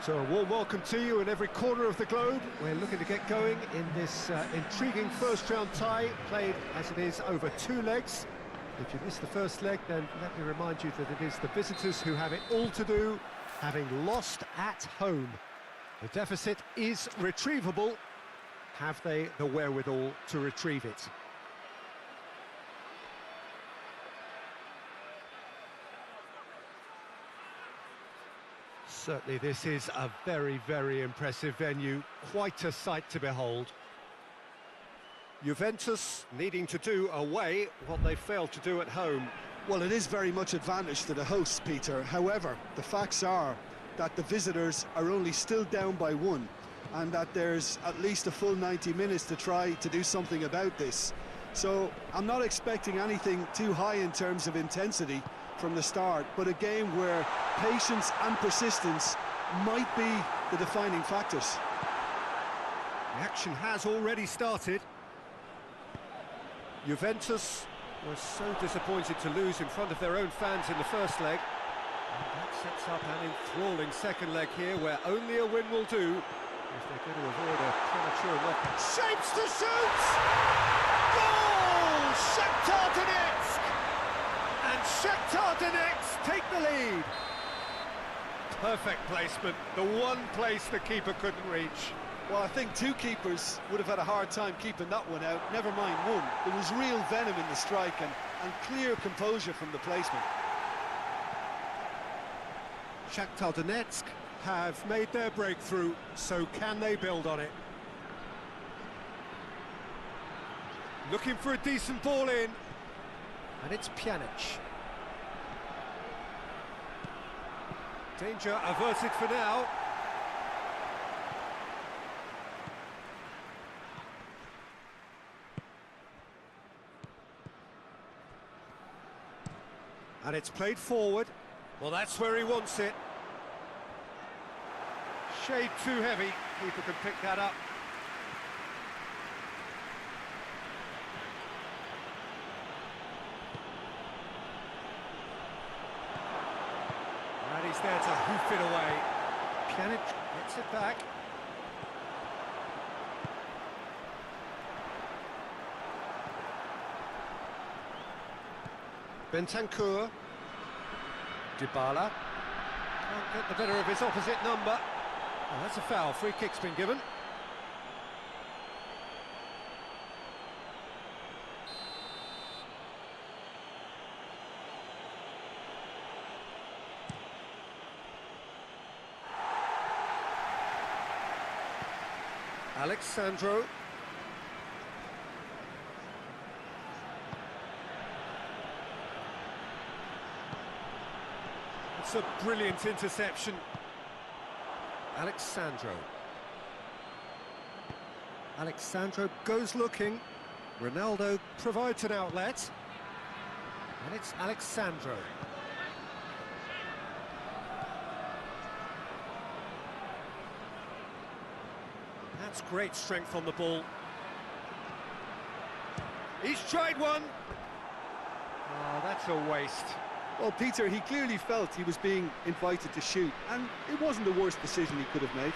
So a warm welcome to you in every corner of the globe. We're looking to get going in this intriguing first-round tie, played as it is over 2 legs. If you missed the first leg, then let me remind you that it is the visitors who have it all to do, having lost at home. The deficit is retrievable. Have they the wherewithal to retrieve it? Certainly this is a very, very impressive venue, quite a sight to behold. Juventus needing to do away what they failed to do at home. Well, it is very much advantage to the hosts, Peter. However, the facts are that the visitors are only still down by 1, and that there's at least a full 90 minutes to try to do something about this. So I'm not expecting anything too high in terms of intensity from the start, but a game where patience and persistence might be the defining factors. The action has already started. Juventus was so disappointed to lose in front of their own fans in the first leg. And that sets up an enthralling second leg here, where only a win will do if they're going to avoid a premature knockout. Shapes to shoot! Goal! Shakhtar Donetsk! And Shakhtar Donetsk take the lead. Perfect placement, the one place the keeper couldn't reach. Well, I think 2 keepers would have had a hard time keeping that one out, never mind 1. There was real venom in the strike and clear composure from the placement. Shakhtar Donetsk have made their breakthrough, so can they build on it? Looking for a decent ball in, and it's Pjanic. Danger averted for now. And it's played forward. Well, that's where he wants it. Shade too heavy. Keeper can pick that up. And he's there to hoof it away. Pjanic gets it back. Bentancur. Dybala. Can't get the better of his opposite number. Oh, that's a foul. Free kick's been given. Alexandro. It's a brilliant interception. Alexandro goes looking. Ronaldo provides an outlet. And it's Alexandro. That's great strength on the ball. He's tried one. Oh, that's a waste. Well, Peter, he clearly felt he was being invited to shoot, and it wasn't the worst decision he could have made.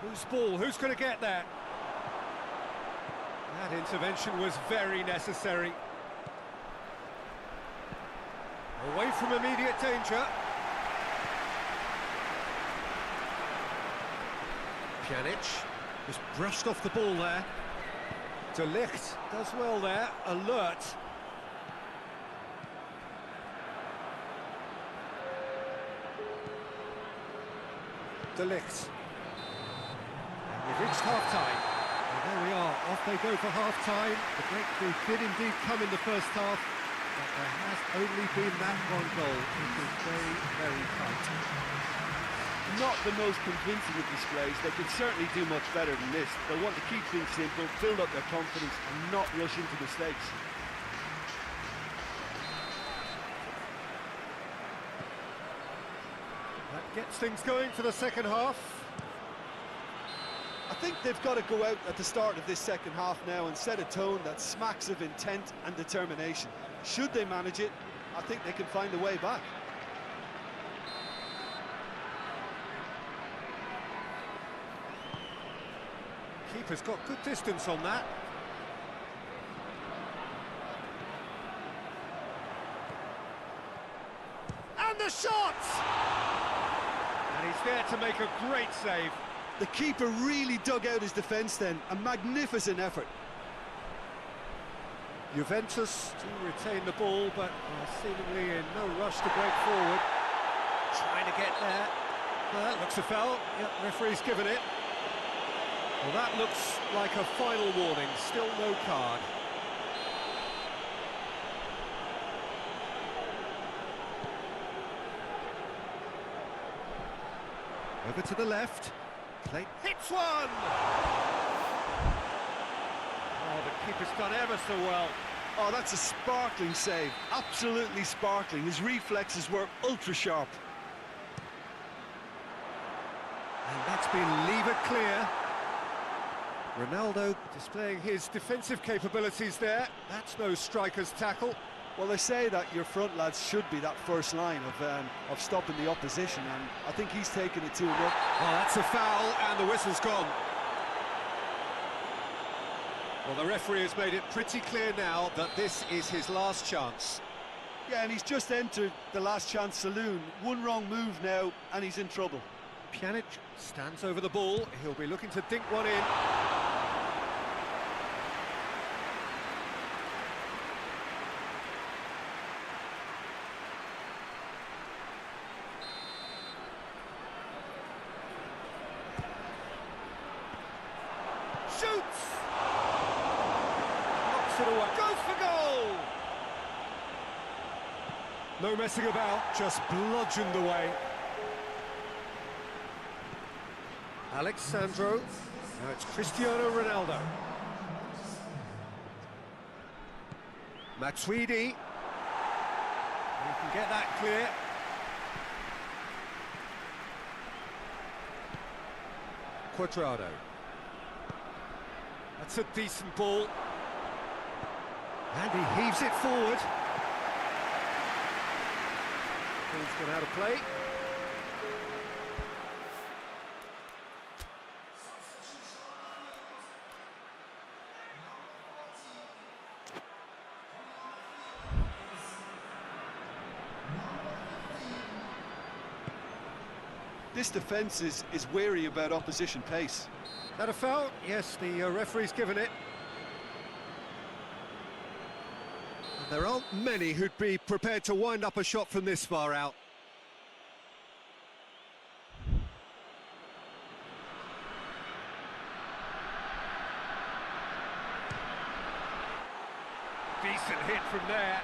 Whose ball? Who's going to get that? That intervention was very necessary. Away from immediate danger. Pjanic just brushed off the ball there. De Ligt does well there, alert. De Ligt. And we've reached half-time. And there we are, off they go for half-time. The breakthrough did indeed come in the first half, but there has only been that one goal. It was very, very tight. Not the most convincing of displays. They could certainly do much better than this. They'll want to keep things simple, build up their confidence and not rush into mistakes. That gets things going for the second half. A think they've got to go out at the start of this second half now and set a tone that smacks of intent and determination. Should they manage it, I think they can find a way back. Keeper's got good distance on that. And the shot! And he's there to make a great save. The keeper really dug out his defence then, a magnificent effort. Juventus do retain the ball, but are seemingly in no rush to break forward. Trying to get there. Well, that looks a foul. Yep, referee's given it. Well, that looks like a final warning. Still no card. Over to the left. Play hits one! Oh, the keeper's done ever so well. Oh, that's a sparkling save. Absolutely sparkling. His reflexes were ultra sharp. And that's been lever clear. Ronaldo displaying his defensive capabilities there. That's no striker's tackle. Well, they say that your front lads should be that first line of stopping the opposition, and I think he's taken it to him up. Well, that's a foul, and the whistle's gone. Well, the referee has made it pretty clear now that this is his last chance. Yeah, and he's just entered the last chance saloon. One wrong move now, and he's in trouble. Pjanic stands over the ball. He'll be looking to dink one in. Shoots! Knocks it away. Goes for goal! No messing about, just bludgeoned away. Alexandro. Now it's Cristiano Ronaldo. Matuidi. You can get that clear. Quadrado. That's a decent ball. And he heaves it forward. Ball's gone out of play. This defence is wary about opposition pace. That a foul? Yes, the referee's given it. And there aren't many who'd be prepared to wind up a shot from this far out. Decent hit from there.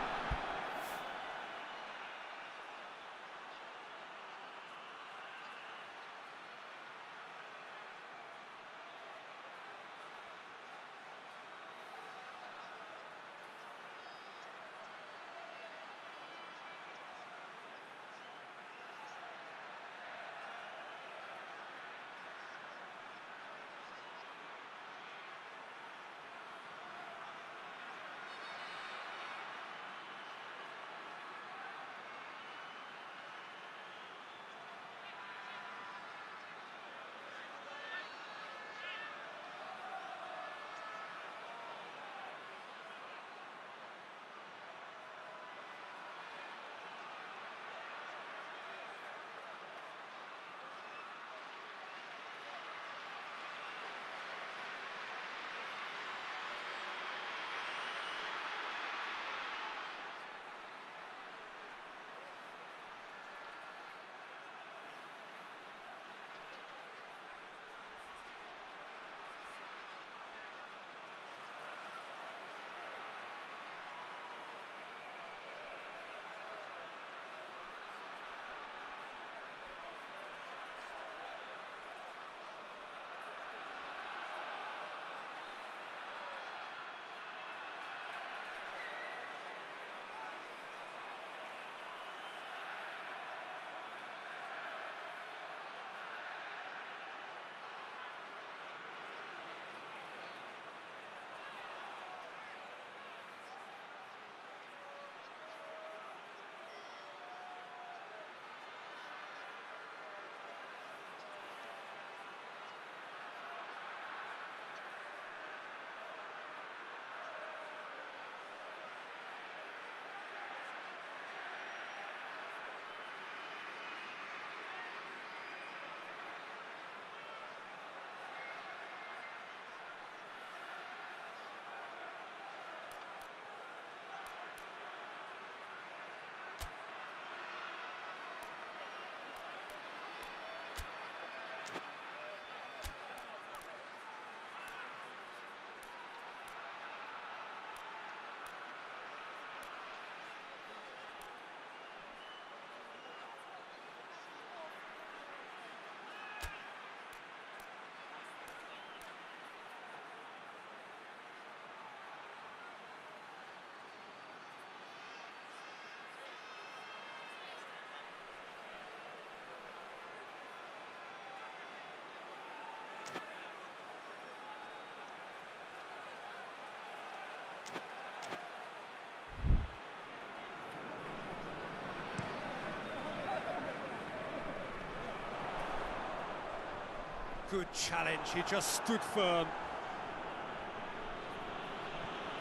Good challenge, he just stood firm.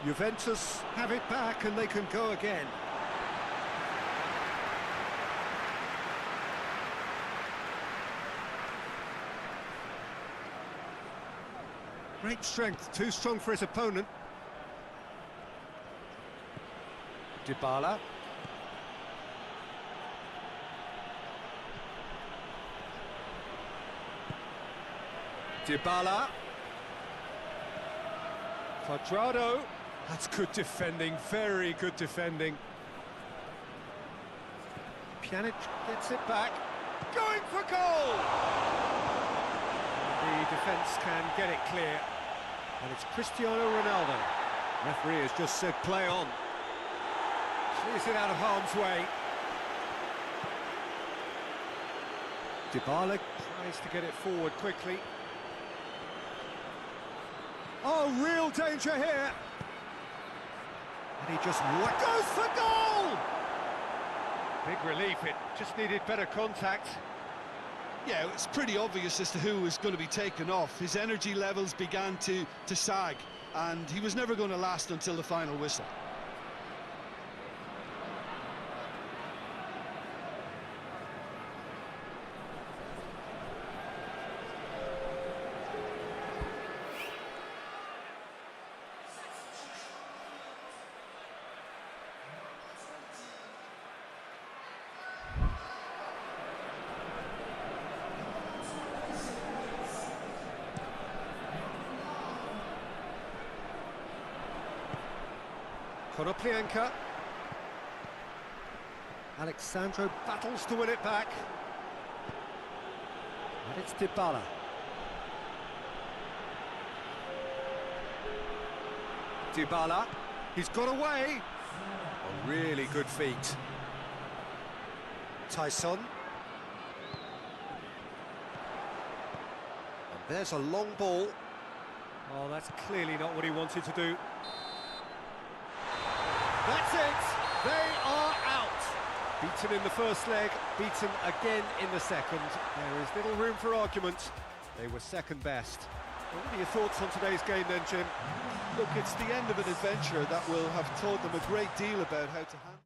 Juventus have it back and they can go again. Great strength, too strong for his opponent. Dybala. Dybala. Quadrado. That's good defending, very good defending. Pjanic gets it back. Going for goal! The defence can get it clear. And it's Cristiano Ronaldo. Referee has just said play on. Clears it out of harm's way. Dybala tries to get it forward quickly. Oh, real danger here. And he just goes for goal! Big relief, it just needed better contact. Yeah, it's pretty obvious as to who was going to be taken off. His energy levels began to sag, and he was never going to last until the final whistle. Konoplyanka. Alexandro battles to win it back. And it's Dybala. Dybala. He's got away. A really good feat. Tyson. And there's a long ball. Oh, that's clearly not what he wanted to do. That's it! They are out! Beaten in the first leg, beaten again in the second. There is little room for argument. They were second best. What are your thoughts on today's game then, Jim? Look, it's the end of an adventure that will have taught them a great deal about how to handle.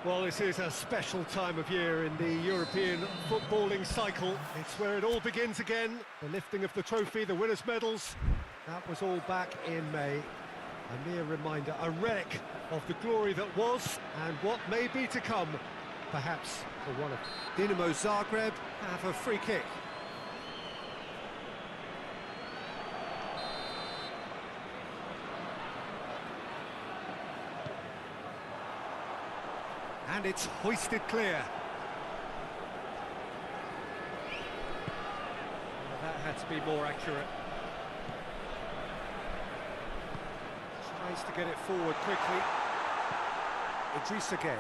Well, this is a special time of year in the European footballing cycle. It's where it all begins again. The lifting of the trophy, the winners' medals. That was all back in May. A mere reminder, a relic of the glory that was and what may be to come, perhaps for one of them. Dinamo Zagreb have a free kick. And it's hoisted clear. Well, that had to be more accurate. Tries to get it forward quickly. Idrissa Gueye.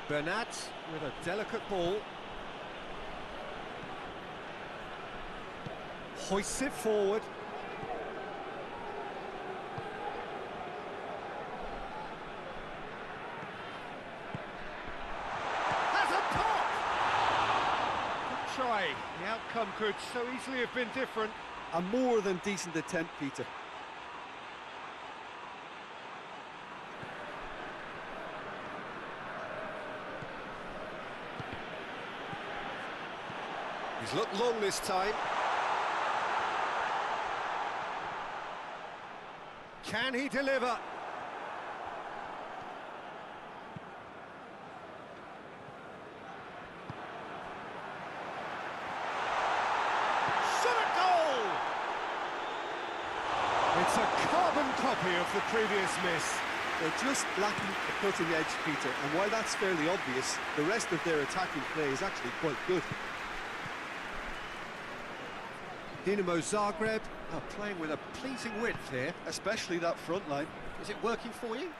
Bernat with a delicate ball. Hoists it forward. Try. The outcome could so easily have been different. A more than decent attempt, Peter. He's looked long this time. Can he deliver? It's a carbon copy of the previous miss. They're just lacking the cutting edge, Peter, and while that's fairly obvious, the rest of their attacking play is actually quite good. Dinamo Zagreb are playing with a pleasing width here. Especially that front line. Is it working for you?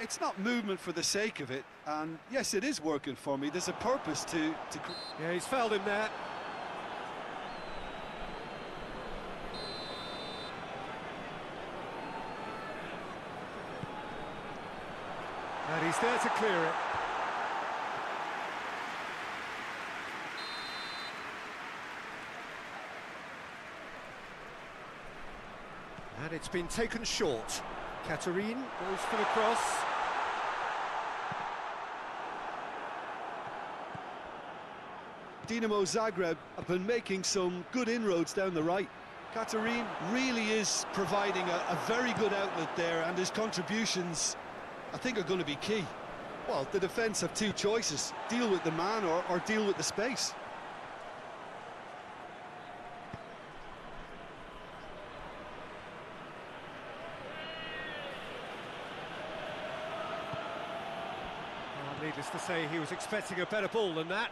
It's not movement for the sake of it, and yes, it is working for me. There's a purpose to... Yeah, he's fouled him there. And he's there to clear it. And it's been taken short. Katerine goes for the cross. Dinamo Zagreb have been making some good inroads down the right. Katerine really is providing a very good outlet there, and his contributions, I think, are going to be key. Well, the defence have two choices: deal with the man or deal with the space. Well, needless to say, he was expecting a better ball than that.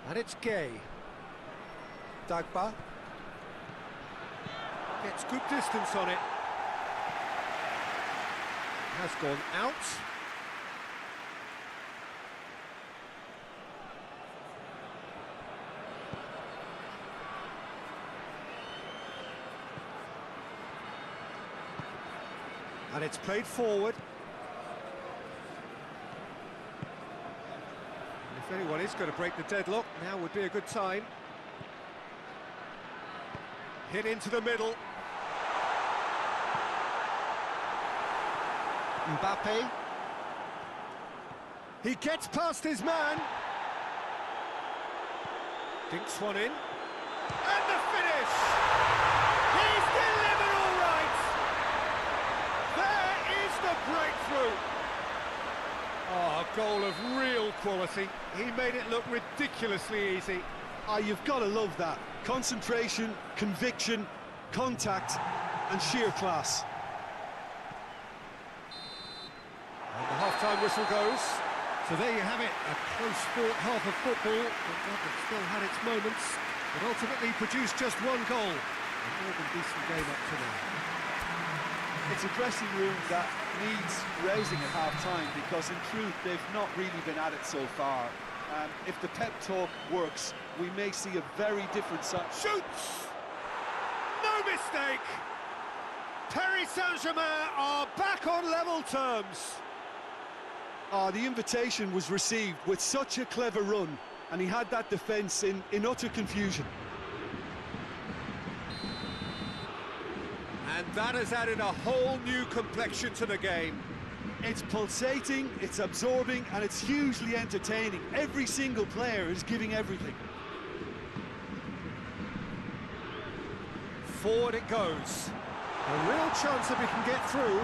And it's Gueye. Dagba. Gets good distance on it. Has gone out. And it's played forward. And if anyone is going to break the deadlock, now would be a good time. Hit into the middle. Mbappe. He gets past his man. Dinks one in. And the finish! He's delivered all right! There is the breakthrough! Oh, a goal of real quality. He made it look ridiculously easy. Ah, you've got to love that. Concentration, conviction, contact, and sheer class. And the half-time whistle goes. So there you have it, a close-fought half of football, but that still had its moments, but ultimately produced just one goal. A more than decent game up to now. It's a dressing room that needs raising at half-time, because in truth they've not really been at it so far. If the pep talk works, we may see a very different side. Shoots! No mistake! Paris Saint-Germain are back on level terms. The invitation was received with such a clever run, and he had that defence in utter confusion. And that has added a whole new complexion to the game. It's pulsating, it's absorbing, and it's hugely entertaining. Every single player is giving everything. Forward it goes. A real chance if he can get through.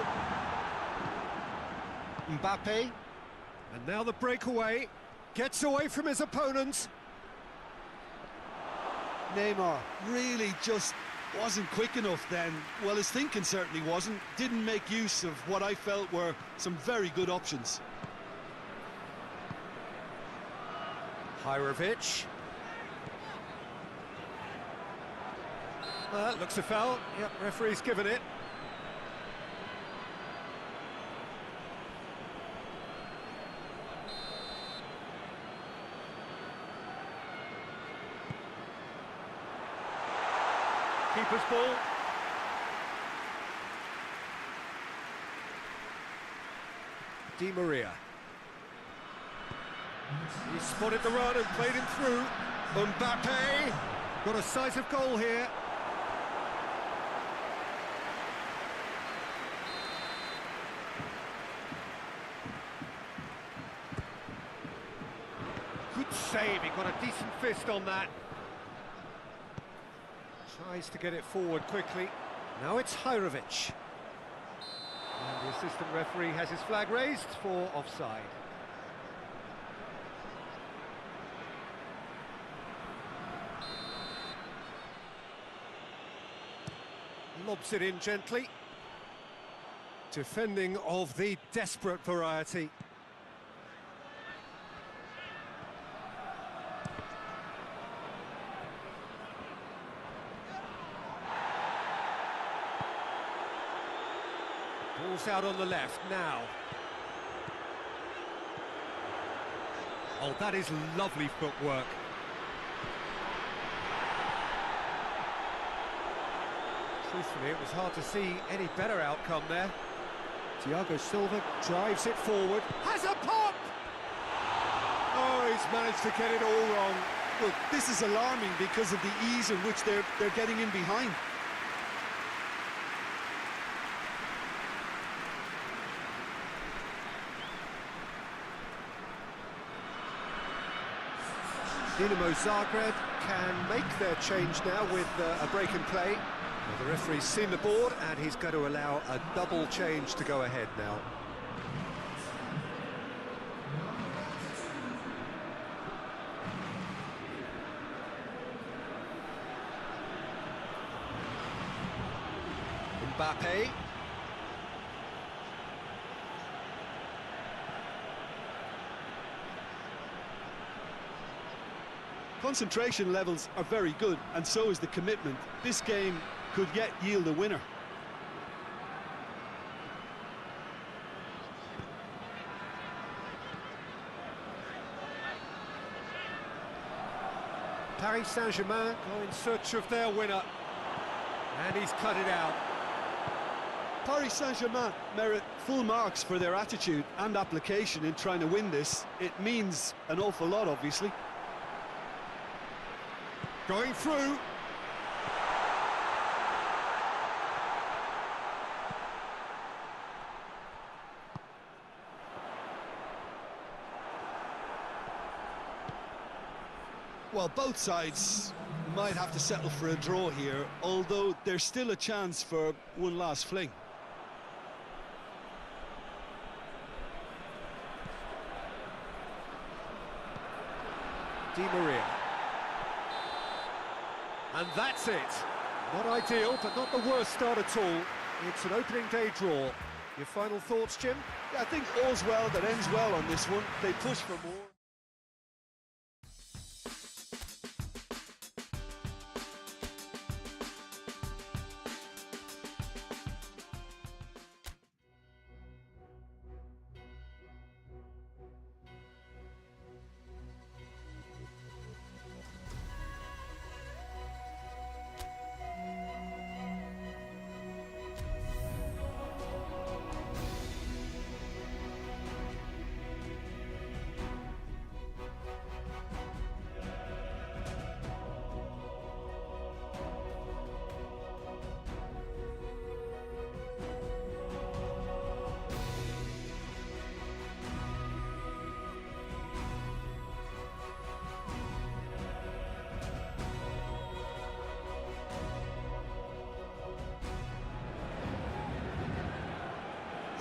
Mbappe. And now the breakaway. Gets away from his opponent. Neymar really just wasn't quick enough then. Well, his thinking certainly wasn't. Didn't make use of what I felt were some very good options. Hirovic. That looks a foul. Yep, referee's given it. Keeper's ball. Di Maria. He spotted the run and played him through. Mbappe got a sight of goal here. Good save, he got a decent fist on that. Tries to get it forward quickly. Now it's Hirovic. And the assistant referee has his flag raised for offside. Lobs it in gently. Defending of the desperate variety. Ball's out on the left now. Oh, that is lovely footwork. Truthfully, it was hard to see any better outcome there. Thiago Silva drives it forward. Has a pop! Oh, he's managed to get it all wrong. Look, this is alarming because of the ease in which they're getting in behind. Dinamo Zagreb can make their change now with a break in play. Well, the referee's seen the board and he's going to allow a double change to go ahead now. Mbappe. Concentration levels are very good, and so is the commitment. This game could yet yield a winner. Paris Saint-Germain go in search of their winner. And he's cut it out. Paris Saint-Germain merit full marks for their attitude and application in trying to win this. It means an awful lot, obviously. Going through. Well, both sides might have to settle for a draw here, although there's still a chance for one last fling. Di Maria. And that's it. Not ideal, but not the worst start at all. It's an opening day draw. Your final thoughts, Jim? Yeah, I think all's well that ends well on this one. They push for more.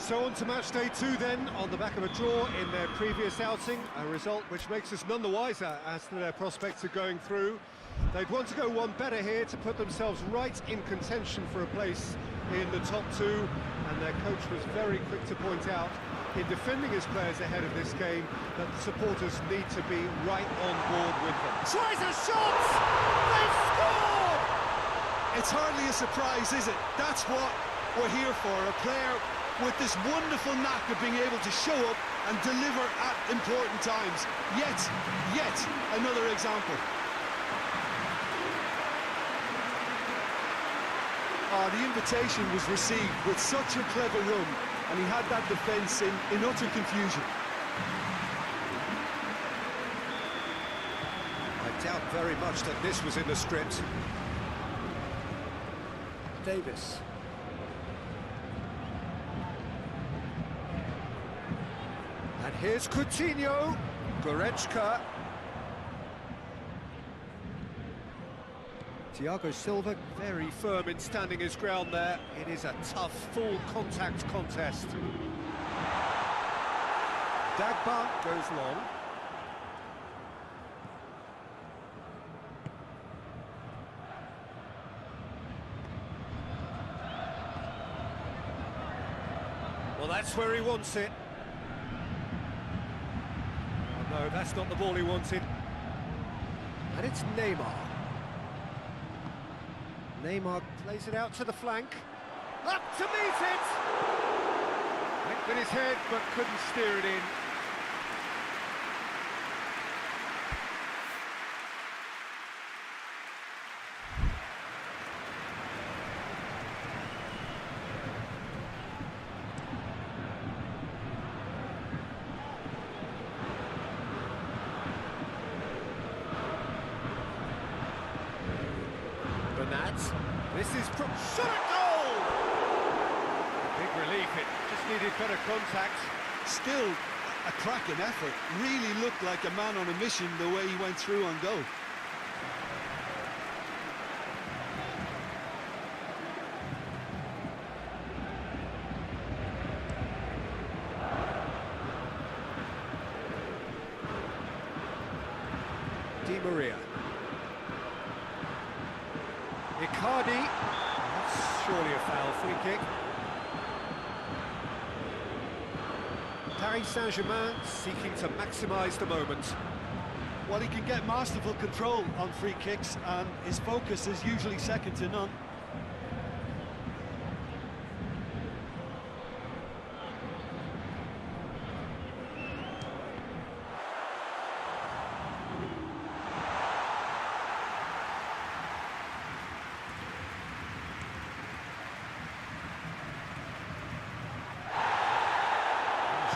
So on to match day 2 then, on the back of a draw in their previous outing, a result which makes us none the wiser as to their prospects of going through. They'd want to go one better here to put themselves right in contention for a place in the top 2, and their coach was very quick to point out, in defending his players ahead of this game, that the supporters need to be right on board with them. Tries a shot! They've scored! It's hardly a surprise, is it? That's what we're here for, a player with this wonderful knack of being able to show up and deliver at important times. Yet another example. The invitation was received with such a clever run, and he had that defence in utter confusion. I doubt very much that this was in the script. Davis. And here's Coutinho, Goretzka. Thiago Silva, very firm in standing his ground there. It is a tough, full contact contest. Dagba goes long. Well, that's where he wants it. Oh, no, that's not the ball he wanted. And it's Neymar. Neymar plays it out to the flank. Up to meet it! Went with his head, but couldn't steer it in. This is from shot at goal! Big relief, it just needed better contact. Still a cracking effort. Really looked like a man on a mission the way he went through on goal. Di Maria. Icardi, that's surely a foul, free kick. Paris Saint-Germain seeking to maximise the moment. Well, he can get masterful control on free kicks, and his focus is usually second to none.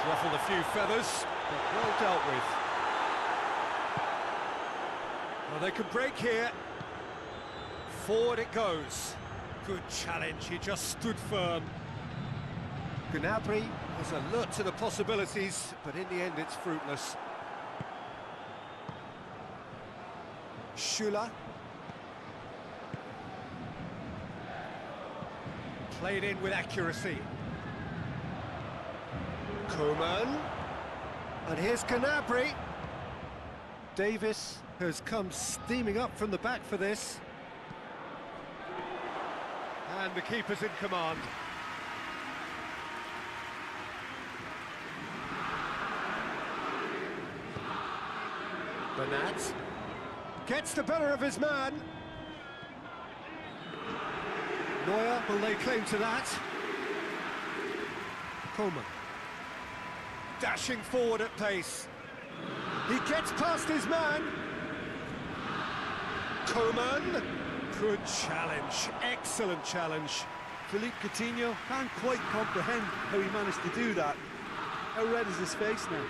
Ruffled a few feathers, but well dealt with. Well, they could break here. Forward it goes. Good challenge, he just stood firm. Gnabry is alert to the possibilities, but in the end it's fruitless. Schüller. Played in with accuracy. Coman, and here's Gnabry. Davis has come steaming up from the back for this. And the keeper's in command. Bernat gets the better of his man. Neuer will lay claim to that. Coman. Dashing forward at pace. He gets past his man. Coman. Good challenge. Excellent challenge. Philippe Coutinho can't quite comprehend how he managed to do that. How red is his face now?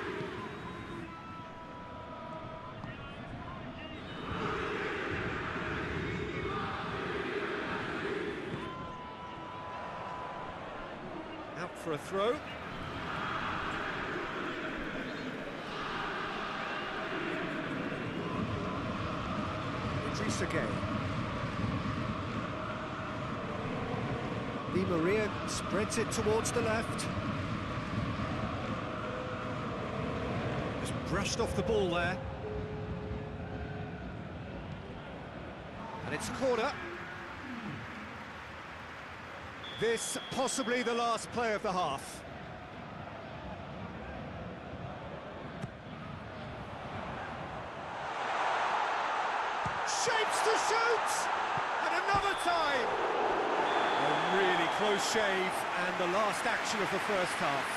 Out for a throw. Again. Di Maria spreads it towards the left. brushed off the ball there. And it's a corner. This possibly the last play of the half. Shapes to shoot! And another time! A really close shave, and the last action of the first half.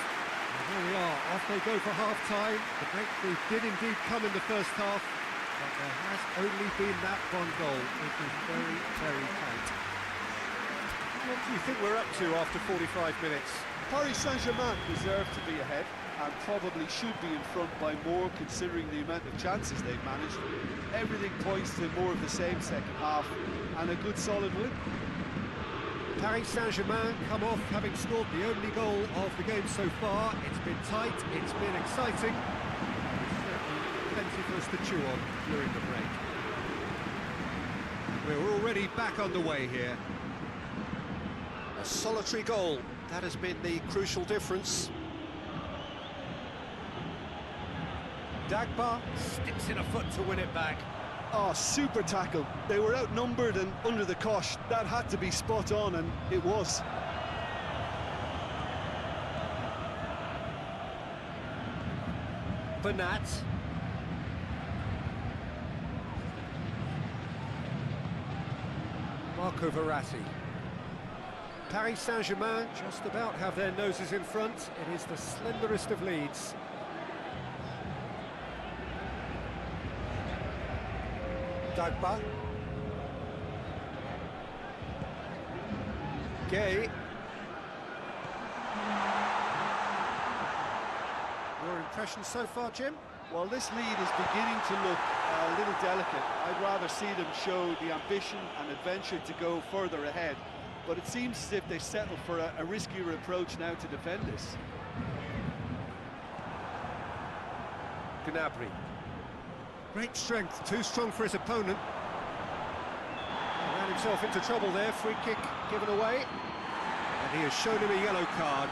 And here we are, off they go for half-time. The breakthrough did indeed come in the first half, but there has only been that one goal. It was very, very tight. What do you think we're up to after 45 minutes? Paris Saint-Germain deserve to be ahead and probably should be in front by more considering the amount of chances they've managed. Everything points to more of the same second half and a good solid win. Paris Saint-Germain come off having scored the only goal of the game so far. It's been tight, it's been exciting. There's certainly plenty for us to chew on during the break. We're already back underway here. A solitary goal, that has been the crucial difference. Dagba sticks in a foot to win it back. Oh, super tackle. They were outnumbered and under the cosh. That had to be spot on, and it was. Bernat. Marco Verratti. Paris Saint-Germain just about have their noses in front. It is the slenderest of leads. Dagba. Gay. Your impression so far, Jim? Well, this lead is beginning to look a little delicate. I'd rather see them show the ambition and adventure to go further ahead. But it seems as if they settle for a riskier approach now to defend this. Gnabry. Great strength, too strong for his opponent. He ran himself into trouble there, free kick given away. And he has shown him a yellow card.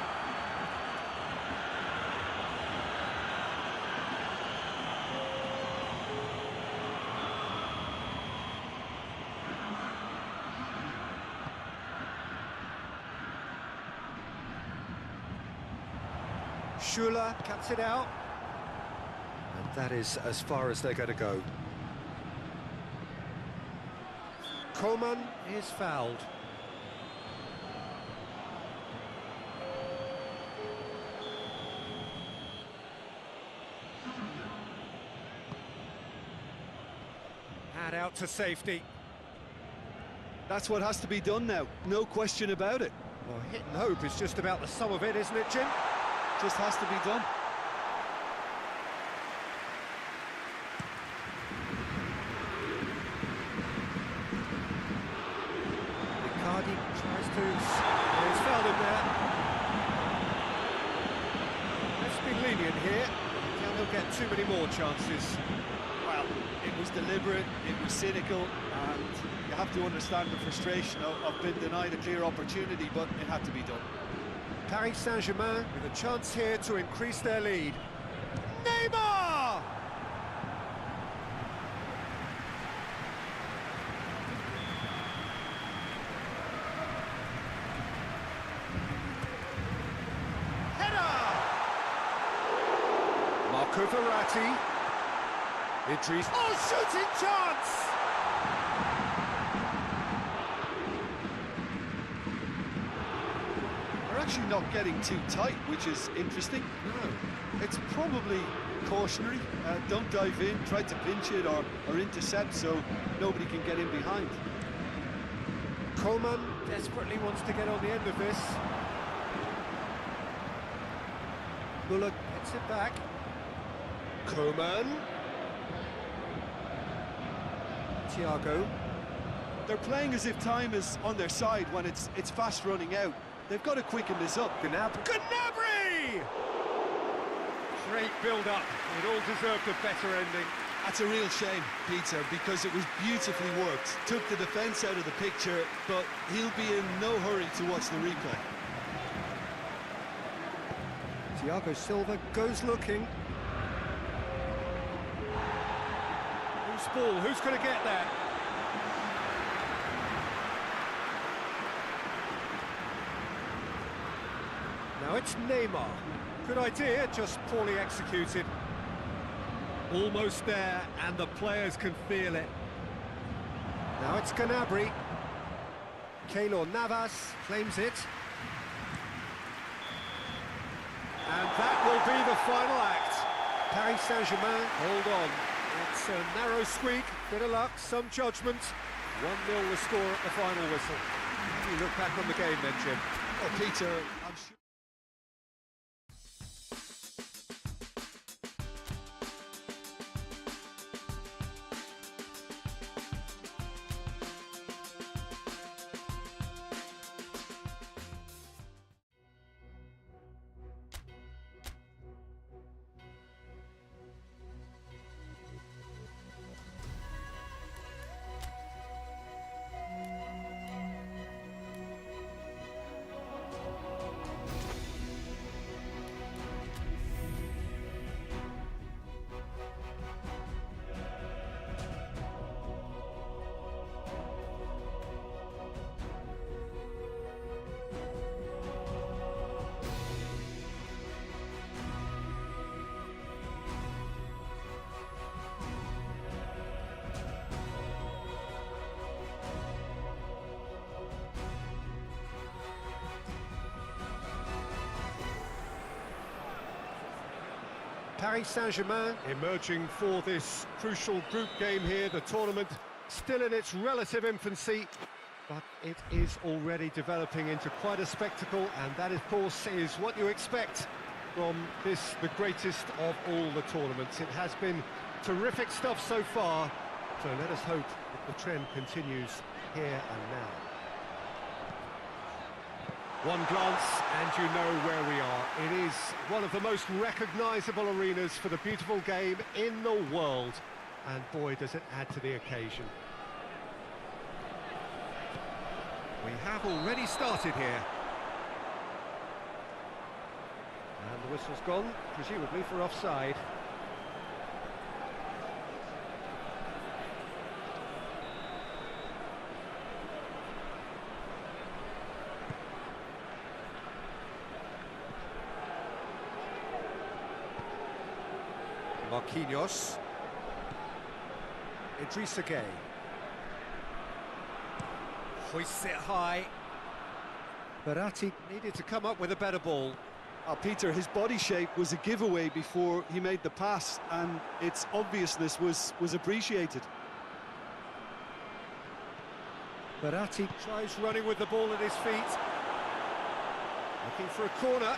Schuler cuts it out. And that is as far as they're going to go. Coman is fouled. And out to safety. That's what has to be done now, no question about it. Well, hit and hope is just about the sum of it, isn't it, Jim? Just has to be done. Icardi tries to... He's fouled him there. Let's be lenient here. Now he'll get too many more chances. Well, it was deliberate, it was cynical, and you have to understand the frustration of being denied a clear opportunity, but it had to be done. Paris Saint-Germain with a chance here to increase their lead. Neymar! Header! Marco Verratti. Idris. Oh, shooting chance! Actually not getting too tight, which is interesting. No. It's probably cautionary. Don't dive in, try to pinch it or intercept so nobody can get in behind. Coman desperately wants to get on the end of this. Bullock gets it back. Coman. Thiago. They're playing as if time is on their side when it's fast running out. They've got to quicken this up. Gnabry! Great build-up. It all deserved a better ending. That's a real shame, Peter, because it was beautifully worked. Took the defence out of the picture, but he'll be in no hurry to watch the replay. Thiago Silva goes looking. loose ball. Who's going to get there? Now it's Neymar. Good idea, just poorly executed. Almost there, and the players can feel it. Now it's Gnabry. Keylor Navas claims it. And that will be the final act. Paris Saint-Germain, hold on. It's a narrow squeak, bit of luck, some judgment. 1-0 the score at the final whistle. How do you look back on the game then, Jim? Oh, Peter, I'm sure... Paris Saint-Germain emerging for this crucial group game here. The tournament still in its relative infancy, but it is already developing into quite a spectacle, and that, of course, is what you expect from this, the greatest of all the tournaments. It has been terrific stuff so far, so let us hope that the trend continues here and now. One glance and you know where we are. It is one of the most recognisable arenas for the beautiful game in the world. And boy, does it add to the occasion. We have already started here. And the whistle's gone, presumably for offside. Marquinhos. Idrissa Gueye. Hoists it high. Verratti needed to come up with a better ball. Peter, his body shape was a giveaway before he made the pass, and its obviousness was appreciated. Verratti tries running with the ball at his feet. Looking for a corner.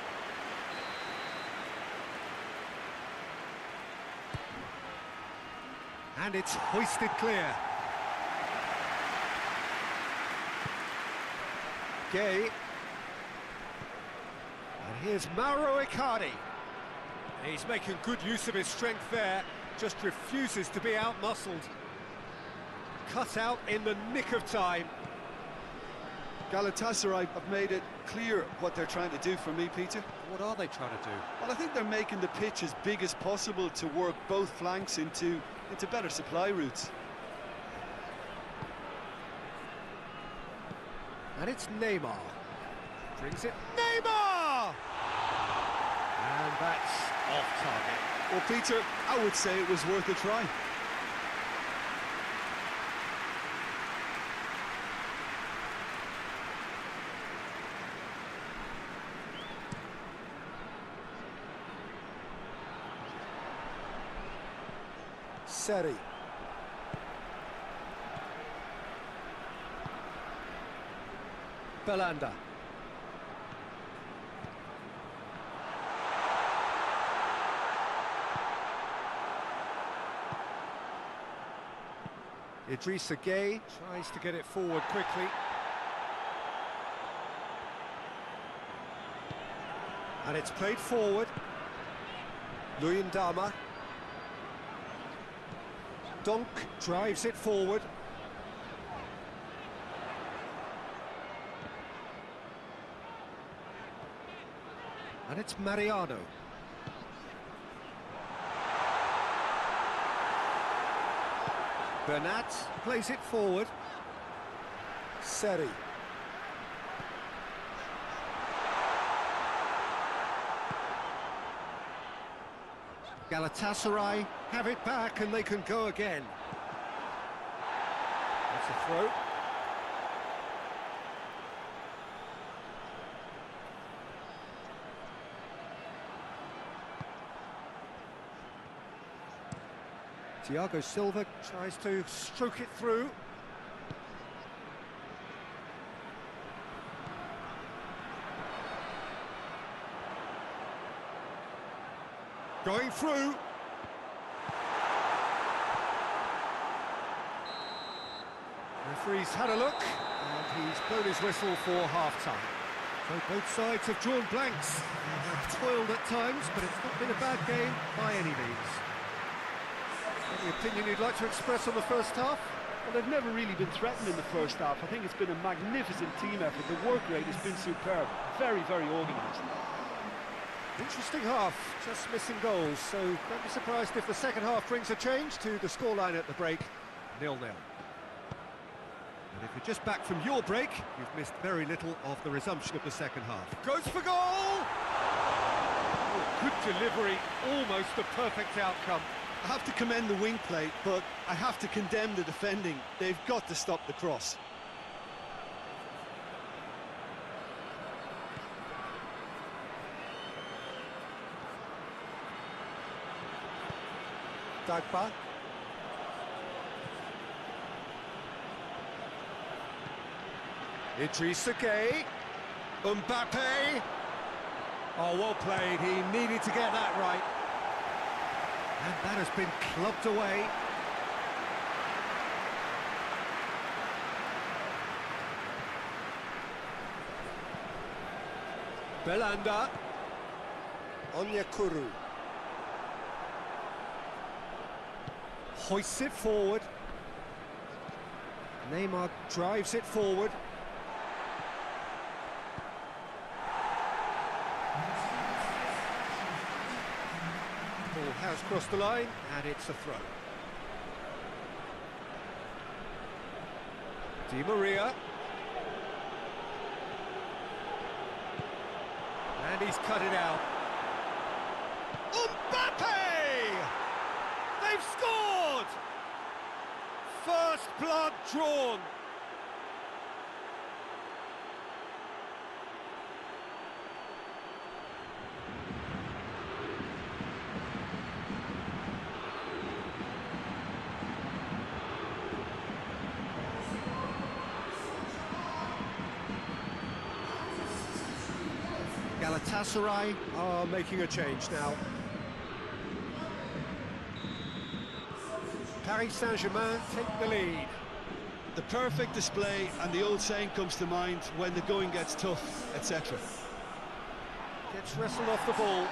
And it's hoisted clear. Gueye. And here's Mauro Icardi. He's making good use of his strength there, just refuses to be out-muscled. Cut out in the nick of time. Galatasaray have made it clear what they're trying to do for me, Peter. What are they trying to do? Well, I think they're making the pitch as big as possible to work both flanks into better supply routes. And it's Neymar. Brings it, Neymar! And that's off target. Well, Peter, I would say it was worth a try. Seri. Belanda. Idrissa Gueye tries to get it forward quickly. And it's played forward. Luyendama. Donk drives it forward. And it's Mariano. Bernat plays it forward. Seri. Galatasaray have it back and they can go again. That's a throw. Thiago Silva tries to stroke it through. Going through. Referee's had a look, and he's blown his whistle for half-time. So both sides have drawn blanks. They have toiled at times, but it's not been a bad game by any means. Any opinion you'd like to express on the first half? Well, they've never really been threatened in the first half. I think it's been a magnificent team effort. The work rate has been superb. Very, very organised. Interesting half, just missing goals, so don't be surprised if the second half brings a change to the scoreline at the break, 0-0. And if you're just back from your break, you've missed very little of the resumption of the second half. Goes for goal! Oh, good delivery, almost a perfect outcome. I have to commend the wing play, but I have to condemn the defending. They've got to stop the cross. Dagba. Idrissa Gueye. Mbappe. Oh, well played. He needed to get that right. And that has been clubbed away. Belanda. Onyekuru. Hoists it forward. Neymar drives it forward. Ball has crossed the line, and it's a throw. Di Maria. And he's cut it out. Mbappe! They've scored! First blood drawn. Galatasaray are making a change now. Paris Saint-Germain take the lead. The perfect display, and the old saying comes to mind, when the going gets tough, etc. Gets wrestled off the ball.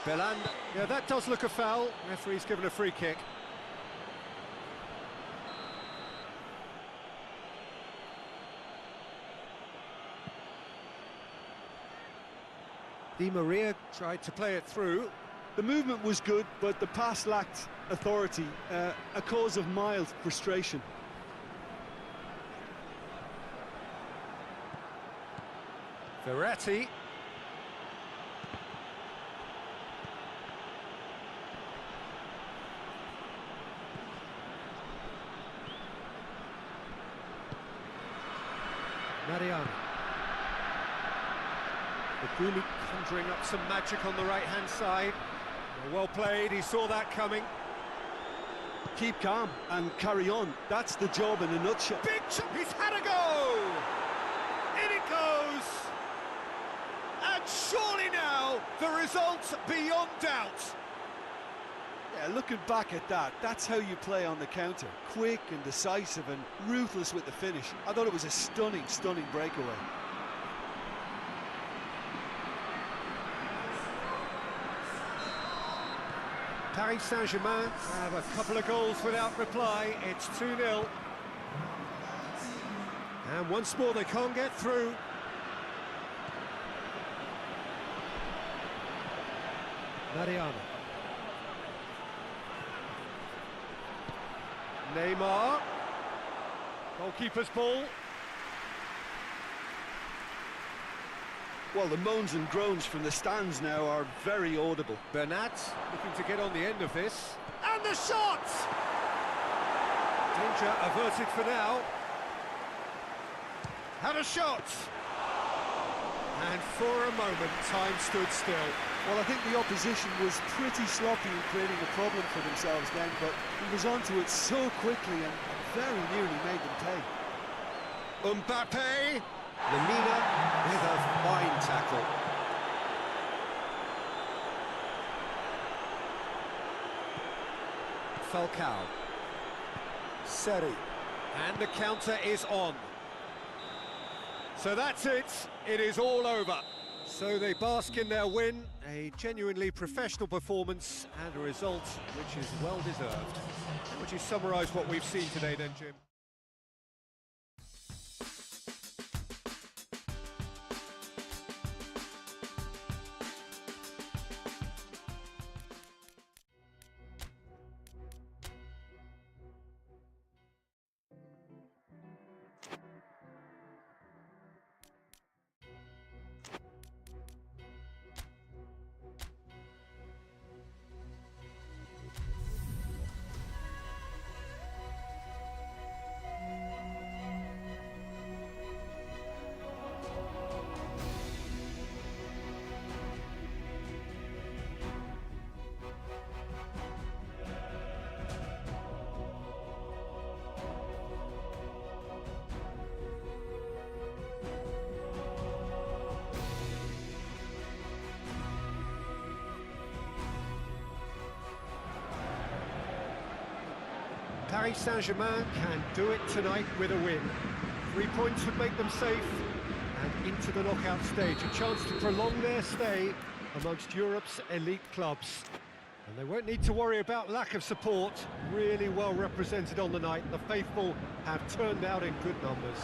Belanda. Yeah, that does look a foul. Referee's given a free kick. Di Maria tried to play it through. The movement was good, but the pass lacked authority, a cause of mild frustration. Verratti. Mariano. Gumi conjuring up some magic on the right-hand side. Well played, he saw that coming. Keep calm and carry on. That's the job in a nutshell. Big chop, he's had a go! In it goes! And surely now, the result's beyond doubt. Yeah, looking back at that, that's how you play on the counter. Quick and decisive and ruthless with the finish. I thought it was a stunning, stunning breakaway. Paris Saint-Germain have a couple of goals without reply. It's 2-0. And once more they can't get through. Mariano. Neymar. Goalkeeper's ball. Well, the moans and groans from the stands now are very audible. Bernat looking to get on the end of this. And the shot! Danger averted for now. Had a shot! And for a moment, time stood still. Well, I think the opposition was pretty sloppy in creating a problem for themselves then, but he was onto it so quickly and very nearly made them pay. Mbappe! Lemina with a fine tackle. Falcao. Seri. And the counter is on. So that's it. It is all over. So they bask in their win, a genuinely professional performance and a result which is well deserved. How would you summarise what we've seen today then, Jim? Paris Saint-Germain can do it tonight with a win. 3 points would make them safe and into the knockout stage. A chance to prolong their stay amongst Europe's elite clubs. And they won't need to worry about lack of support. Really well represented on the night. The faithful have turned out in good numbers.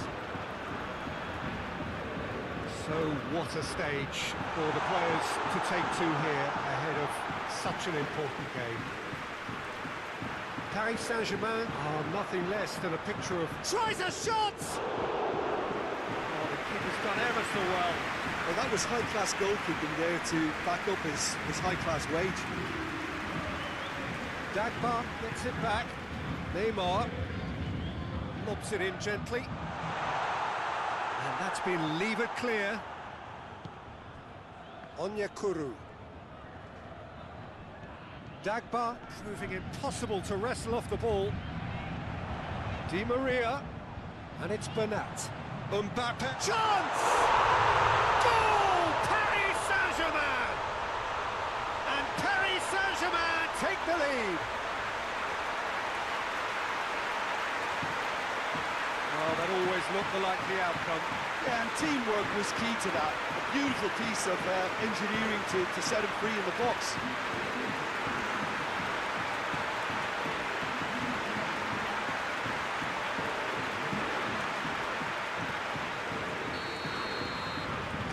So what a stage for the players to take to here ahead of such an important game. Paris Saint-Germain are nothing less than a picture of... Tries a shot! Oh, the keeper's done ever so well. Well, that was high-class goalkeeping there to back up his high-class wage. Dagba gets it back. Neymar lobs it in gently. And that's been levered clear. Onyekuru. Dagba proving impossible to wrestle off the ball. Di Maria, and it's Bernat. Mbappe, chance! Goal! Paris Saint-Germain! And Paris Saint-Germain take the lead. Oh, that always looked the likely outcome. Yeah, and teamwork was key to that. A beautiful piece of engineering to set him free in the box.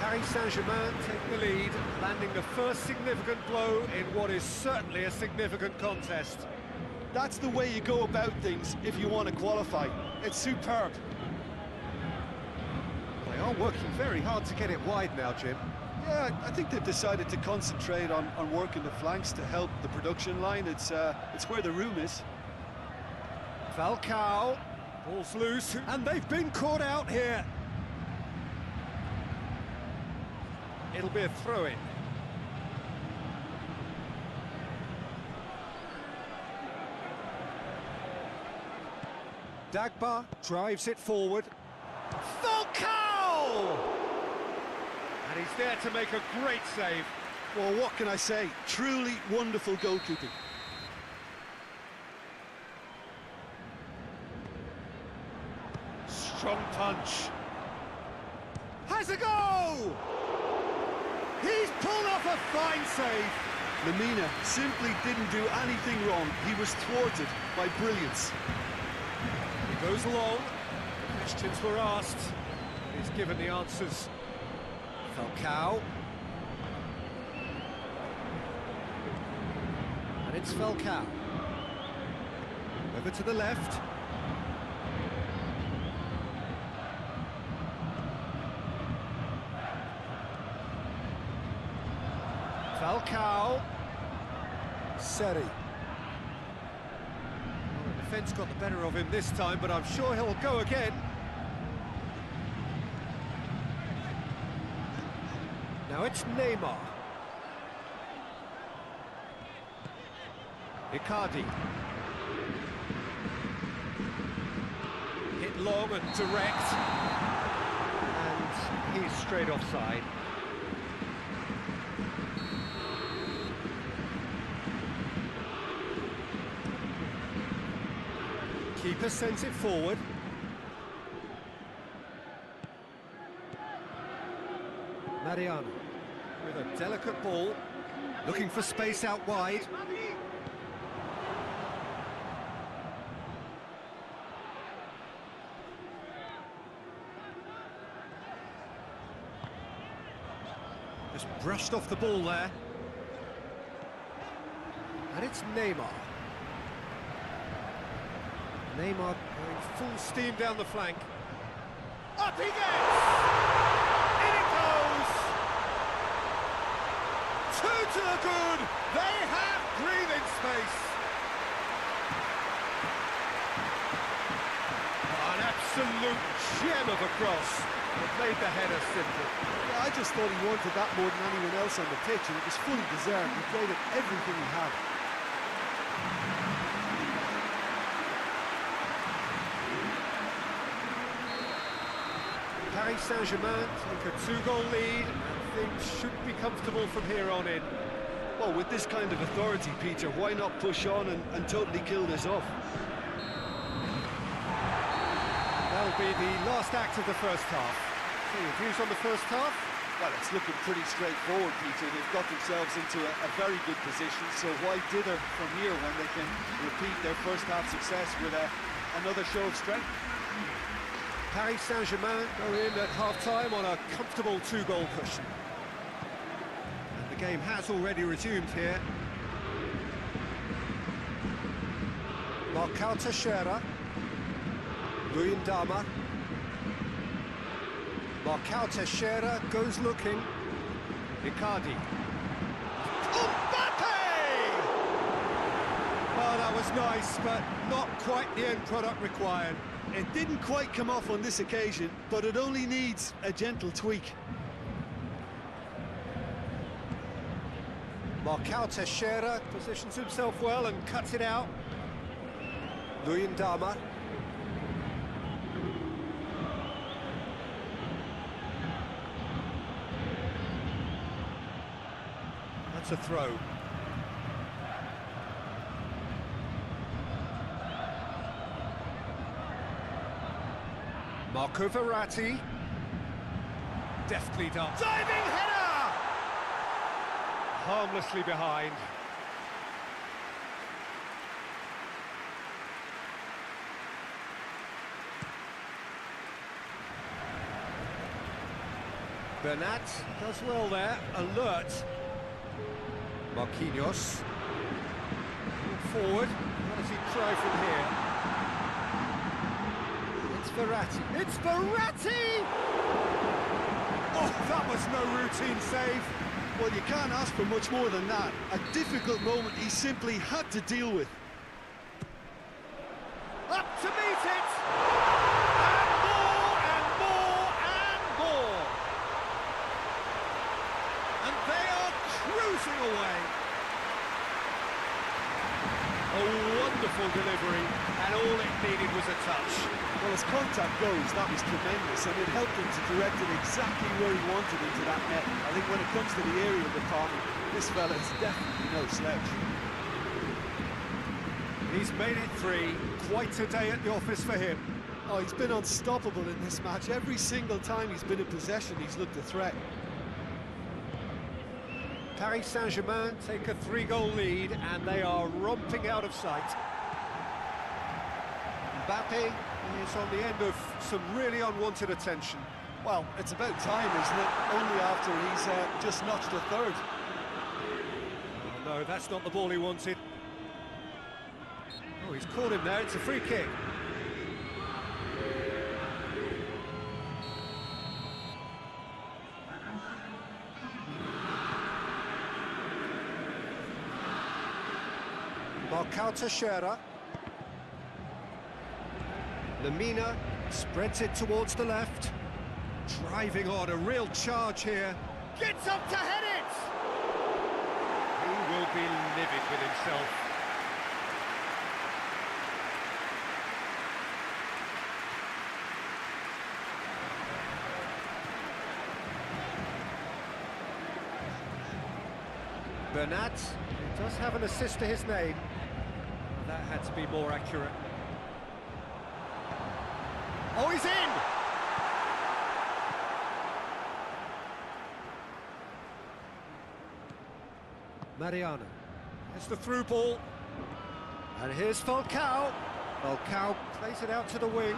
Paris Saint-Germain take the lead, landing the first significant blow in what is certainly a significant contest. That's the way you go about things if you want to qualify. It's superb. They are working very hard to get it wide now, Jim. Yeah, I think they've decided to concentrate on working the flanks to help the production line. It's where the room is. Falcao, ball's loose, and they've been caught out here. It'll be a throw-in. Dagba drives it forward. Falcao! And he's there to make a great save. Well, what can I say? Truly wonderful goalkeeping. Strong punch. Has a go! He's pulled off a fine save. Lemina simply didn't do anything wrong. He was thwarted by brilliance. He goes along. Questions were asked. He's given the answers. Falcao. And it's Falcao. Over to the left. Falcao. Seri. Well, the defence got the better of him this time, but I'm sure he'll go again. Now it's Neymar. Icardi. Hit long and direct. And he's straight offside. Keeper sends it forward. Mariano with a delicate ball, looking for space out wide. Just brushed off the ball there. And it's Neymar. Neymar going full steam down the flank. Up he gets! In it goes! Two to the good! They have breathing space! An absolute gem of a cross that made the header simple. Yeah, I just thought he wanted that more than anyone else on the pitch, and it was fully deserved. He played at everything he had. Paris Saint-Germain take a two-goal lead, and things should be comfortable from here on in. Well, with this kind of authority, Peter, why not push on and totally kill this off? That'll be the last act of the first half. So your views on the first half? Well, it's looking pretty straightforward, Peter. They've got themselves into a very good position, so why dither from here when they can repeat their first half success with another show of strength? Paris Saint-Germain go in at half-time on a comfortable two-goal cushion. And the game has already resumed here. Marcao Teixeira. Luyendama. Marcao Teixeira goes looking. Icardi. Mbappe! Oh, that was nice, but not quite the end product required. It didn't quite come off on this occasion, but it only needs a gentle tweak. Marcao Teixeira positions himself well and cuts it out. Luyendama. That's a throw. Marco Verratti. Deftly done. Diving header! Harmlessly behind. Bernat does well there, alert. Marquinhos. Forward, what does he try from here? It's Verratti. It's Verratti! Oh, that was no routine save. Well, you can't ask for much more than that. A difficult moment he simply had to deal with. Up to meet it! And more, and more, and more! And they are cruising away. A wonderful delivery, and all it needed was a touch. Well, as contact goes, that was tremendous, and it helped him to direct it exactly where he wanted into that net. I think when it comes to the area of the palm, this fella is definitely no slouch. He's made it three. Quite a day at the office for him. Oh, he's been unstoppable in this match. Every single time he's been in possession, he's looked a threat. Paris Saint-Germain take a three-goal lead, and they are romping out of sight. Mbappe is on the end of some really unwanted attention. Well, it's about time, isn't it? Only after he's just notched a third. Oh, no, that's not the ball he wanted. Oh, he's caught him there, it's a free kick. Teixeira. Lamina spreads it towards the left. Driving on, a real charge here. Gets up to head it! He will be livid with himself. Bernat, who does have an assist to his name. Oh, that had to be more accurate. Oh, he's in! Mariano. There's the through ball. And here's Falcao. Falcao plays it out to the wing.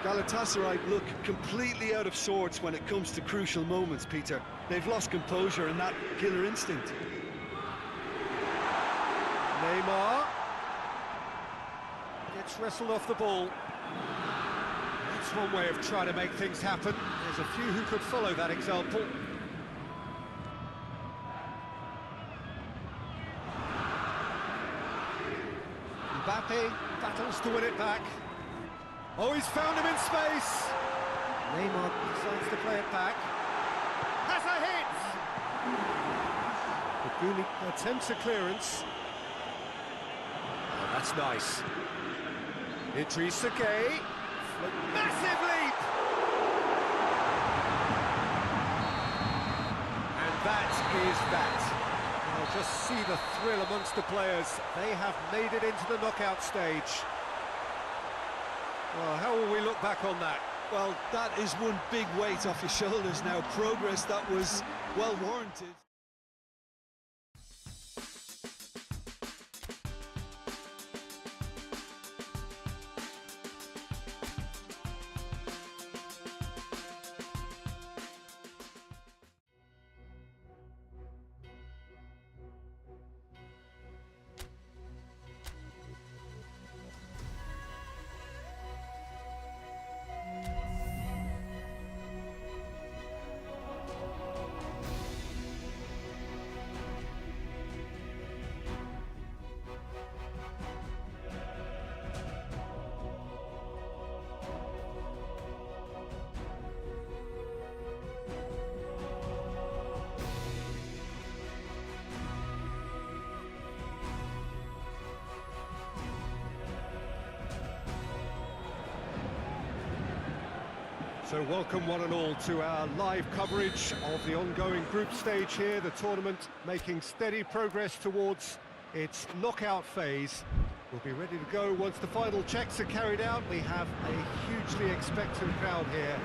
Galatasaray look completely out of sorts when it comes to crucial moments, Peter. They've lost composure and that killer instinct. Neymar gets wrestled off the ball. That's one way of trying to make things happen. There's a few who could follow that example. Mbappe battles to win it back. Oh, he's found him in space. Neymar decides to play it back. Has a hit! Baguli attempts a clearance. Oh, that's nice. Idrissa Gueye. Massive leap! And that is that. I'll just see the thrill amongst the players. They have made it into the knockout stage. Well, how will we look back on that? Well, that is one big weight off your shoulders now. Progress that was well warranted. So welcome one and all to our live coverage of the ongoing group stage here, the tournament making steady progress towards its knockout phase. We'll be ready to go once the final checks are carried out. We have a hugely expectant crowd here.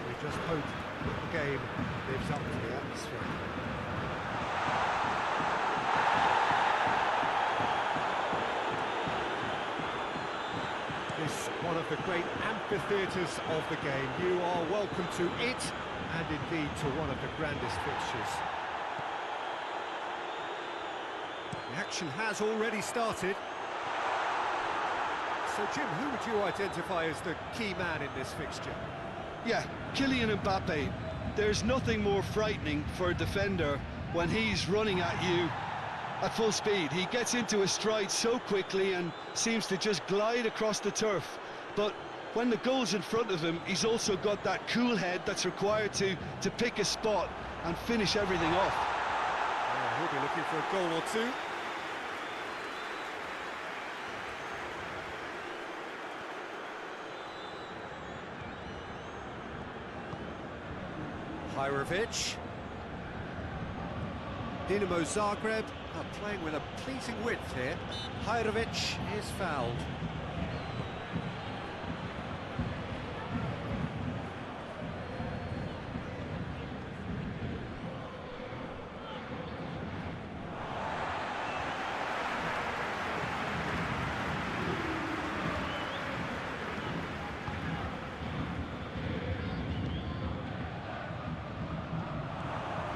We just hope that the game lives up to the atmosphere. This one of the great amphitheatres of the game. You are welcome to it, and indeed to one of the grandest fixtures. The action has already started. So, Jim, who would you identify as the key man in this fixture? Yeah, Kylian Mbappe. There's nothing more frightening for a defender when he's running at you at full speed. He gets into a stride so quickly and seems to just glide across the turf. But when the goal's in front of him, he's also got that cool head that's required to pick a spot and finish everything off. Yeah, he'll be looking for a goal or two. Hajrovic. Dinamo Zagreb are playing with a pleasing width here. Hajrovic is fouled.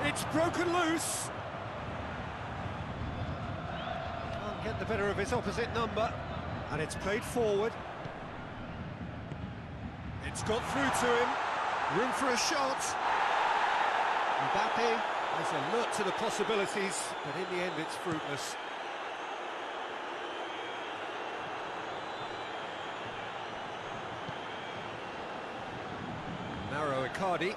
It's broken loose. Can't get the better of his opposite number, and it's played forward. It's got through to him. Room for a shot. Mbappe has alert to the possibilities, but in the end it's fruitless. Narrow Icardi.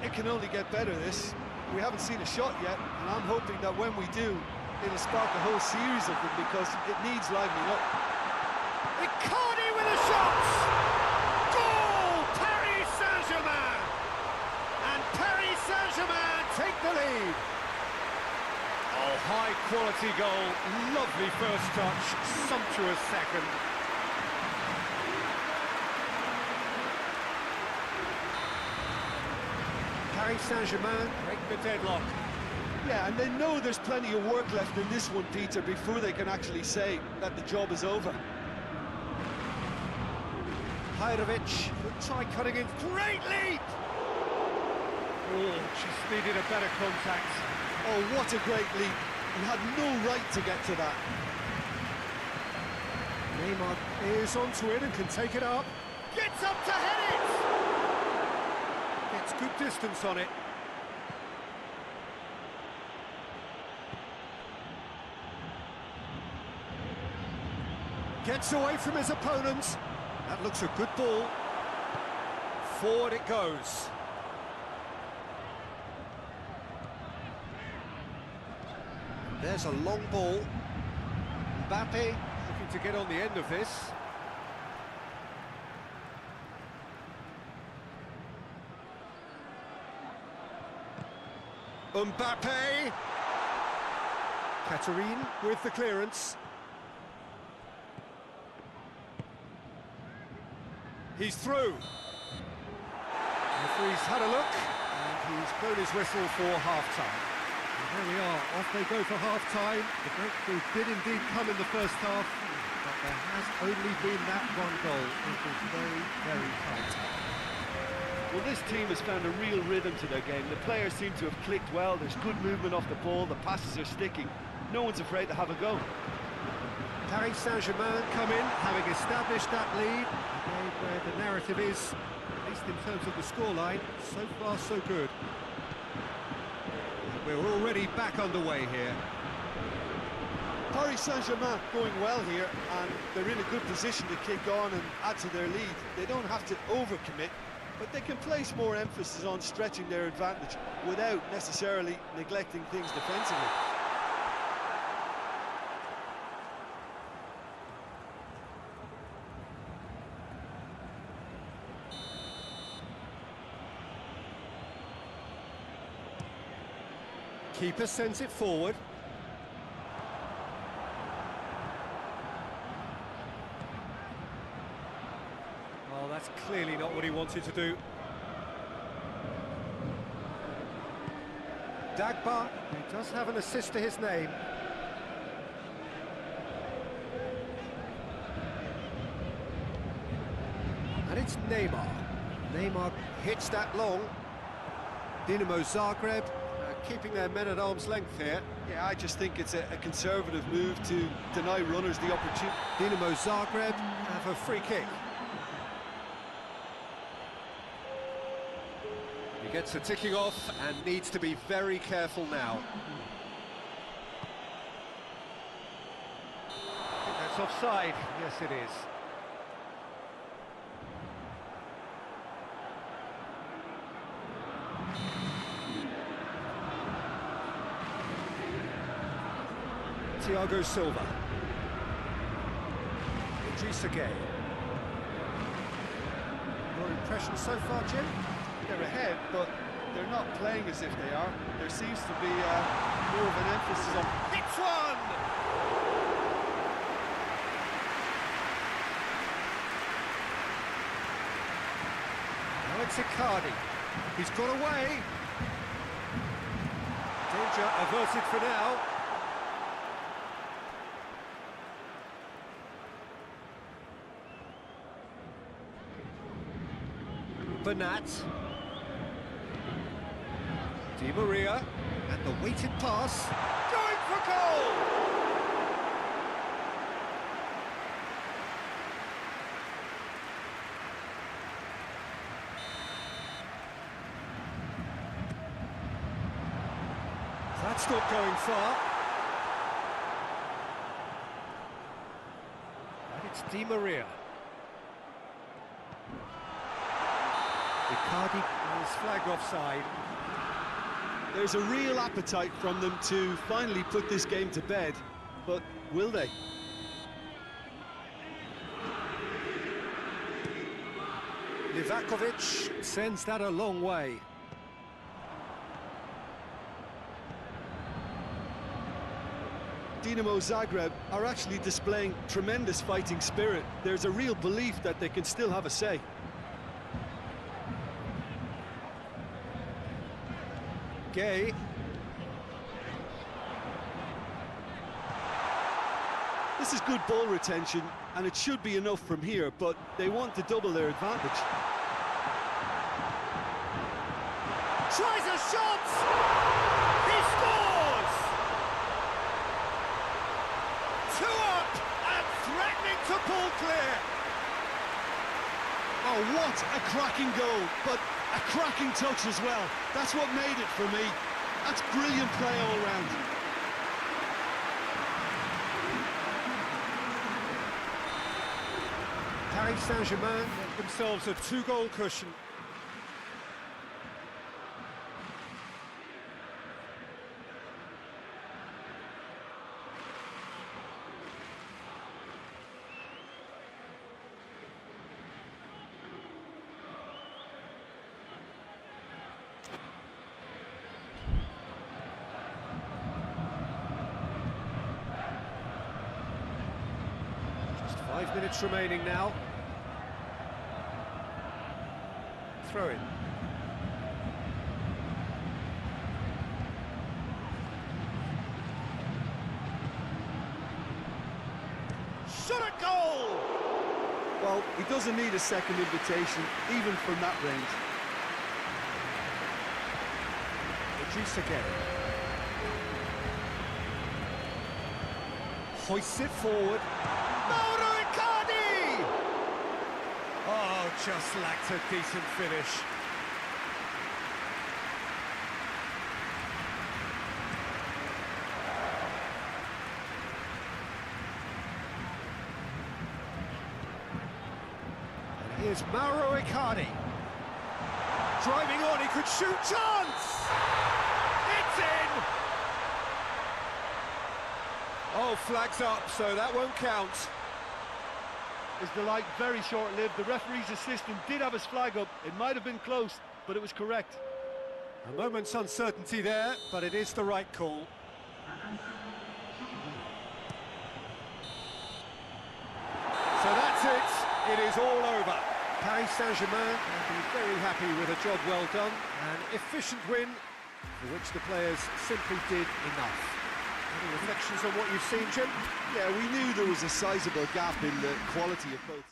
It can only get better, this. We haven't seen a shot yet, and I'm hoping that when we do, it'll spark a whole series of them, because it needs livening up. Icardi with a shot! Goal! Paris Saint-Germain! And Paris Saint-Germain take the lead. Oh, high-quality goal. Lovely first touch, sumptuous second. Paris Saint-Germain break the deadlock. Yeah, and they know there's plenty of work left in this one, Peter, before they can actually say that the job is over. Hajrovic will try cutting in. Great leap! Oh, just needed a better contact. Oh, what a great leap. He had no right to get to that. Neymar is onto it and can take it up. Gets up to head it! Gets good distance on it. Gets away from his opponents. That looks a good ball. Forward it goes. There's a long ball. Mbappe looking to get on the end of this. Mbappe! Catherine with the clearance. He's through. Referee's had a look, and he's blown his whistle for half-time. And there we are, off they go for half-time. The breakthrough did indeed come in the first half, but there has only been that one goal. It was very, very tight. Well, this team has found a real rhythm to their game. The players seem to have clicked well. There's good movement off the ball. The passes are sticking. No one's afraid to have a go. Paris Saint-Germain come in, having established that lead. Again, where the narrative is, at least in terms of the scoreline, so far so good. And we're already back underway here. Paris Saint-Germain going well here, and they're in a good position to kick on and add to their lead. They don't have to overcommit, but they can place more emphasis on stretching their advantage without necessarily neglecting things defensively. Keeper sends it forward. Well, that's clearly not what he wanted to do. Dagba, who does have an assist to his name. And it's Neymar. Neymar hits that long. Dinamo Zagreb keeping their men at arm's length here. Yeah, I just think it's a conservative move to deny runners the opportunity. Dinamo Zagreb have a free kick. He gets a ticking off and needs to be very careful now. I think that's offside. Yes, it is. Thiago Silva. Idrissa Gueye. Your impression so far, Jim? They're ahead, but they're not playing as if they are. There seems to be more of an emphasis on... Hits one! Now it's Icardi. He's got away. Danger averted for now. Bernat. Di Maria, and the weighted pass. Goal! That's not going far. And it's Di Maria. Icardi is flagged offside. There's a real appetite from them to finally put this game to bed, but will they? Livakovic sends that a long way. Dinamo Zagreb are actually displaying tremendous fighting spirit. There's a real belief that they can still have a say. Gay. This is good ball retention, and it should be enough from here, but they want to double their advantage. Tries a shot! He scores! 2 up and threatening to pull clear. Oh, what a cracking goal, but a cracking touch as well. That's what made it for me. That's brilliant play all round. Paris Saint-Germain get themselves a 2-goal cushion. Just 5 minutes remaining now. Throw in. Shot a goal! Well, he doesn't need a second invitation, even from that range. Reduce again. Hoists it forward. Mauro Icardi! Oh, just lacked a decent finish. And here's Mauro Icardi. Driving on, he could shoot, chance! It's in! Oh, flags up, so that won't count. His delight very short-lived. The referee's assistant did have his flag up. It might have been close, but it was correct. A moment's uncertainty there, but it is the right call. So that's it. It is all over. Paris Saint-Germain will be very happy with a job well done. An efficient win for which the players simply did enough. Any reflections on what you've seen, Jim? Yeah, we knew there was a sizable gap in the quality of both.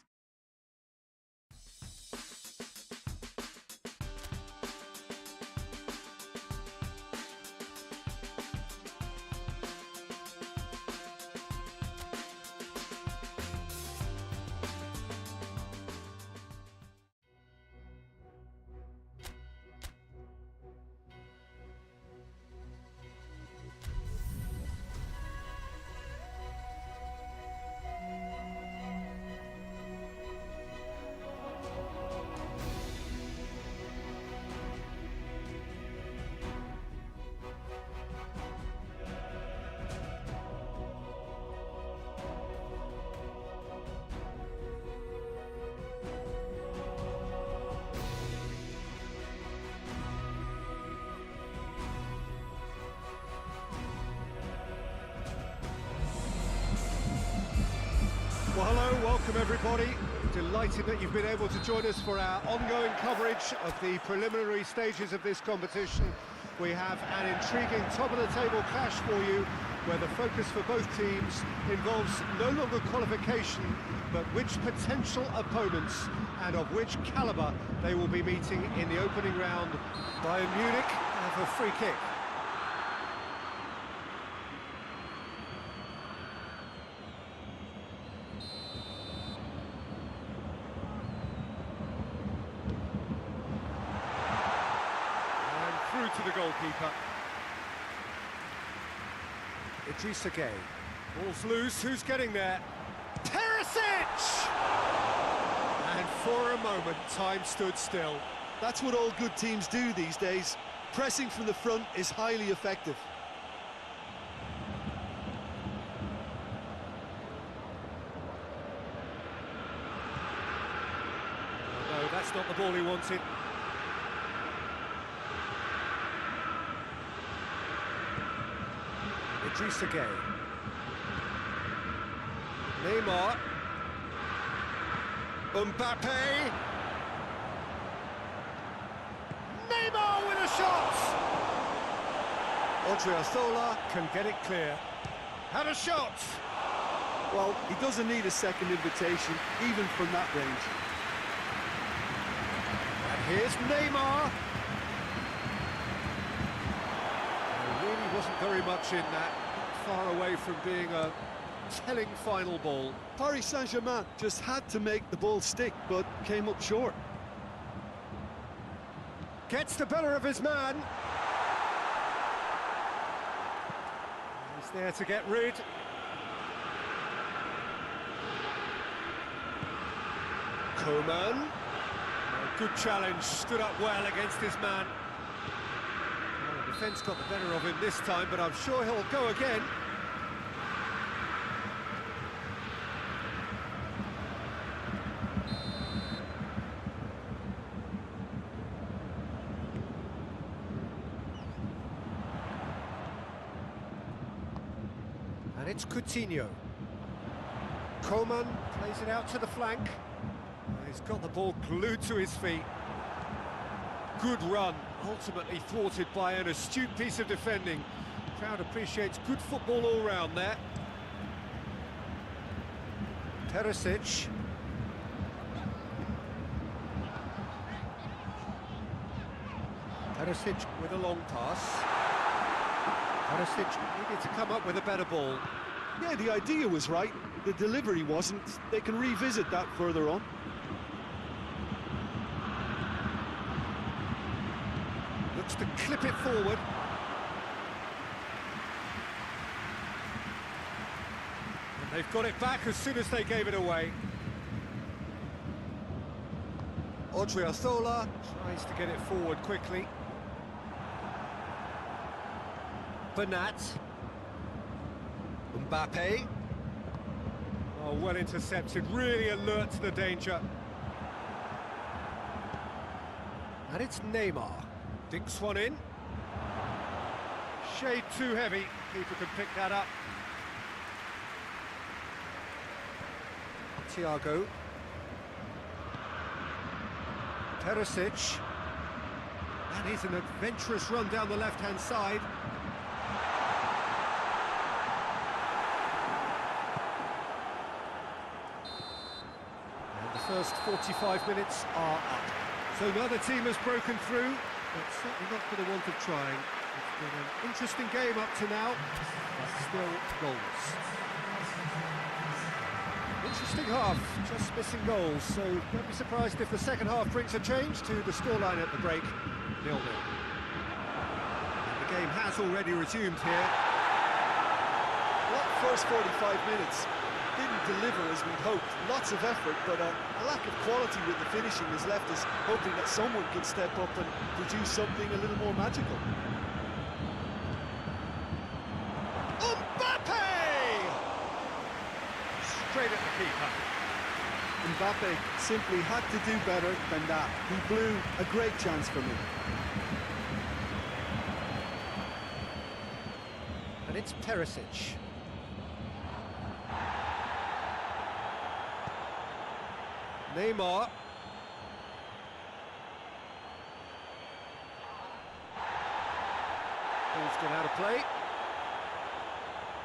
Well, hello, welcome everybody. Delighted that you've been able to join us for our ongoing coverage of the preliminary stages of this competition. We have an intriguing top-of-the-table clash for you, where the focus for both teams involves no longer qualification, but which potential opponents and of which calibre they will be meeting in the opening round. Bayern Munich have a free kick. Through to the goalkeeper. Idrissa Gueye. Ball's loose, who's getting there? Perisic! And for a moment, time stood still. That's what all good teams do these days. Pressing from the front is highly effective. No, that's not the ball he wanted. Idrissa Gueye. Neymar. Mbappe. Neymar with a shot! Odriozola can get it clear. Had a shot! Well, he doesn't need a second invitation, even from that range. And here's Neymar. There really wasn't very much in that, far away from being a telling final ball. Paris Saint-Germain just had to make the ball stick, but came up short. Gets the better of his man. He's there to get rid. Coman. Good challenge, stood up well against his man. Well, the defence got the better of him this time, but I'm sure he'll go again. And it's Coutinho. Coman plays it out to the flank. He's got the ball glued to his feet. Good run, ultimately thwarted by an astute piece of defending. Crowd appreciates good football all round there. Perisic. Perisic with a long pass. Perisic needed to come up with a better ball. Yeah, the idea was right. The delivery wasn't. They can revisit that further on. Looks to clip it forward. And they've got it back as soon as they gave it away. Odriozola tries to get it forward quickly. Bernat. Mbappe. Oh, well intercepted, really alert to the danger. And it's Neymar. Dinks one in. Shade too heavy. Keeper can pick that up. Thiago. Perisic. And he's an adventurous run down the left-hand side. And the first 45 minutes are up. So neither team has broken through, but certainly not for the want of trying. It's been an interesting game up to now, but still goals. Interesting half, just missing goals, so don't be surprised if the second half brings a change to the scoreline at the break, 0-0. And the game has already resumed here. That first 45 minutes didn't deliver as we'd hoped. Lots of effort, but a lack of quality with the finishing has left us hoping that someone can step up and produce something a little more magical. Mbappe! Straight at the keeper. Mbappe simply had to do better than that. He blew a great chance for me. And it's Perisic. Neymar. Ball's gone out of play.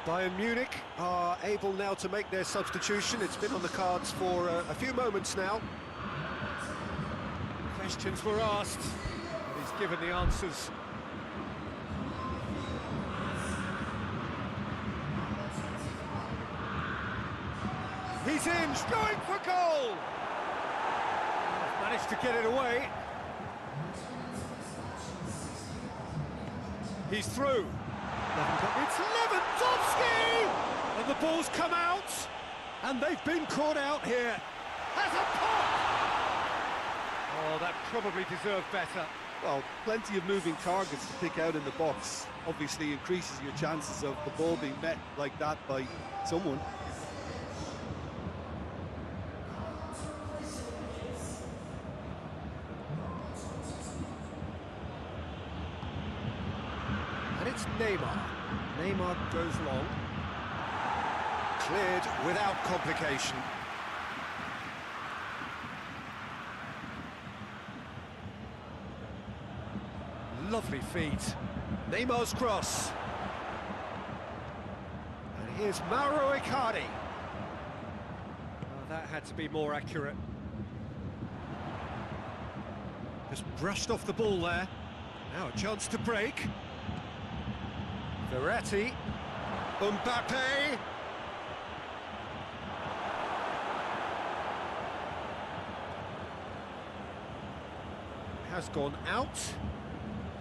Bayern Munich are able now to make their substitution. It's been on the cards for a few moments now. Questions were asked, but he's given the answers. He's in, going for goal! Managed to get it away. He's through. It's Lewandowski! ball's come out, and they've been caught out here. Has a pop! Oh, that probably deserved better. Well, plenty of moving targets to pick out in the box. Obviously increases your chances of the ball being met like that by someone. And it's Neymar. Neymar goes long. Cleared without complication. Lovely feet. Neymar's cross. And here's Mauro Icardi. Oh, that had to be more accurate. Just brushed off the ball there. Now a chance to break. Verratti. Mbappe. Has gone out.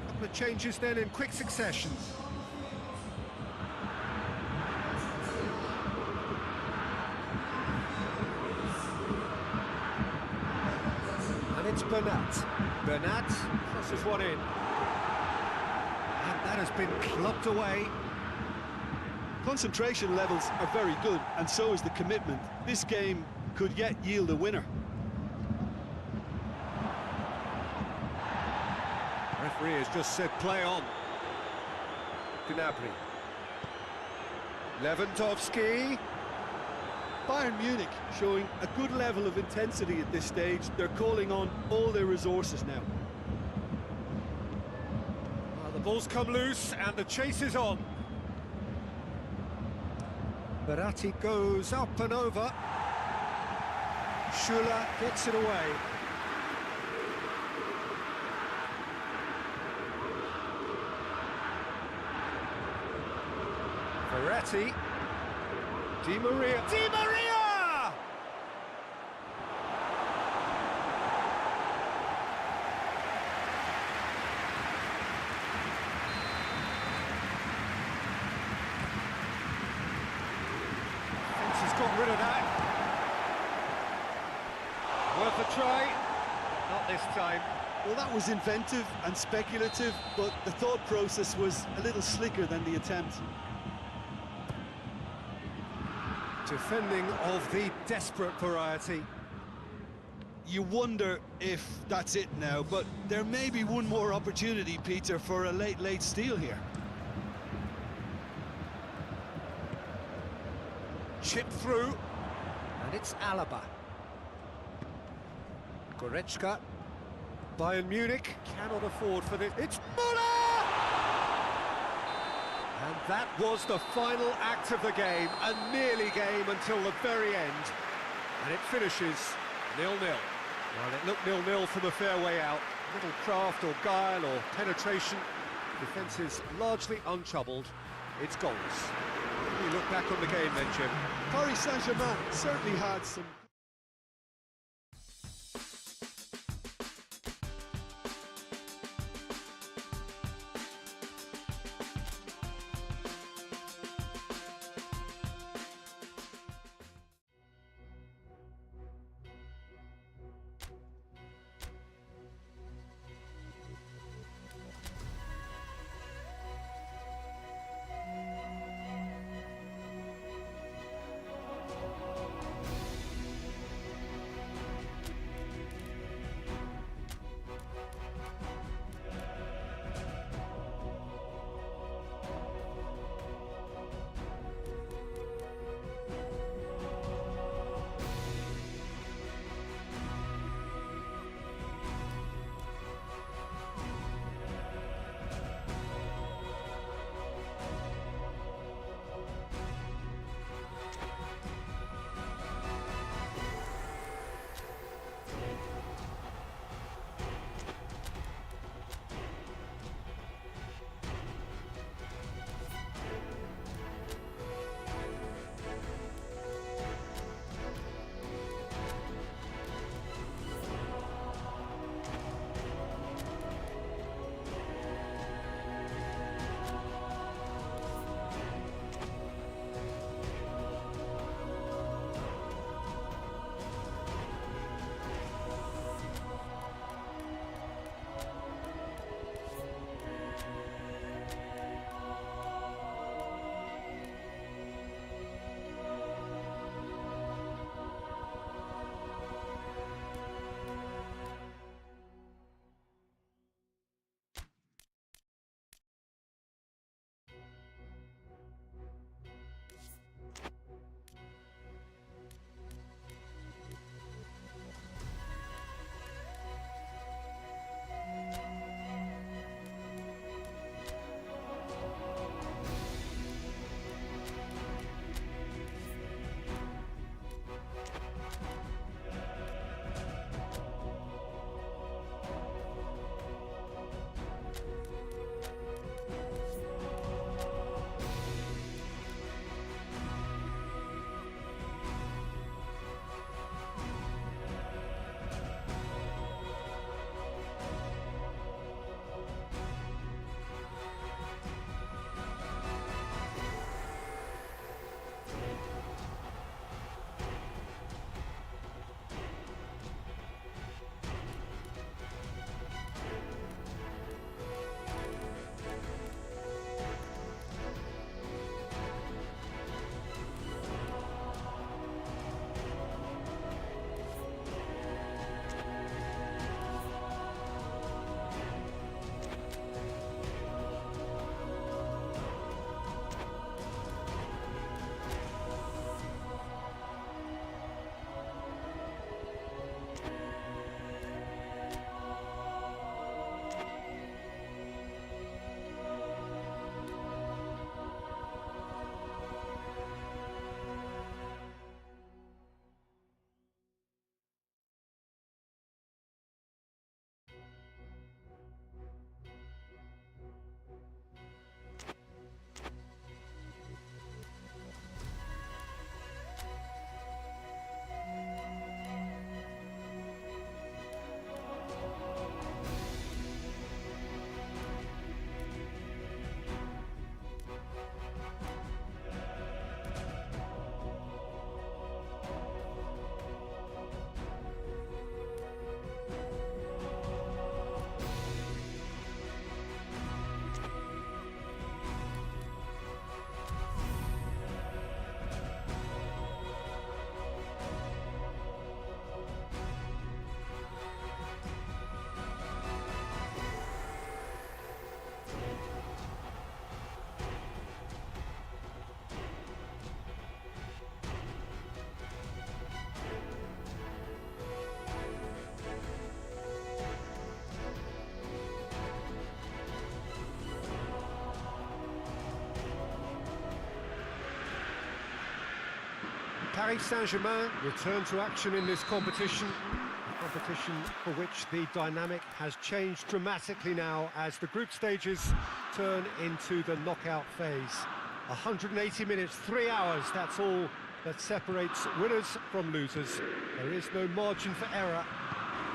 Couple of changes then in quick succession. And it's Bernat. Bernat crosses one in. And that has been clubbed away. Concentration levels are very good, and so is the commitment. This game could yet yield a winner. Referee has just said play on. Gnabry. Lewandowski. Bayern Munich showing a good level of intensity at this stage. They're calling on all their resources now. Well, the ball's come loose and the chase is on. Verratti goes up and over. Schüller gets it away. Verratti. Di Maria. Di Maria! He's got rid of that. Worth a try. Not this time. Well, that was inventive and speculative, but the thought process was a little slicker than the attempt. Defending of the desperate variety. You wonder if that's it now, but there may be one more opportunity, Peter, for a late steal here. Chip through, and it's Alaba. Goretzka. Bayern Munich cannot afford for this. It's Müller! And that was the final act of the game, a nearly game until the very end. And it finishes 0-0. Well, it looked 0-0 from a fair way out. Little craft or guile or penetration. Defence is largely untroubled. It's goals. You look back on the game then, Jim. Paris Saint-Germain certainly had some... Paris Saint-Germain return to action in this competition. A competition for which the dynamic has changed dramatically now as the group stages turn into the knockout phase. 180 minutes, 3 hours, that's all that separates winners from losers. There is no margin for error.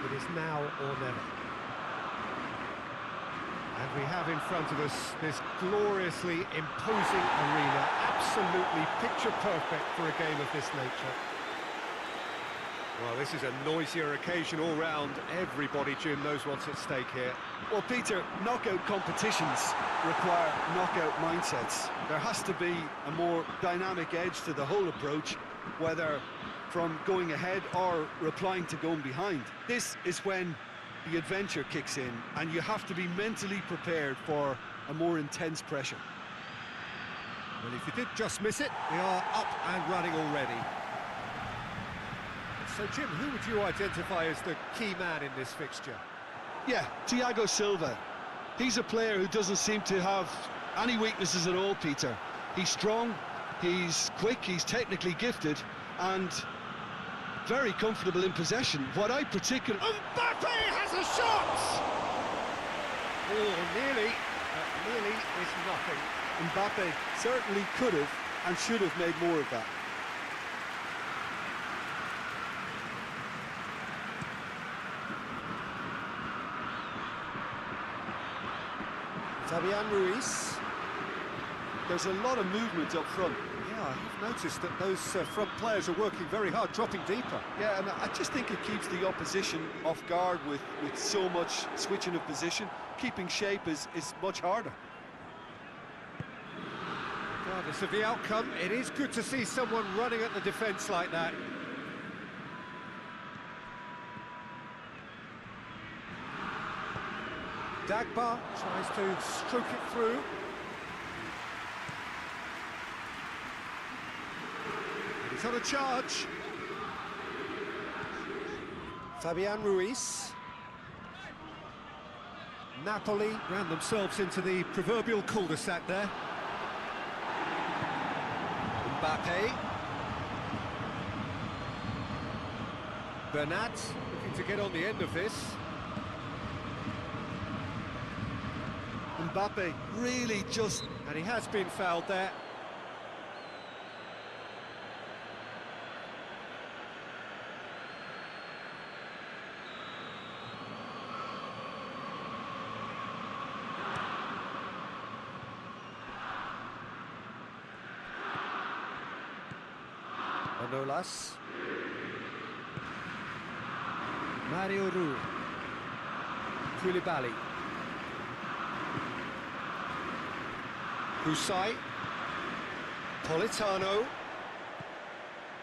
It is now or never. And we have in front of us this gloriously imposing arena, absolutely picture perfect for a game of this nature. Well, this is a noisier occasion all round. Everybody, Jim, knows what's at stake here. Well, Peter, knockout competitions require knockout mindsets. There has to be a more dynamic edge to the whole approach, whether from going ahead or replying to going behind. This is when the adventure kicks in, and you have to be mentally prepared for a more intense pressure. Well, if you did just miss it, we are up and running already. So, Jim, who would you identify as the key man in this fixture? Yeah, Thiago Silva. He's a player who doesn't seem to have any weaknesses at all, Peter. He's strong, he's quick, he's technically gifted, and very comfortable in possession. What I particularly... Mbappe has a shot! Oh, nearly. Nearly is nothing. Mbappe certainly could have and should have made more of that. Fabian Ruiz. There's a lot of movement up front. Yeah, I've noticed that those front players are working very hard, dropping deeper. Yeah, and I just think it keeps the opposition off guard with so much switching of position. Keeping shape is much harder. Regardless of the outcome, it is good to see someone running at the defence like that. Dagba tries to stroke it through. He's on a charge. Fabian Ruiz. Napoli ran themselves into the proverbial cul-de-sac there. Mbappe. Bernat looking to get on the end of this. Mbappe really just... And he has been fouled there. Manolas. Mario Rui. Koulibaly. Husai. Politano.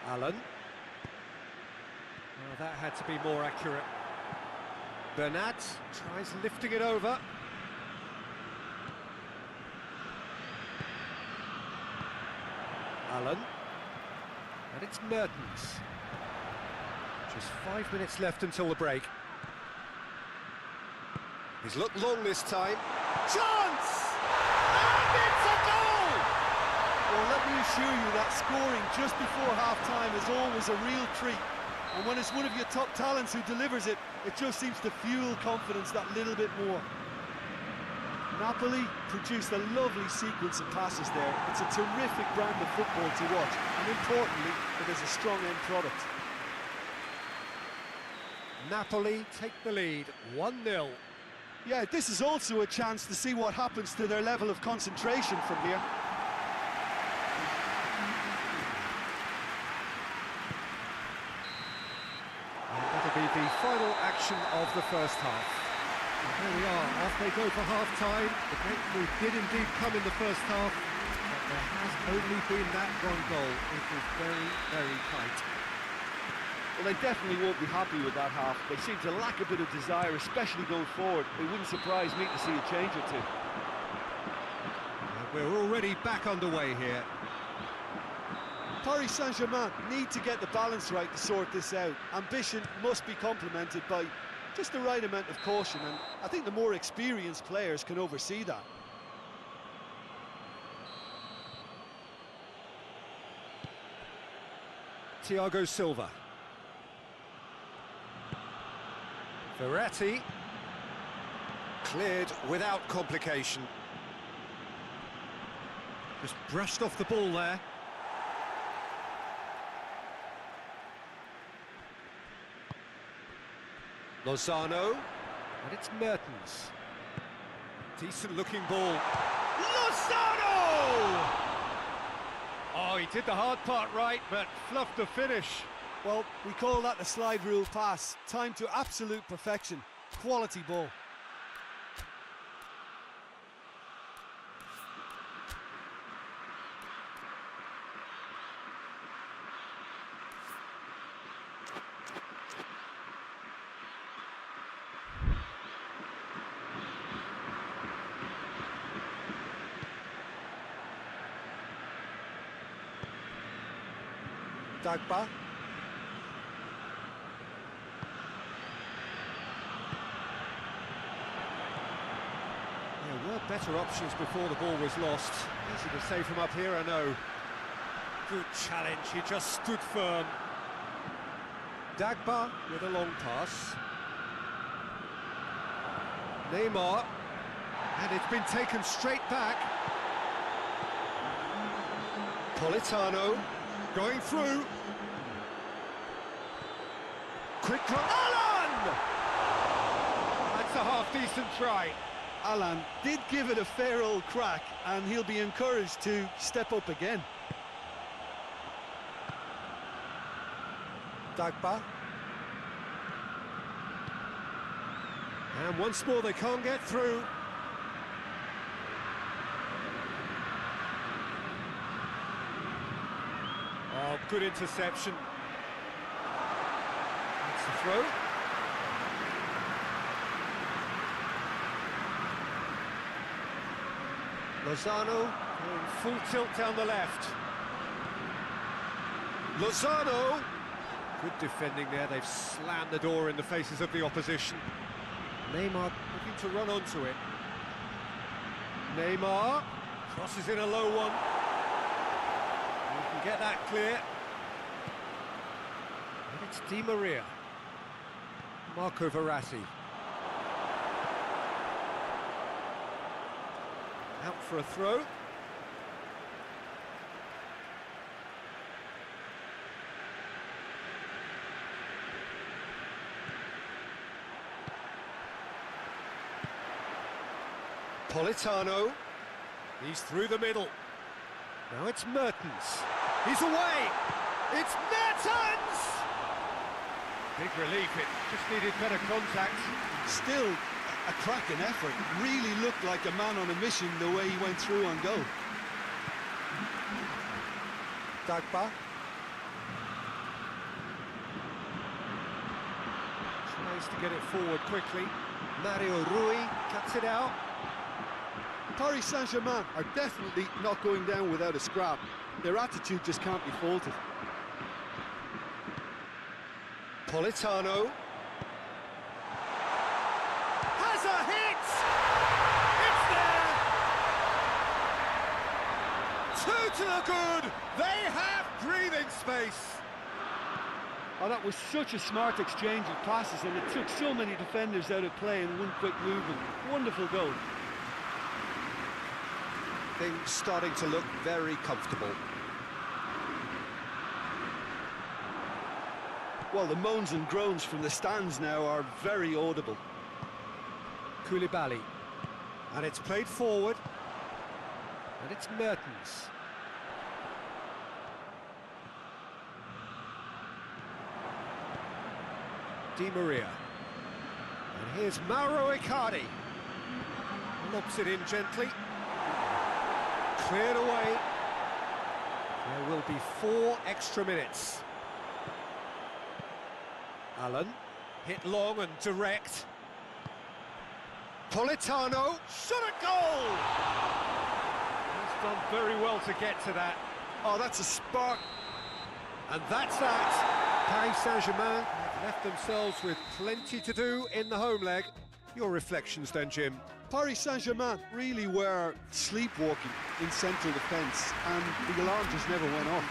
Allen. Well, that had to be more accurate. Bernat tries lifting it over. Allen. And it's Mertens. Just 5 minutes left until the break. He's looked long this time. Chance! And it's a goal! Well, let me assure you that scoring just before half-time is always a real treat. And when it's one of your top talents who delivers it, it just seems to fuel confidence that little bit more. Napoli produced a lovely sequence of passes there. It's a terrific brand of football to watch, and importantly, it is a strong end product. Napoli take the lead, 1-0. Yeah, this is also a chance to see what happens to their level of concentration from here. And that'll be the final action of the first half. And here we are, off they go for half-time. The breakthrough did indeed come in the first half, but there has only been that one goal. It was very, very tight. Well, they definitely won't be happy with that half. They seem to lack a bit of desire, especially going forward. It wouldn't surprise me to see a change or two. And we're already back underway here. Paris Saint-Germain need to get the balance right to sort this out. Ambition must be complemented by just the right amount of caution, and I think the more experienced players can oversee that. Thiago Silva. Verratti. Cleared without complication. Just brushed off the ball there. Lozano, and it's Mertens. Decent looking ball. Lozano! Oh, he did the hard part right, but fluffed the finish. Well, we call that the slide rule pass. Time to absolute perfection. Quality ball. Dagba. There were better options before the ball was lost. Easy to say from up here, I know. Good challenge, he just stood firm. Dagba with a long pass. Neymar. And it's been taken straight back. Politano. Going through. Quick run. Alan! That's a half-decent try. Alan did give it a fair old crack, and he'll be encouraged to step up again. Dagba. And once more they can't get through. Oh, good interception. That's the throw. Lozano going full tilt down the left. Lozano. Good defending there, they've slammed the door in the faces of the opposition. Neymar looking to run onto it. Neymar crosses in a low one. We can get that clear. And it's Di Maria. Marco Verratti. Out for a throw. Politano. He's through the middle. Now it's Mertens. He's away. It's Mertens! Big relief, it just needed better contact. Still a cracking effort. Really looked like a man on a mission the way he went through on goal. Dagba. Tries to get it forward quickly. Mario Rui cuts it out. Paris Saint-Germain are definitely not going down without a scrap. Their attitude just can't be faulted. Politano. Has a hit! It's there! Two to the good! They have breathing space! Oh, that was such a smart exchange of passes, and it took so many defenders out of play in one quick movement. Wonderful goal. Things starting to look very comfortable. Well, the moans and groans from the stands now are very audible. Koulibaly. And it's played forward. And it's Mertens. Di Maria. And here's Mauro Icardi. Lobs it in gently. Cleared away. There will be 4 extra minutes. Allen, hit long and direct. Politano, shot at goal! He's done very well to get to that. Oh, that's a spark. And that's that. Paris Saint-Germain have left themselves with plenty to do in the home leg. Your reflections then, Jim? Paris Saint-Germain really were sleepwalking in central defence, and the alarm just never went off.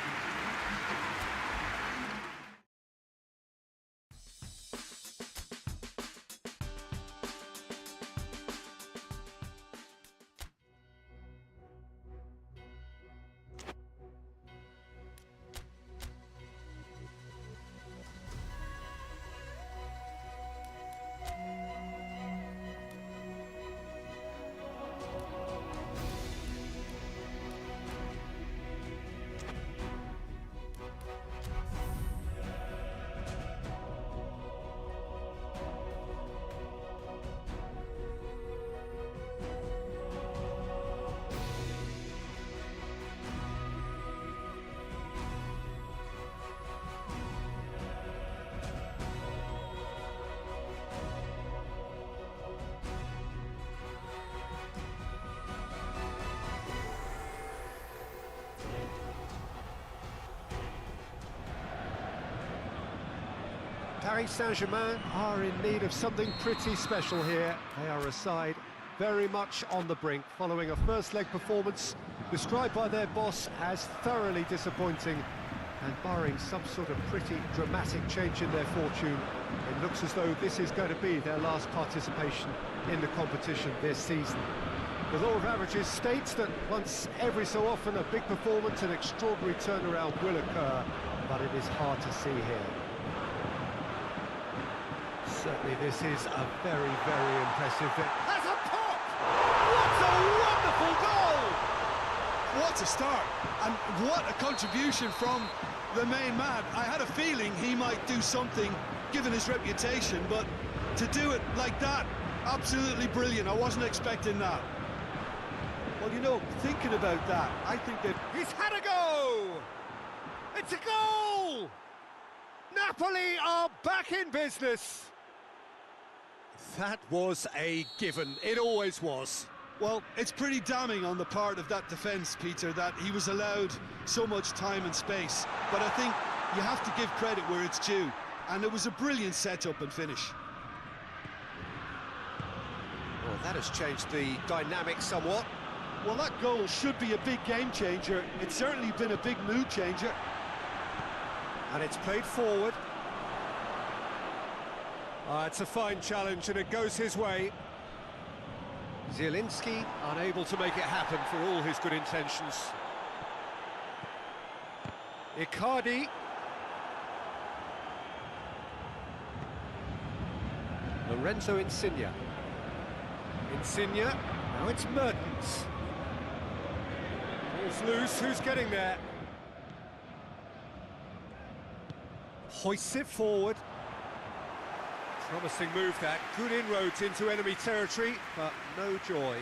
Paris Saint-Germain are in need of something pretty special here. They are a side very much on the brink, following a first-leg performance described by their boss as thoroughly disappointing, and barring some sort of pretty dramatic change in their fortune, it looks as though this is going to be their last participation in the competition this season. The law of averages states that once every so often a big performance and extraordinary turnaround will occur, but it is hard to see here. Certainly this is a very, very impressive... Has a pop! What a wonderful goal! What a start, and what a contribution from the main man. I had a feeling he might do something, given his reputation, but to do it like that, absolutely brilliant. I wasn't expecting that. Well, you know, thinking about that, I think that... He's had a go! It's a goal! Napoli are back in business. That was a given. It always was. Well, it's pretty damning on the part of that defence, Peter, that he was allowed so much time and space. But I think you have to give credit where it's due, and it was a brilliant setup and finish. Well, that has changed the dynamic somewhat. Well, that goal should be a big game changer. It's certainly been a big mood changer. And it's played forward. It's a fine challenge, and it goes his way. Zielinski unable to make it happen for all his good intentions. Icardi. Lorenzo Insigne. Insigne, now it's Mertens. Ball's loose, who's getting there? Hoists it forward. Promising move that, good inroads into enemy territory, but no joy.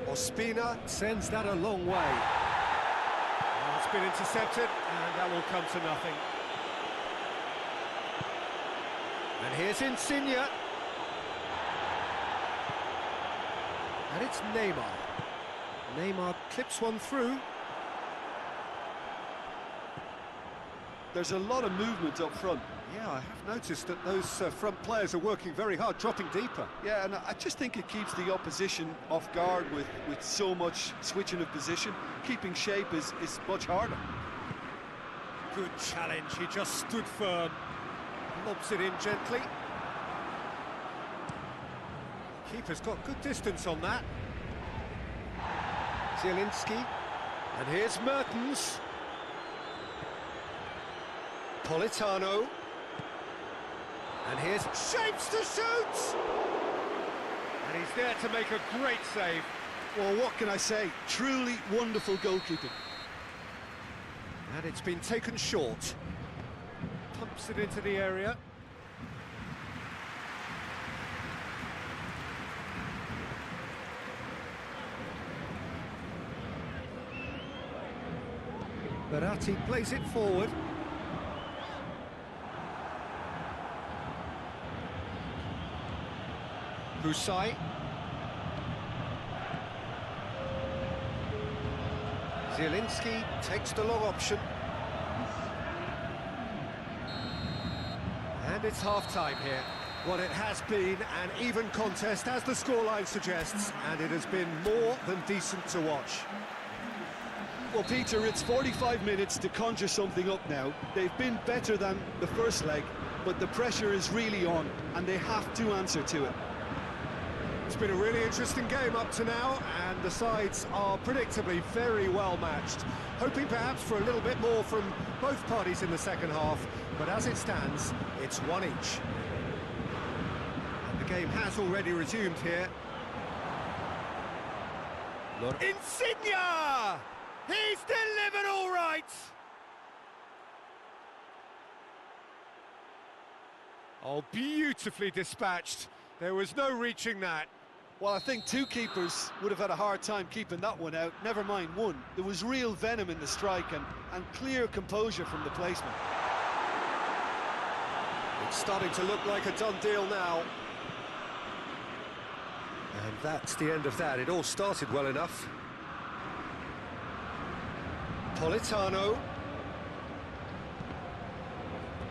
Ospina sends that a long way. Well, it's been intercepted, and that will come to nothing. And here's Insigne. And it's Neymar. Neymar clips one through. There's a lot of movement up front. Yeah, I have noticed that those front players are working very hard, dropping deeper. Yeah, and I just think it keeps the opposition off guard with so much switching of position. Keeping shape is much harder. Good challenge, he just stood firm. Lobs it in gently. Keeper's got good distance on that. Zielinski. And here's Mertens. Politano. And here's shapes to shoot! And he's there to make a great save. Well, what can I say? Truly wonderful goalkeeping. And it's been taken short. Pumps it into the area. Berratti plays it forward. Husai. Zielinski takes the long option. And it's half-time here. Well, it has been an even contest, as the scoreline suggests, and it has been more than decent to watch. Well, Peter, it's 45 minutes to conjure something up now. They've been better than the first leg, but the pressure is really on, and they have to answer to it. It's been a really interesting game up to now, and the sides are predictably very well matched. Hoping perhaps for a little bit more from both parties in the second half, but as it stands, it's one each. And the game has already resumed here. Insigne! He's delivered all right! Oh, beautifully dispatched. There was no reaching that. Well, I think two keepers would have had a hard time keeping that one out, never mind one. There was real venom in the strike and clear composure from the placement. It's starting to look like a done deal now. And that's the end of that. It all started well enough. Politano.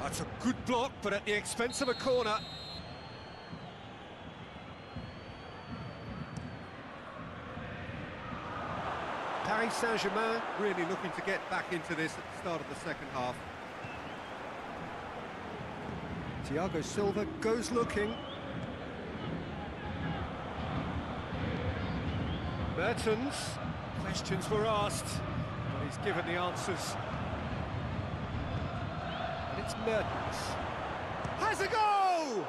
That's a good block, but at the expense of a corner. Paris Saint-Germain really looking to get back into this at the start of the second half. Thiago Silva goes looking. Mertens, questions were asked, but he's given the answers. And it's Mertens. Has a go!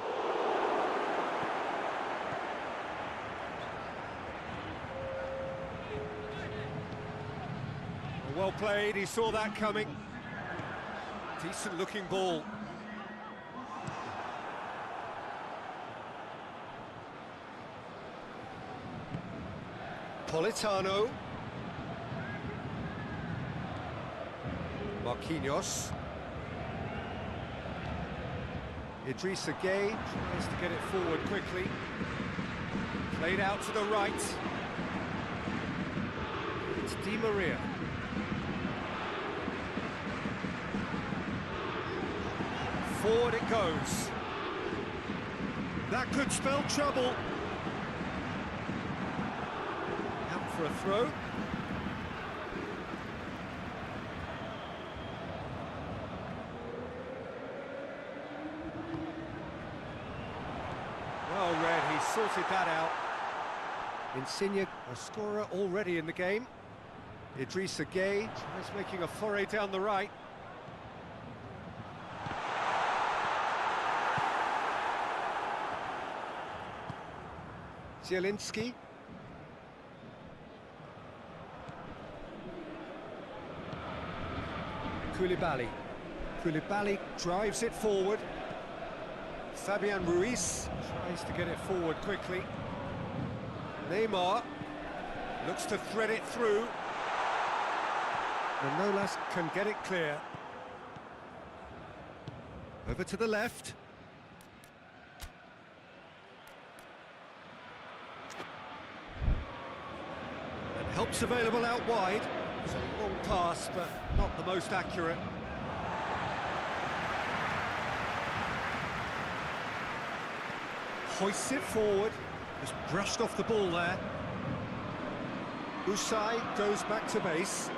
Well played, he saw that coming. Decent looking ball. Politano. Marquinhos. Idrissa Gueye tries to get it forward quickly. Played out to the right. It's Di Maria. Forward it goes. That could spell trouble. Out for a throw. Well read, he sorted that out. Insigne, a scorer already in the game. Idrissa Gueye tries making a foray down the right. Zielinski. Koulibaly drives it forward. Fabian Ruiz tries to get it forward quickly. Neymar looks to thread it through. Manolas can get it clear. Over to the left. Help's available out wide. It's a long pass, but not the most accurate. Hoists it forward. Just brushed off the ball there. Usai goes back to base.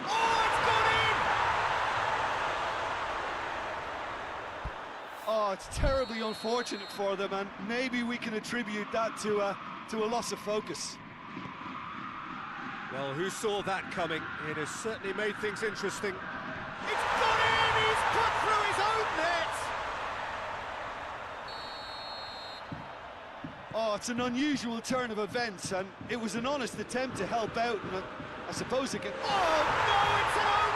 Oh, it's gone in! Oh, it's terribly unfortunate for them, and maybe we can attribute that to a loss of focus. Well, who saw that coming? It has certainly made things interesting. It's gone in! He's put through his own net! Oh, it's an unusual turn of events, and it was an honest attempt to help out, and I suppose it can... Oh, no! It's an own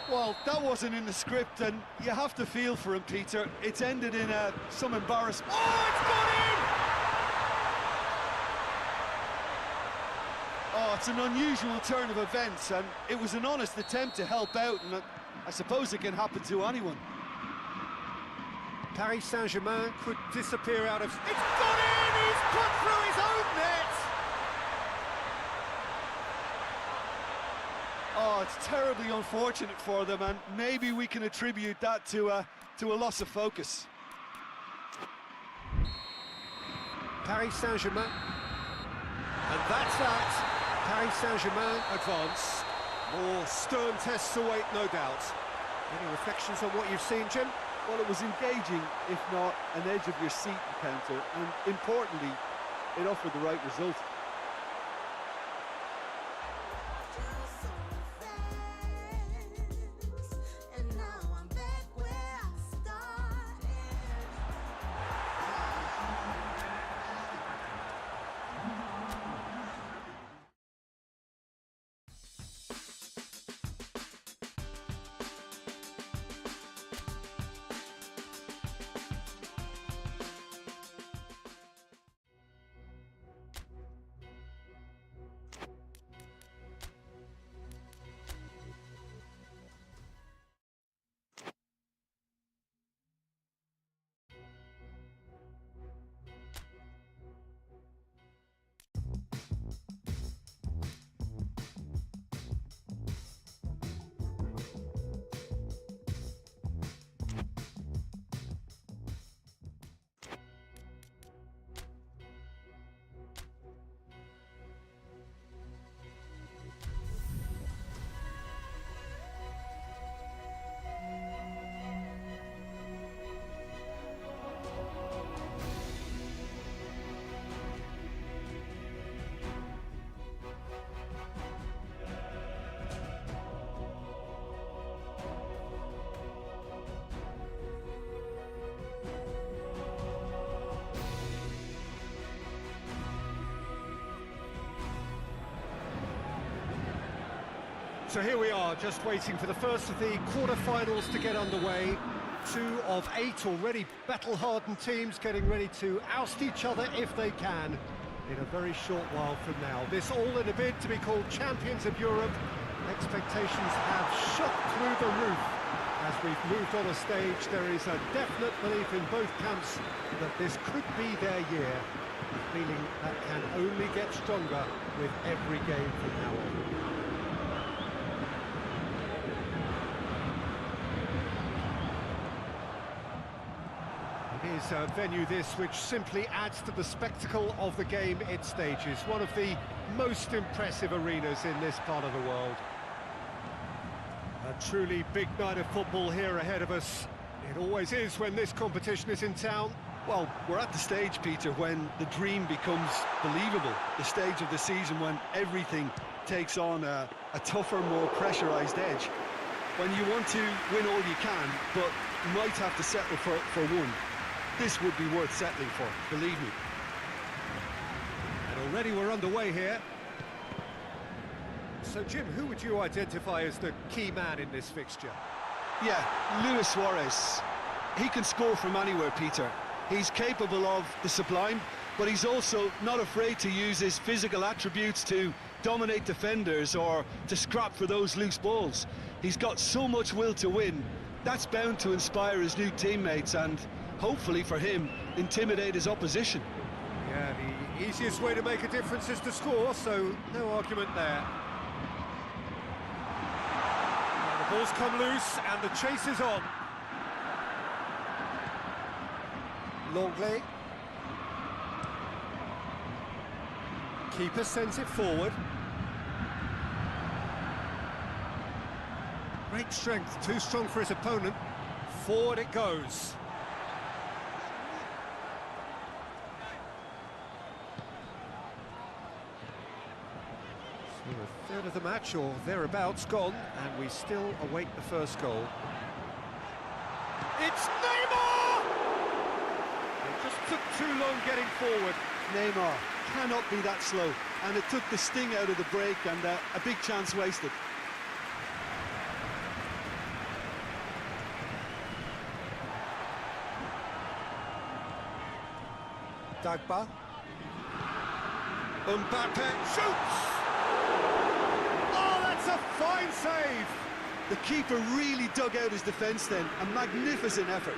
goal! Well, that wasn't in the script, and you have to feel for him, Peter. It's ended in some embarrassment. Oh, it's gone in! Oh, it's an unusual turn of events, and it was an honest attempt to help out, and I suppose it can happen to anyone. Paris Saint-Germain could disappear out of... It's gone in! He's put through his own net! Oh, it's terribly unfortunate for them, and maybe we can attribute that to a loss of focus. Paris Saint-Germain. And that's that. Paris Saint-Germain advance. More stern tests await, no doubt. Any reflections on what you've seen, Jim? Well, it was engaging, if not an edge-of-your-seat encounter, and importantly, it offered the right result. So here we are, just waiting for the first of the quarter-finals to get underway. 2 of 8 already battle-hardened teams getting ready to oust each other if they can in a very short while from now. This all in a bid to be called Champions of Europe. Expectations have shot through the roof. As we've moved on a stage, there is a definite belief in both camps that this could be their year. A feeling that can only get stronger with every game from now on. It is a venue this which simply adds to the spectacle of the game it stages. One of the most impressive arenas in this part of the world. A truly big night of football here ahead of us. It always is when this competition is in town. Well, we're at the stage, Peter, when the dream becomes believable. The stage of the season when everything takes on a tougher, more pressurised edge. When you want to win all you can, but might have to settle for one. This would be worth settling for, believe me. And already we're underway here. So, Jim, who would you identify as the key man in this fixture? Yeah, Luis Suarez. He can score from anywhere, Peter. He's capable of the sublime, but he's also not afraid to use his physical attributes to dominate defenders or to scrap for those loose balls. He's got so much will to win. That's bound to inspire his new teammates and, hopefully for him, intimidate his opposition. Yeah, the easiest way to make a difference is to score, so no argument there. And the ball's come loose and the chase is on. Longley. Keeper sends it forward. Great strength, too strong for his opponent. Forward it goes. So a third of the match, or thereabouts, gone, and we still await the first goal. It's Neymar! It just took too long getting forward. Neymar cannot be that slow, and it took the sting out of the break and a big chance wasted. Dagba. Mbappe shoots! Oh, that's a fine save! The keeper really dug out his defence then, a magnificent effort.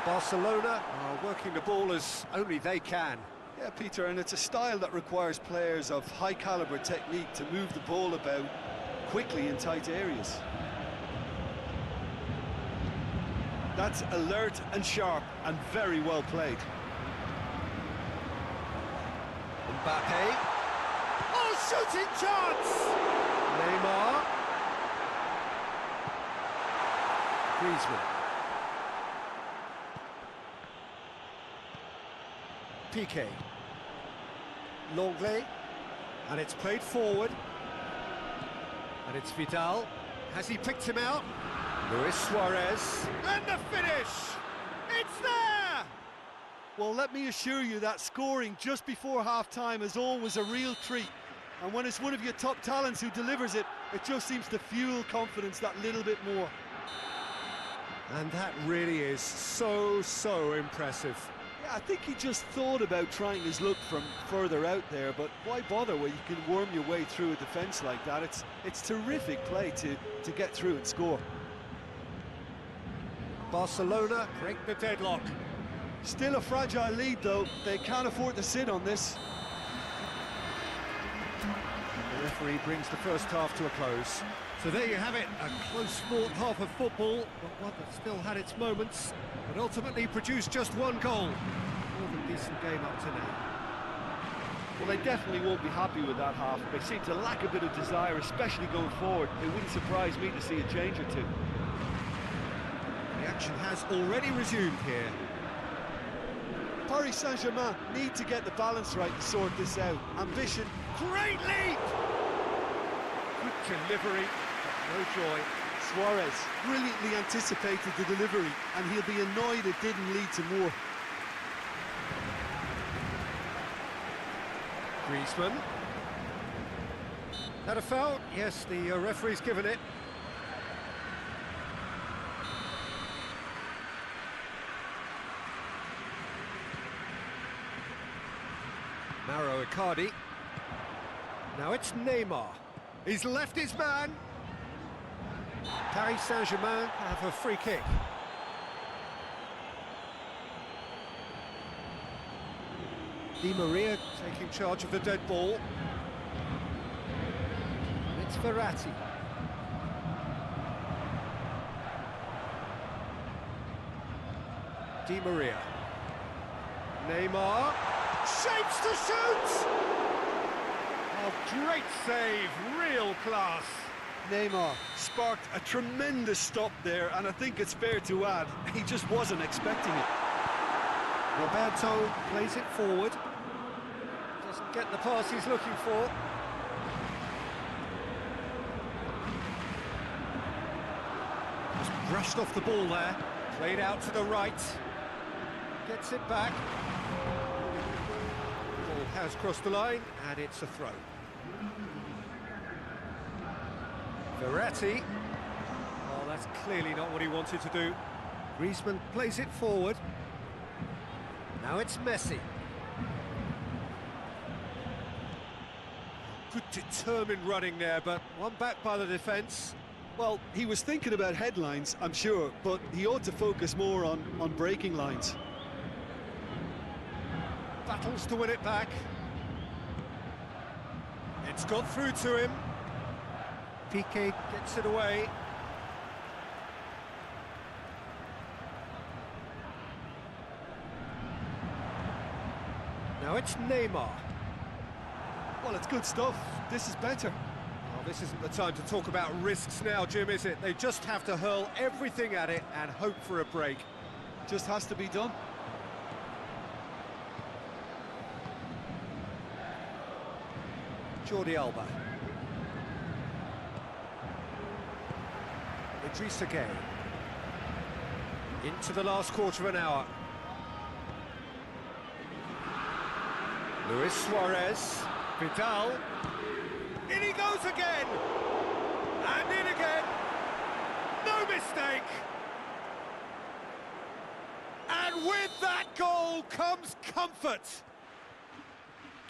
Barcelona are working the ball as only they can. Yeah, Peter, and it's a style that requires players of high-caliber technique to move the ball about quickly in tight areas. That's alert and sharp and very well played. Mbappe. Oh, shooting chance! Neymar. Griezmann. Piqué. Longley. And it's played forward. And it's Vidal. Has he picked him out? Luis Suarez. And the finish! It's there! Well, let me assure you that scoring just before half-time is always a real treat. And when it's one of your top talents who delivers it, it just seems to fuel confidence that little bit more. And that really is so impressive. Yeah, I think he just thought about trying his luck from further out there, but why bother when you can worm your way through a defence like that? It's terrific play to get through and score. Barcelona break the deadlock. Still a fragile lead, though. They can't afford to sit on this. The referee brings the first half to a close. So there you have it, a close-fought half of football, but one that still had its moments, but ultimately produced just one goal. More than decent game up to now. Well, they definitely won't be happy with that half. They seem to lack a bit of desire, especially going forward. It wouldn't surprise me to see a change or two. The action has already resumed here. Paris Saint-Germain need to get the balance right to sort this out. Ambition. Great lead! Good delivery, but no joy. Suarez. Brilliantly anticipated the delivery, and he'll be annoyed it didn't lead to more. Griezmann. Had a foul? Yes, the referee's given it. Mauro Icardi. Now it's Neymar. He's left his man. Paris Saint-Germain have a free kick. Di Maria taking charge of the dead ball. It's Verratti. Di Maria. Neymar. Shapes to shoot! Oh, great save, real class. Neymar sparked a tremendous stop there, and I think it's fair to add, he just wasn't expecting it. Roberto plays it forward. Doesn't get the pass he's looking for. Just brushed off the ball there. Played out to the right. Gets it back. Ball has crossed the line, and it's a throw. Verratti. Oh, that's clearly not what he wanted to do. Griezmann plays it forward. Now it's Messi. Good determined running there, but one back by the defence. Well, he was thinking about headlines, I'm sure, but he ought to focus more on breaking lines. Battles to win it back. It's got through to him. Piqué gets it away. Now it's Neymar. Well, it's good stuff. This is better. Well, this isn't the time to talk about risks now, Jim, is it? They just have to hurl everything at it and hope for a break. Just has to be done. Jordi Alba. Idrissa Gueye. Into the last quarter of an hour. Luis Suarez. Vidal. In he goes again! And in again! No mistake! And with that goal comes comfort!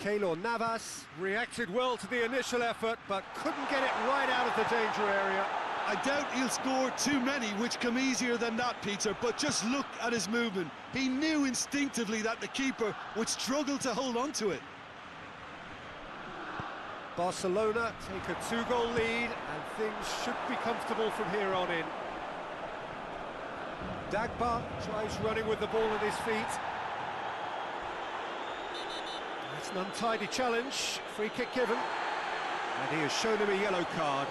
Keylor Navas reacted well to the initial effort, but couldn't get it right out of the danger area. I doubt he'll score too many, which come easier than that, Peter, but just look at his movement. He knew instinctively that the keeper would struggle to hold on to it. Barcelona take a two-goal lead, and things should be comfortable from here on in. Dagba tries running with the ball at his feet. That's an untidy challenge, free kick given, and he has shown him a yellow card.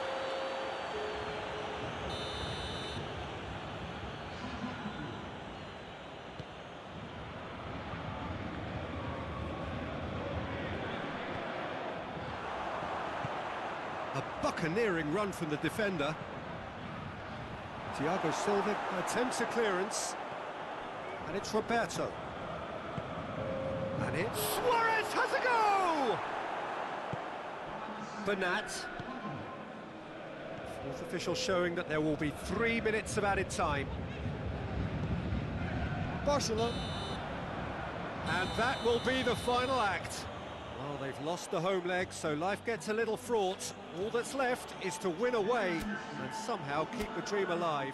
A buccaneering run from the defender. Thiago Silva attempts a clearance, and it's Roberto. And it's Suarez has a go! Bernat. Fourth official showing that there will be 3 minutes of added time. Barcelona. And that will be the final act. Well, they've lost the home leg, so life gets a little fraught. All that's left is to win away and somehow keep the dream alive.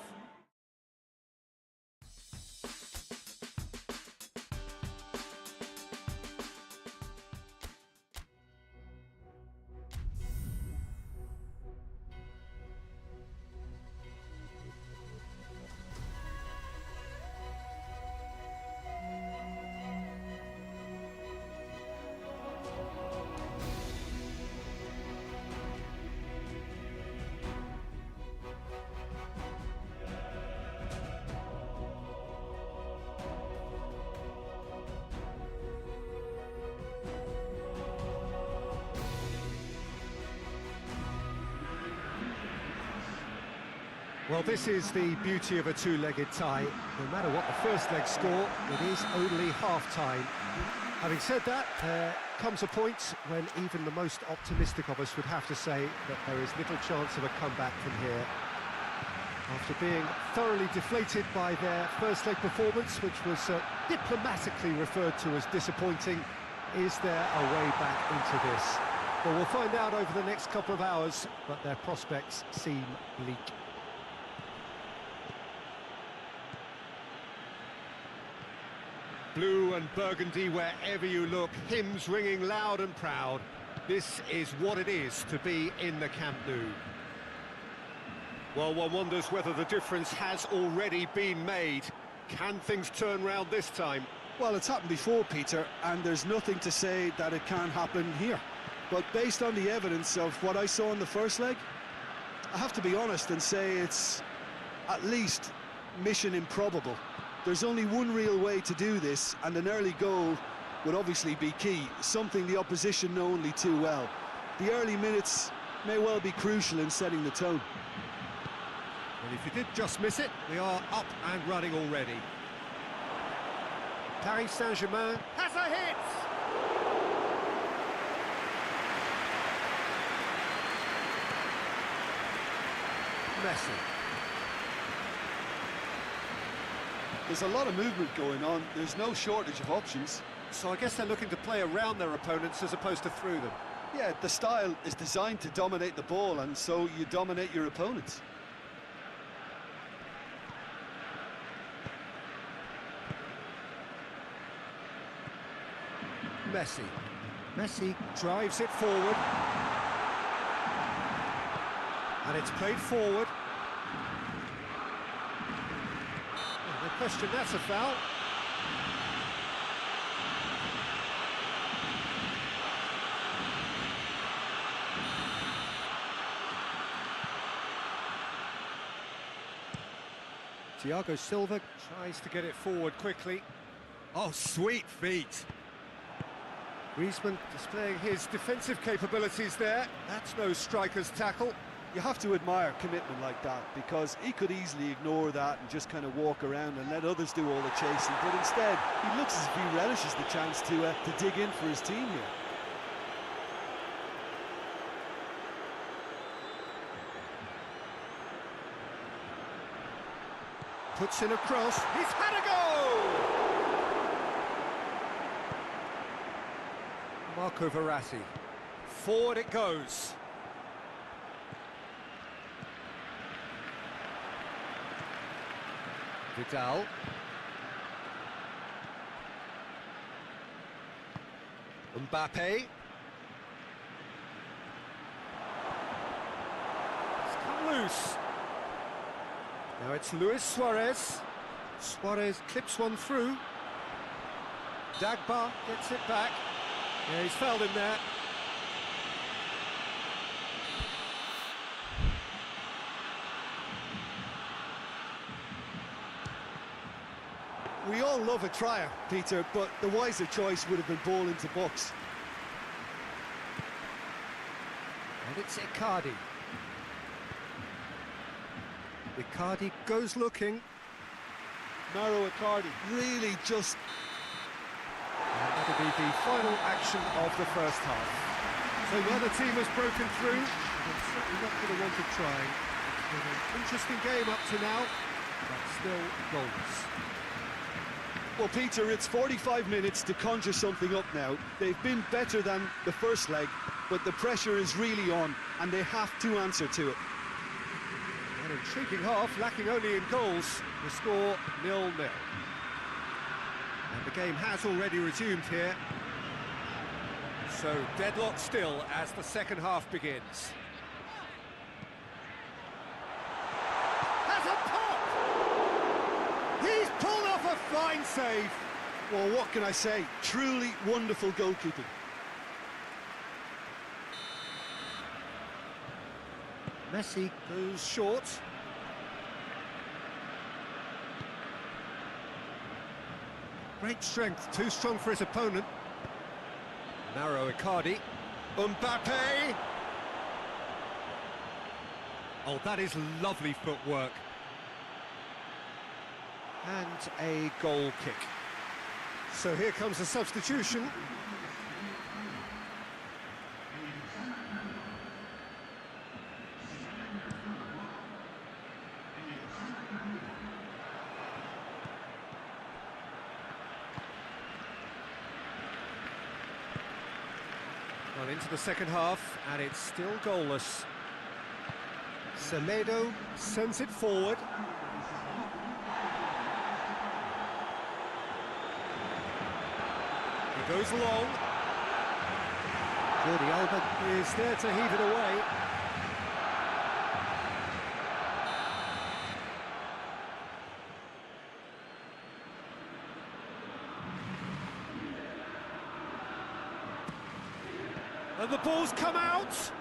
Well, this is the beauty of a two-legged tie. No matter what the first leg score, it is only half-time. Having said that, there comes a point when even the most optimistic of us would have to say that there is little chance of a comeback from here. After being thoroughly deflated by their first leg performance, which was diplomatically referred to as disappointing, is there a way back into this? Well, we'll find out over the next couple of hours, but their prospects seem bleak. Blue and burgundy wherever you look, hymns ringing loud and proud. This is what it is to be in the Camp Nou. Well, one wonders whether the difference has already been made. Can things turn round this time? Well, it's happened before, Peter, and there's nothing to say that it can't happen here. But based on the evidence of what I saw in the first leg, I have to be honest and say it's at least mission improbable. There's only one real way to do this, and an early goal would obviously be key, something the opposition know only too well. The early minutes may well be crucial in setting the tone. And if you did just miss it, we are up and running already. Paris Saint-Germain has a hit! Messi. There's a lot of movement going on. There's no shortage of options. So I guess they're looking to play around their opponents as opposed to through them. Yeah, the style is designed to dominate the ball, and so you dominate your opponents. Messi. Messi drives it forward. And it's played forward. No question, that's a foul. Thiago Silva tries to get it forward quickly. Oh, sweet feet. Griezmann displaying his defensive capabilities there. That's no striker's tackle. You have to admire commitment like that, because he could easily ignore that and just kind of walk around and let others do all the chasing, but instead he looks as if he relishes the chance to dig in for his team here. Puts in a cross, he's had a go! Marco Verratti, forward it goes. Vidal. Mbappe. It's come loose. Now it's Luis Suarez. Suarez clips one through. Dagba gets it back. Yeah, he's fouled him there. We all love a trier, Peter, but the wiser choice would have been ball into box. And it's Icardi. Icardi goes looking. Mauro Icardi. Really just... And that'll be the final action of the first half. So the other team has broken through. They're certainly not going to want to try. It's been an interesting game up to now, but still goals. Well, Peter, it's 45 minutes to conjure something up now. They've been better than the first leg, but the pressure is really on, and they have to answer to it. An intriguing half, lacking only in goals. The score 0-0. And the game has already resumed here. So deadlock still as the second half begins. Has a pop! He's pulled off a fine save. Well, what can I say? Truly wonderful goalkeeping. Messi goes short. Great strength, too strong for his opponent. Narrow Icardi. Mbappe! Oh, that is lovely footwork. And a goal kick. So here comes the substitution. Well, into the second half, and it's still goalless. Semedo sends it forward. He goes long. Jordi Alba is there to heave it away. And the ball's come out.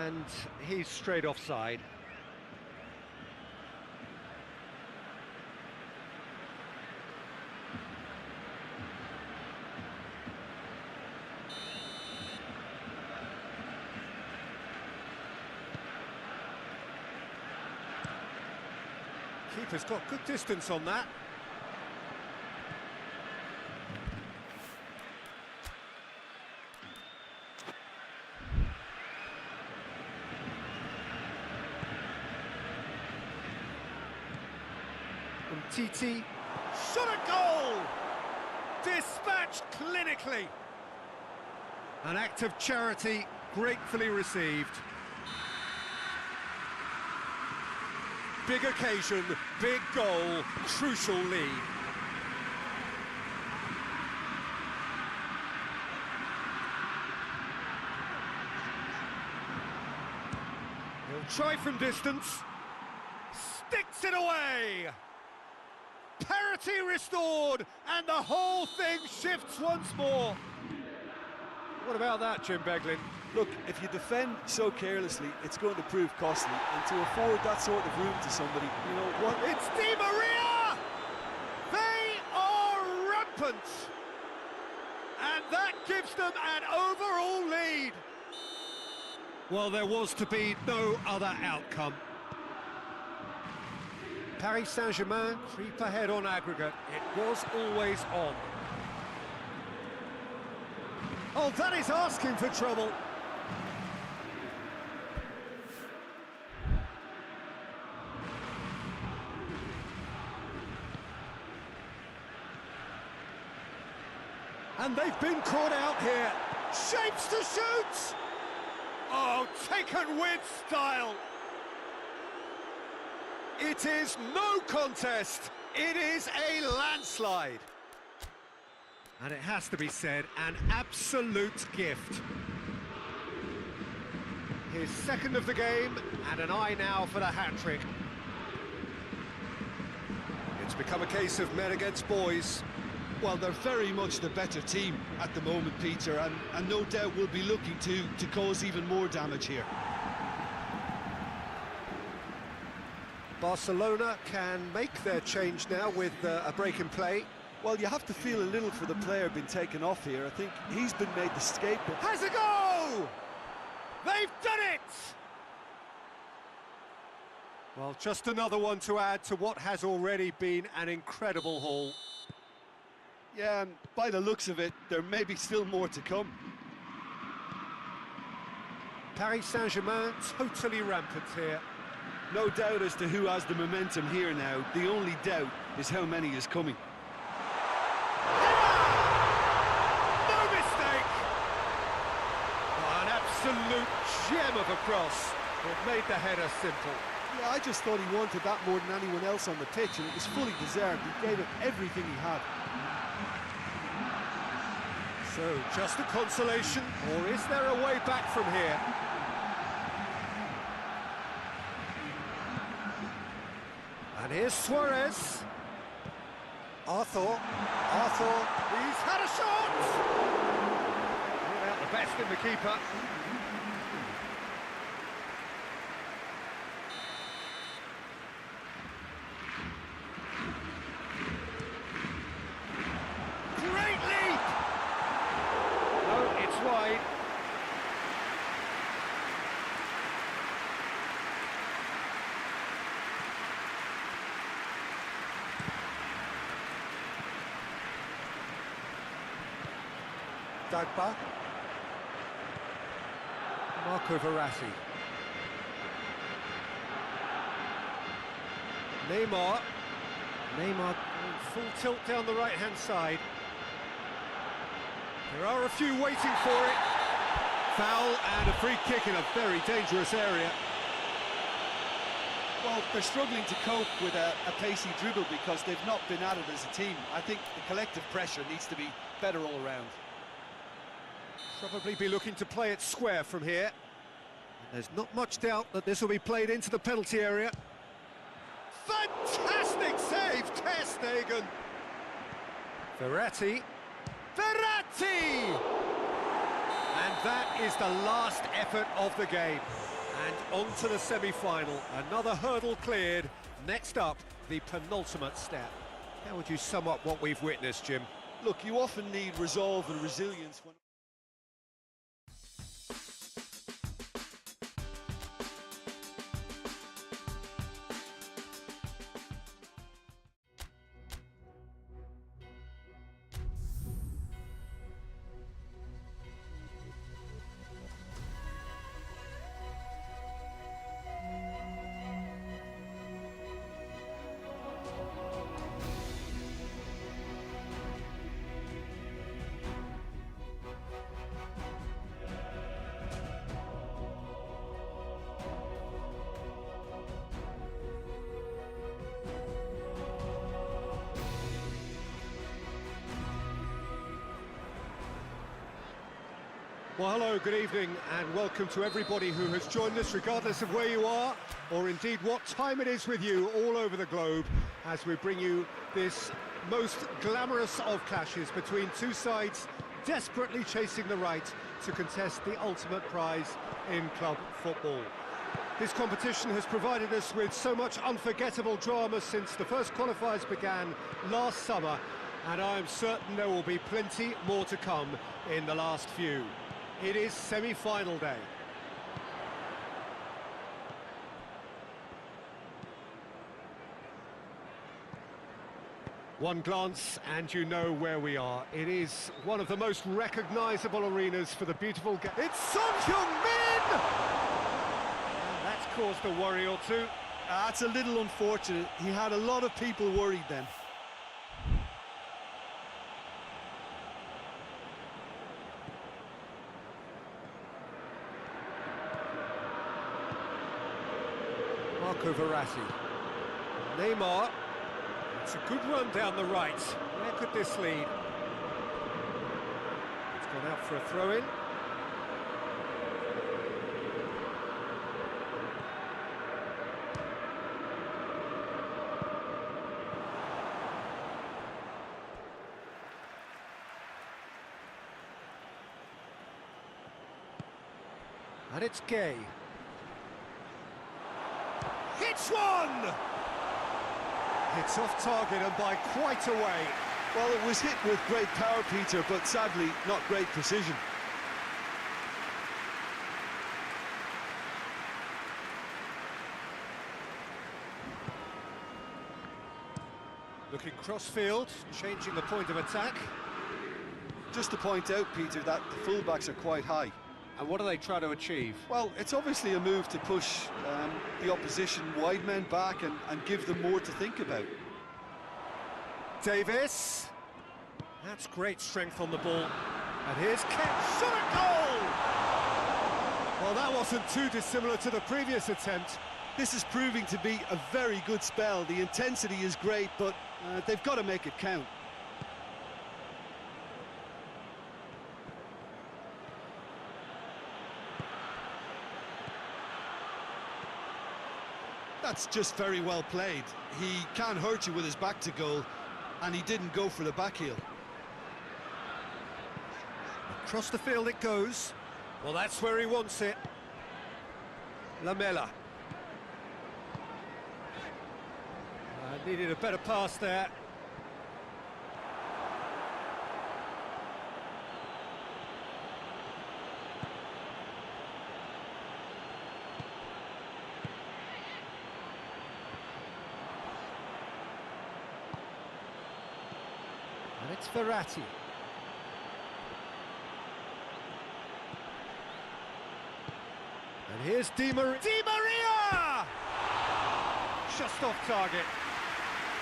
And he's straight offside. Keeper's got good distance on that. Titi, shot a goal! Dispatched clinically. An act of charity gratefully received. Big occasion, big goal, crucial lead. He'll try from distance. Sticks it away! Parity restored, and the whole thing shifts once more. What about that, Jim Beglin? Look, if you defend so carelessly, it's going to prove costly, and to afford that sort of room to somebody, you know what? It's Di Maria! They are rampant! And that gives them an overall lead. Well, there was to be no other outcome. Paris Saint-Germain creep ahead on aggregate. It was always on. Oh, that is asking for trouble. And they've been caught out here. Shapes to shoot! Oh, taken with style. It is no contest, it is a landslide. And it has to be said, an absolute gift. His second of the game, and an eye now for the hat-trick. It's become a case of men against boys. Well, they're very much the better team at the moment, Peter, and no doubt will be looking to cause even more damage here. Barcelona can make their change now with a break in play. Well, you have to feel a little for the player being taken off here. I think he's been made the scapegoat. Has a go! They've done it! Well, just another one to add to what has already been an incredible haul. Yeah, and by the looks of it, there may be still more to come. Paris Saint-Germain totally rampant here. No doubt as to who has the momentum here now. The only doubt is how many is coming. No mistake! Oh, an absolute gem of a cross. It made the header simple. Yeah, I just thought he wanted that more than anyone else on the pitch, and it was fully deserved. He gave it everything he had. So, just a consolation, or is there a way back from here? And here's Suarez. Arthur, he's had a shot! Brought out the best in the keeper. Great leap! No, it's wide. Dagba. Marco Verratti. Neymar. Neymar going full tilt down the right-hand side. There are a few waiting for it. Foul and a free kick in a very dangerous area. Well, they're struggling to cope with a pacey dribble because they've not been at it as a team. I think the collective pressure needs to be better all around. Probably be looking to play it square from here. There's not much doubt that this will be played into the penalty area. Fantastic save, Ter Stegen! Verratti. Verratti! And that is the last effort of the game. And on to the semi-final. Another hurdle cleared. Next up, the penultimate step. How would you sum up what we've witnessed, Jim? Look, you often need resolve and resilience when... Well, hello, good evening, and welcome to everybody who has joined us, regardless of where you are, or indeed what time it is with you all over the globe, as we bring you this most glamorous of clashes between two sides desperately chasing the right to contest the ultimate prize in club football. This competition has provided us with so much unforgettable drama since the first qualifiers began last summer, and I am certain there will be plenty more to come in the last few. It is semi-final day. One glance and you know where we are. It is one of the most recognisable arenas for the beautiful game. It's Son Heung-min! That's caused a worry or two. That's a little unfortunate. He had a lot of people worried then. Marco Verratti. Neymar. It's a good run down the right. Where could this lead? It's gone out for a throw-in. And it's Gay. Hits one! It's off target and by quite a way. Well, it was hit with great power, Peter, but sadly not great precision. Looking cross-field, changing the point of attack. Just to point out, Peter, that the fullbacks are quite high. And what do they try to achieve? Well, it's obviously a move to push the opposition wide men back and give them more to think about. Davis. That's great strength on the ball. And here's Kent. Shot at goal! Well, that wasn't too dissimilar to the previous attempt. This is proving to be a very good spell. The intensity is great, but they've got to make it count. That's just very well played. He can hurt you with his back to goal, and he didn't go for the back heel. Across the field it goes. Well, that's where he wants it. Lamela. Needed a better pass there. And it's Verratti. And here's Di Maria! Just off target.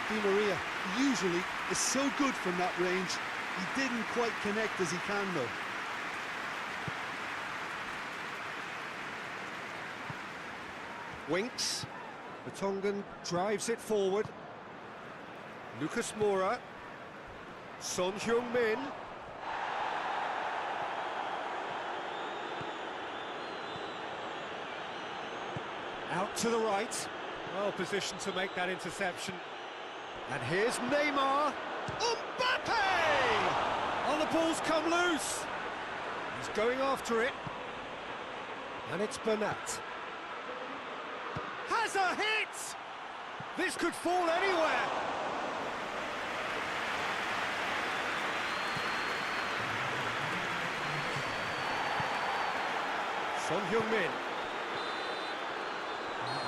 Di Maria usually is so good from that range. He didn't quite connect as he can though. Winks. The Tongan drives it forward. Lucas Moura. Son Heung-min. Out to the right. Well positioned to make that interception. And here's Neymar. Mbappe! Oh, the ball's come loose. He's going after it. And it's Bernat. Has a hit! This could fall anywhere. Son Heung-min.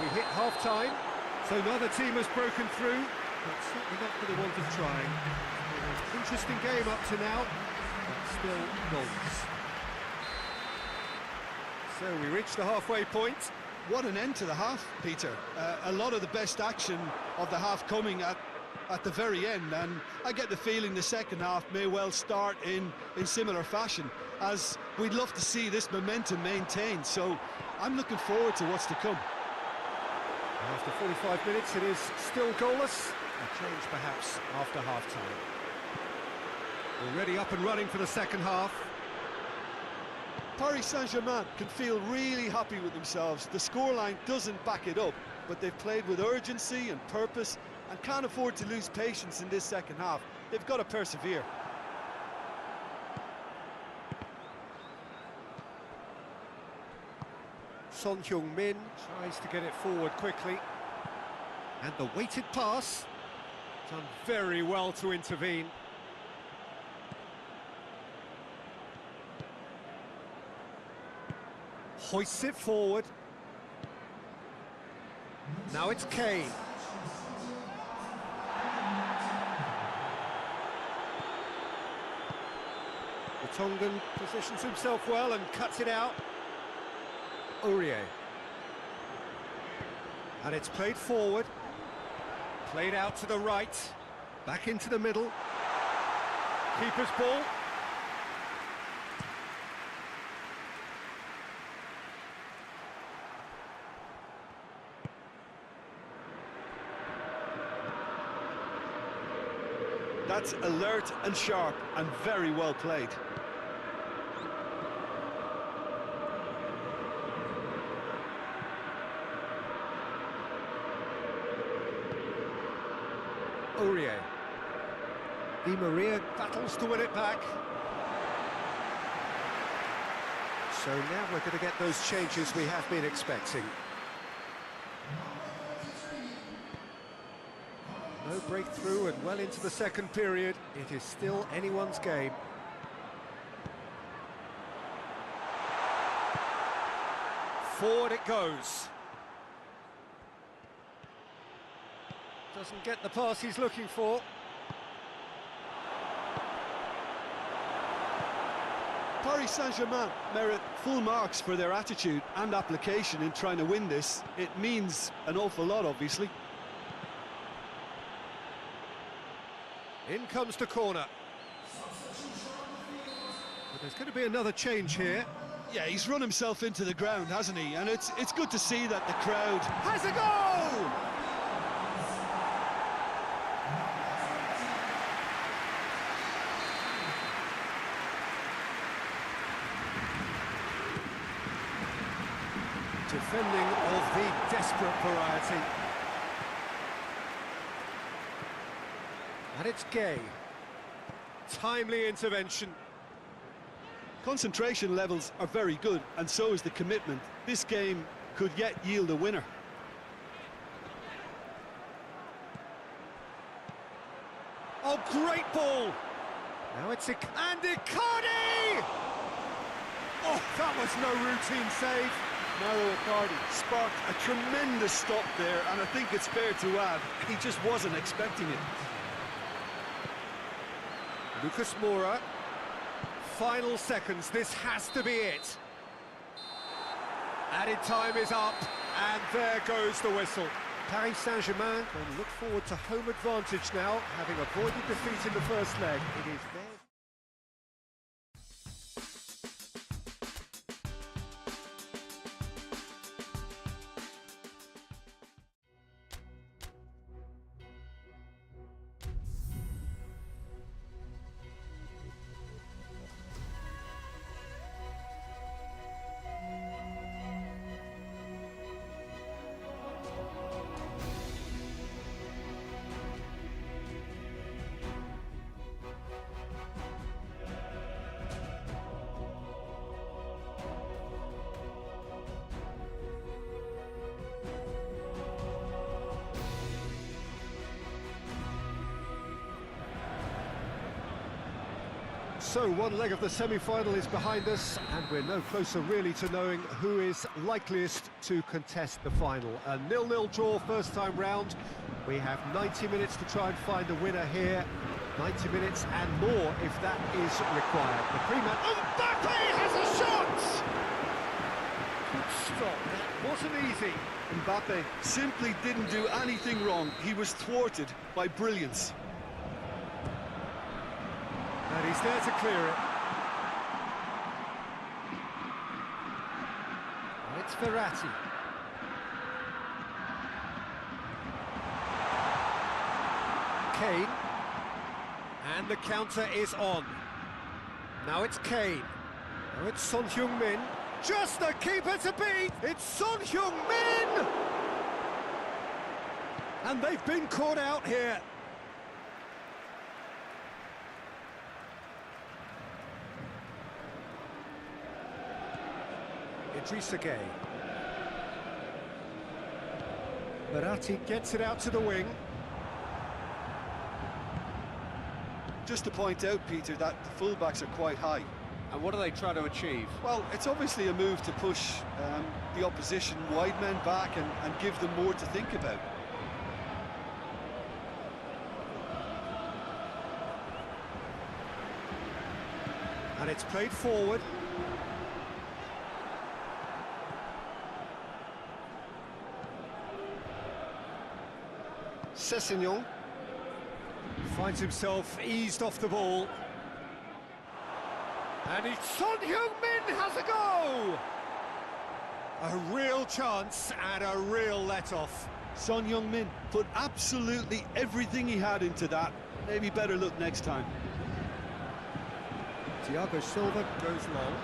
We hit half-time, so neither team has broken through, but certainly not for the want of trying. Interesting game up to now, but still goals. So we reach the halfway point. What an end to the half, Peter. A lot of the best action of the half coming at the very end, and I get the feeling the second half may well start in similar fashion, as we'd love to see this momentum maintained, so I'm looking forward to what's to come. After 45 minutes, it is still goalless. A change perhaps after half-time. Already up and running for the second half. Paris Saint-Germain can feel really happy with themselves. The scoreline doesn't back it up, but they've played with urgency and purpose and can't afford to lose patience in this second half. They've got to persevere. Son Heung-min tries to get it forward quickly. And the weighted pass. Done very well to intervene. Hoists it forward. Now it's Kane. The Tongan positions himself well and cuts it out. Aurier. And it's played forward. Played out to the right. Back into the middle. Keeper's ball. That's alert and sharp and very well played. Aurier. Di Maria battles to win it back. So now we're going to get those changes we have been expecting. No breakthrough and well into the second period. It is still anyone's game. Forward it goes. Doesn't get the pass he's looking for. Paris Saint-Germain merit full marks for their attitude and application in trying to win this. It means an awful lot, obviously. In comes the corner. But there's going to be another change here. Yeah, he's run himself into the ground, hasn't he? And it's good to see that the crowd Has a goal! Defending of the desperate variety. And it's Gay. Timely intervention. concentration levels are very good, and so is the commitment. This game could yet yield a winner. Oh, great ball! Now it's Icardi! Oh, that was no routine save. Mauro Icardi sparked a tremendous stop there, and I think it's fair to add, he just wasn't expecting it. Lucas Moura. Final seconds, this has to be it. Added time is up, and there goes the whistle. Paris Saint-Germain can look forward to home advantage now, having avoided defeat in the first leg. It is theirs. So one leg of the semi-final is behind us, and we're no closer really to knowing who is likeliest to contest the final. A 0-0 draw first time round. We have 90 minutes to try and find a winner here. 90 minutes and more if that is required. The pre-match... Mbappe has a shot! Good stop, that wasn't easy. Mbappe simply didn't do anything wrong. He was thwarted by brilliance. And he's there to clear it. And it's Verratti. Kane. And the counter is on. Now it's Kane. Now it's Son Heung-min. Just the keeper to beat! It's Son Heung-min! And they've been caught out here. Idrissa Gueye. Verratti gets it out to the wing. Just to point out, Peter, that the fullbacks are quite high. And what are they trying to achieve? Well, it's obviously a move to push the opposition wide men back and give them more to think about. And it's played forward. Sessegnon finds himself eased off the ball. And it's Son Heung-min has a go! A real chance and a real let-off. Son Heung-min put absolutely everything he had into that. Maybe better look next time. Thiago Silva goes long.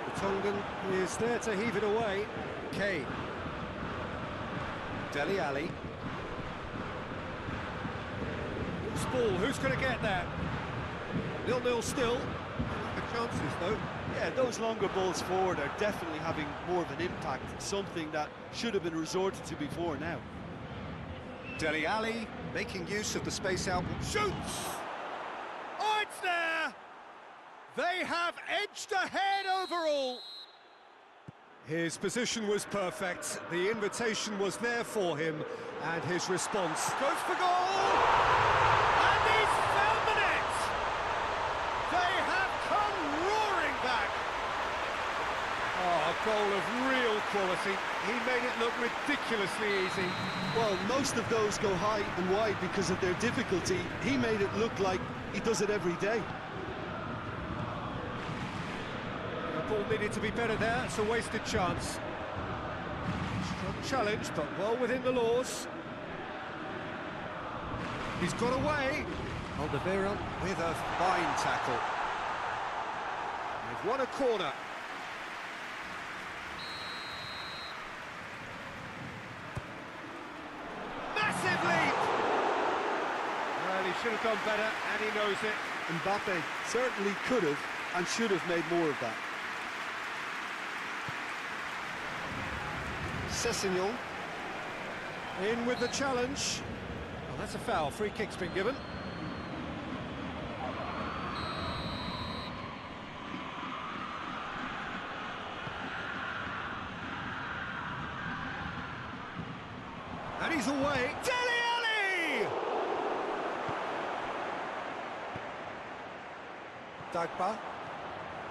The Tongan is there to heave it away. Kane. Dele Alli. Loose ball, who's going to get that? 0-0 still. The chances though. Yeah, those longer balls forward are definitely having more of an impact. Something that should have been resorted to before now. Dele Alli making use of the space out. Shoots! Oh, it's there! They have edged ahead overall. His position was perfect. The invitation was there for him, and his response goes for goal! And he's found the net! They have come roaring back! Oh, a goal of real quality. He made it look ridiculously easy. Well, most of those go high and wide because of their difficulty. He made it look like he does it every day. The ball needed to be better there, it's a wasted chance. Strong challenge, but well within the laws. He's got away. Alderweireld with a fine tackle. They've won a corner. Massive leap! Well, he should have done better, and he knows it. Mbappe certainly could have and should have made more of that. Sessegnon in with the challenge. Well, that's a foul. Free kick's been given. And he's away. Dele Alli!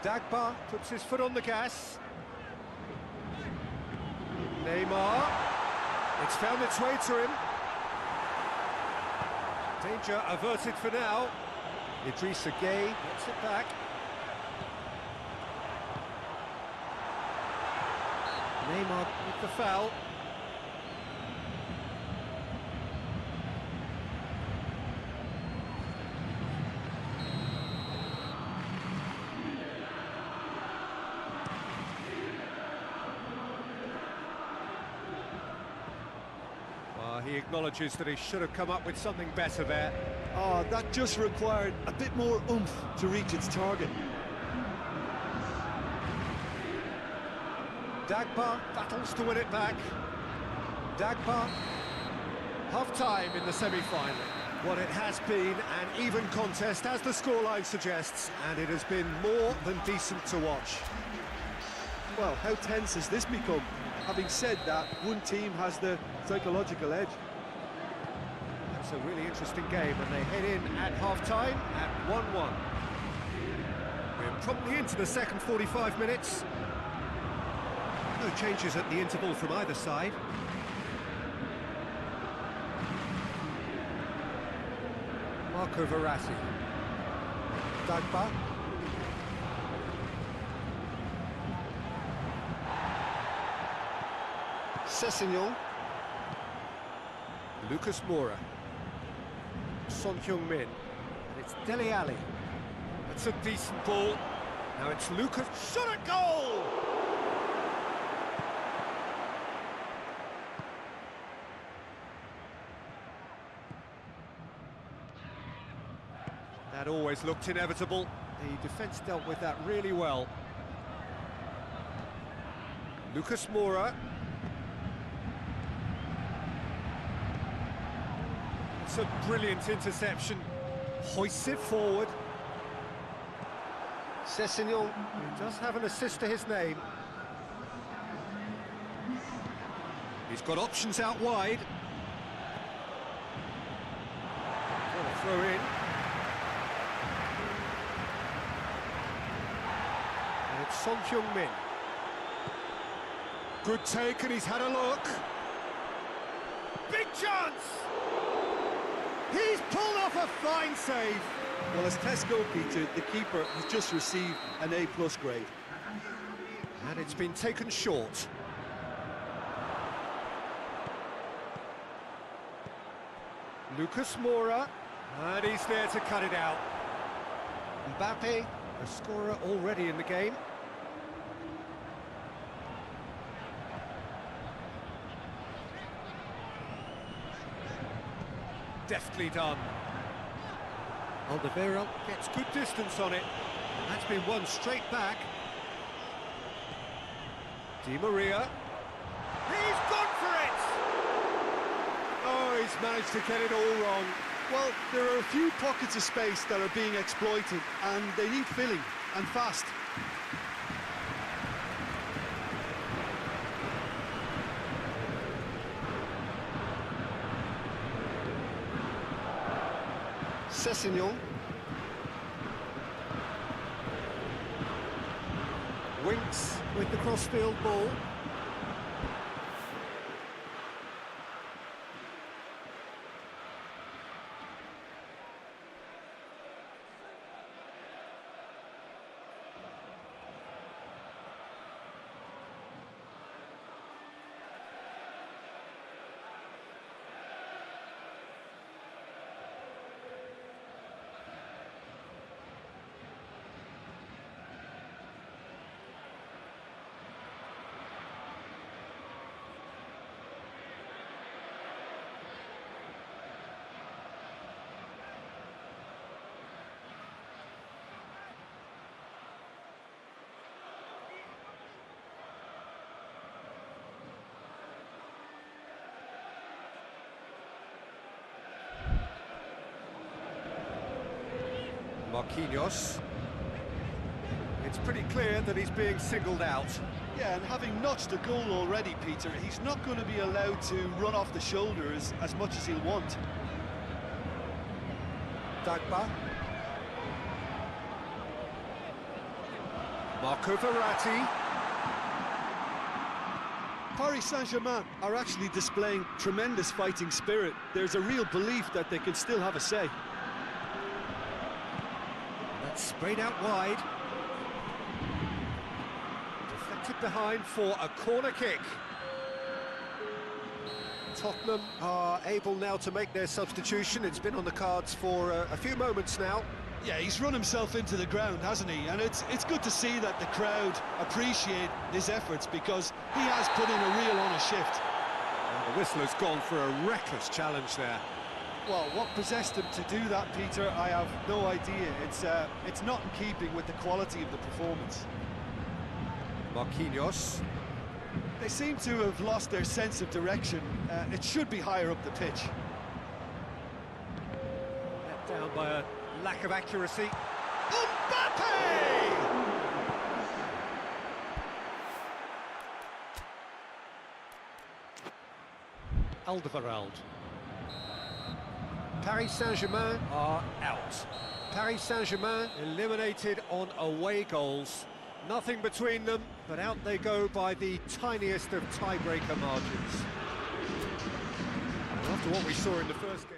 Dagba puts his foot on the gas. Neymar. It's found its way to him. Danger averted for now. Idrissa Gueye gets it back. Neymar with the foul. He acknowledges that he should have come up with something better there. Oh, that just required a bit more oomph to reach its target. Dagba battles to win it back. Dagba, half-time in the semi-final. Well, it has been an even contest, as the scoreline suggests, and it has been more than decent to watch. Well, how tense has this become? Having said that, one team has the psychological edge. That's a really interesting game, and they head in at half-time at 1-1. We're promptly into the second 45 minutes. No changes at the interval from either side. Marco Verratti. Dagba. Sessegnon. Lucas Moura. Son Heung-min. It's Dele Alli. That's a decent ball. Now it's Lucas. Shot at goal! That always looked inevitable. The defence dealt with that really well. Lucas Moura. It's a brilliant interception. Hoists it forward. Sessegnon. He does have an assist to his name. He's got options out wide. What a throw in. And it's Son Heung-min. Good take, and he's had a look. Big chance! He's pulled off a fine save. Well, as test goalkeeper, the keeper has just received an A+ grade. And it's been taken short. Lucas Moura, and he's there to cut it out. Mbappe, a scorer already in the game. Deftly done. Alderweireld gets good distance on it. That's been won straight back. Di Maria. He's gone for it! Oh, he's managed to get it all wrong. Well, there are a few pockets of space that are being exploited, and they need filling, and fast. Sessegnon. Winks with the cross-field ball. Marquinhos. It's pretty clear that he's being singled out. Yeah, and having notched a goal already, Peter, he's not going to be allowed to run off the shoulders as much as he'll want. Dagba. Marco Verratti. Paris Saint-Germain are actually displaying tremendous fighting spirit. There's a real belief that they can still have a say. That's sprayed out wide. Deflected behind for a corner kick. Tottenham are able now to make their substitution. It's been on the cards for a few moments now. Yeah, he's run himself into the ground, hasn't he? And it's good to see that the crowd appreciate his efforts, because he has put in a real honest shift. And the whistle has gone for a reckless challenge there. Well, what possessed him to do that, Peter, I have no idea. It's not in keeping with the quality of the performance. Marquinhos. They seem to have lost their sense of direction. It should be higher up the pitch. Let down by a lack of accuracy. Mbappe! Alderweireld. Paris Saint-Germain are out. Paris Saint-Germain eliminated on away goals. Nothing between them, but out they go by the tiniest of tiebreaker margins. After what we saw in the first game...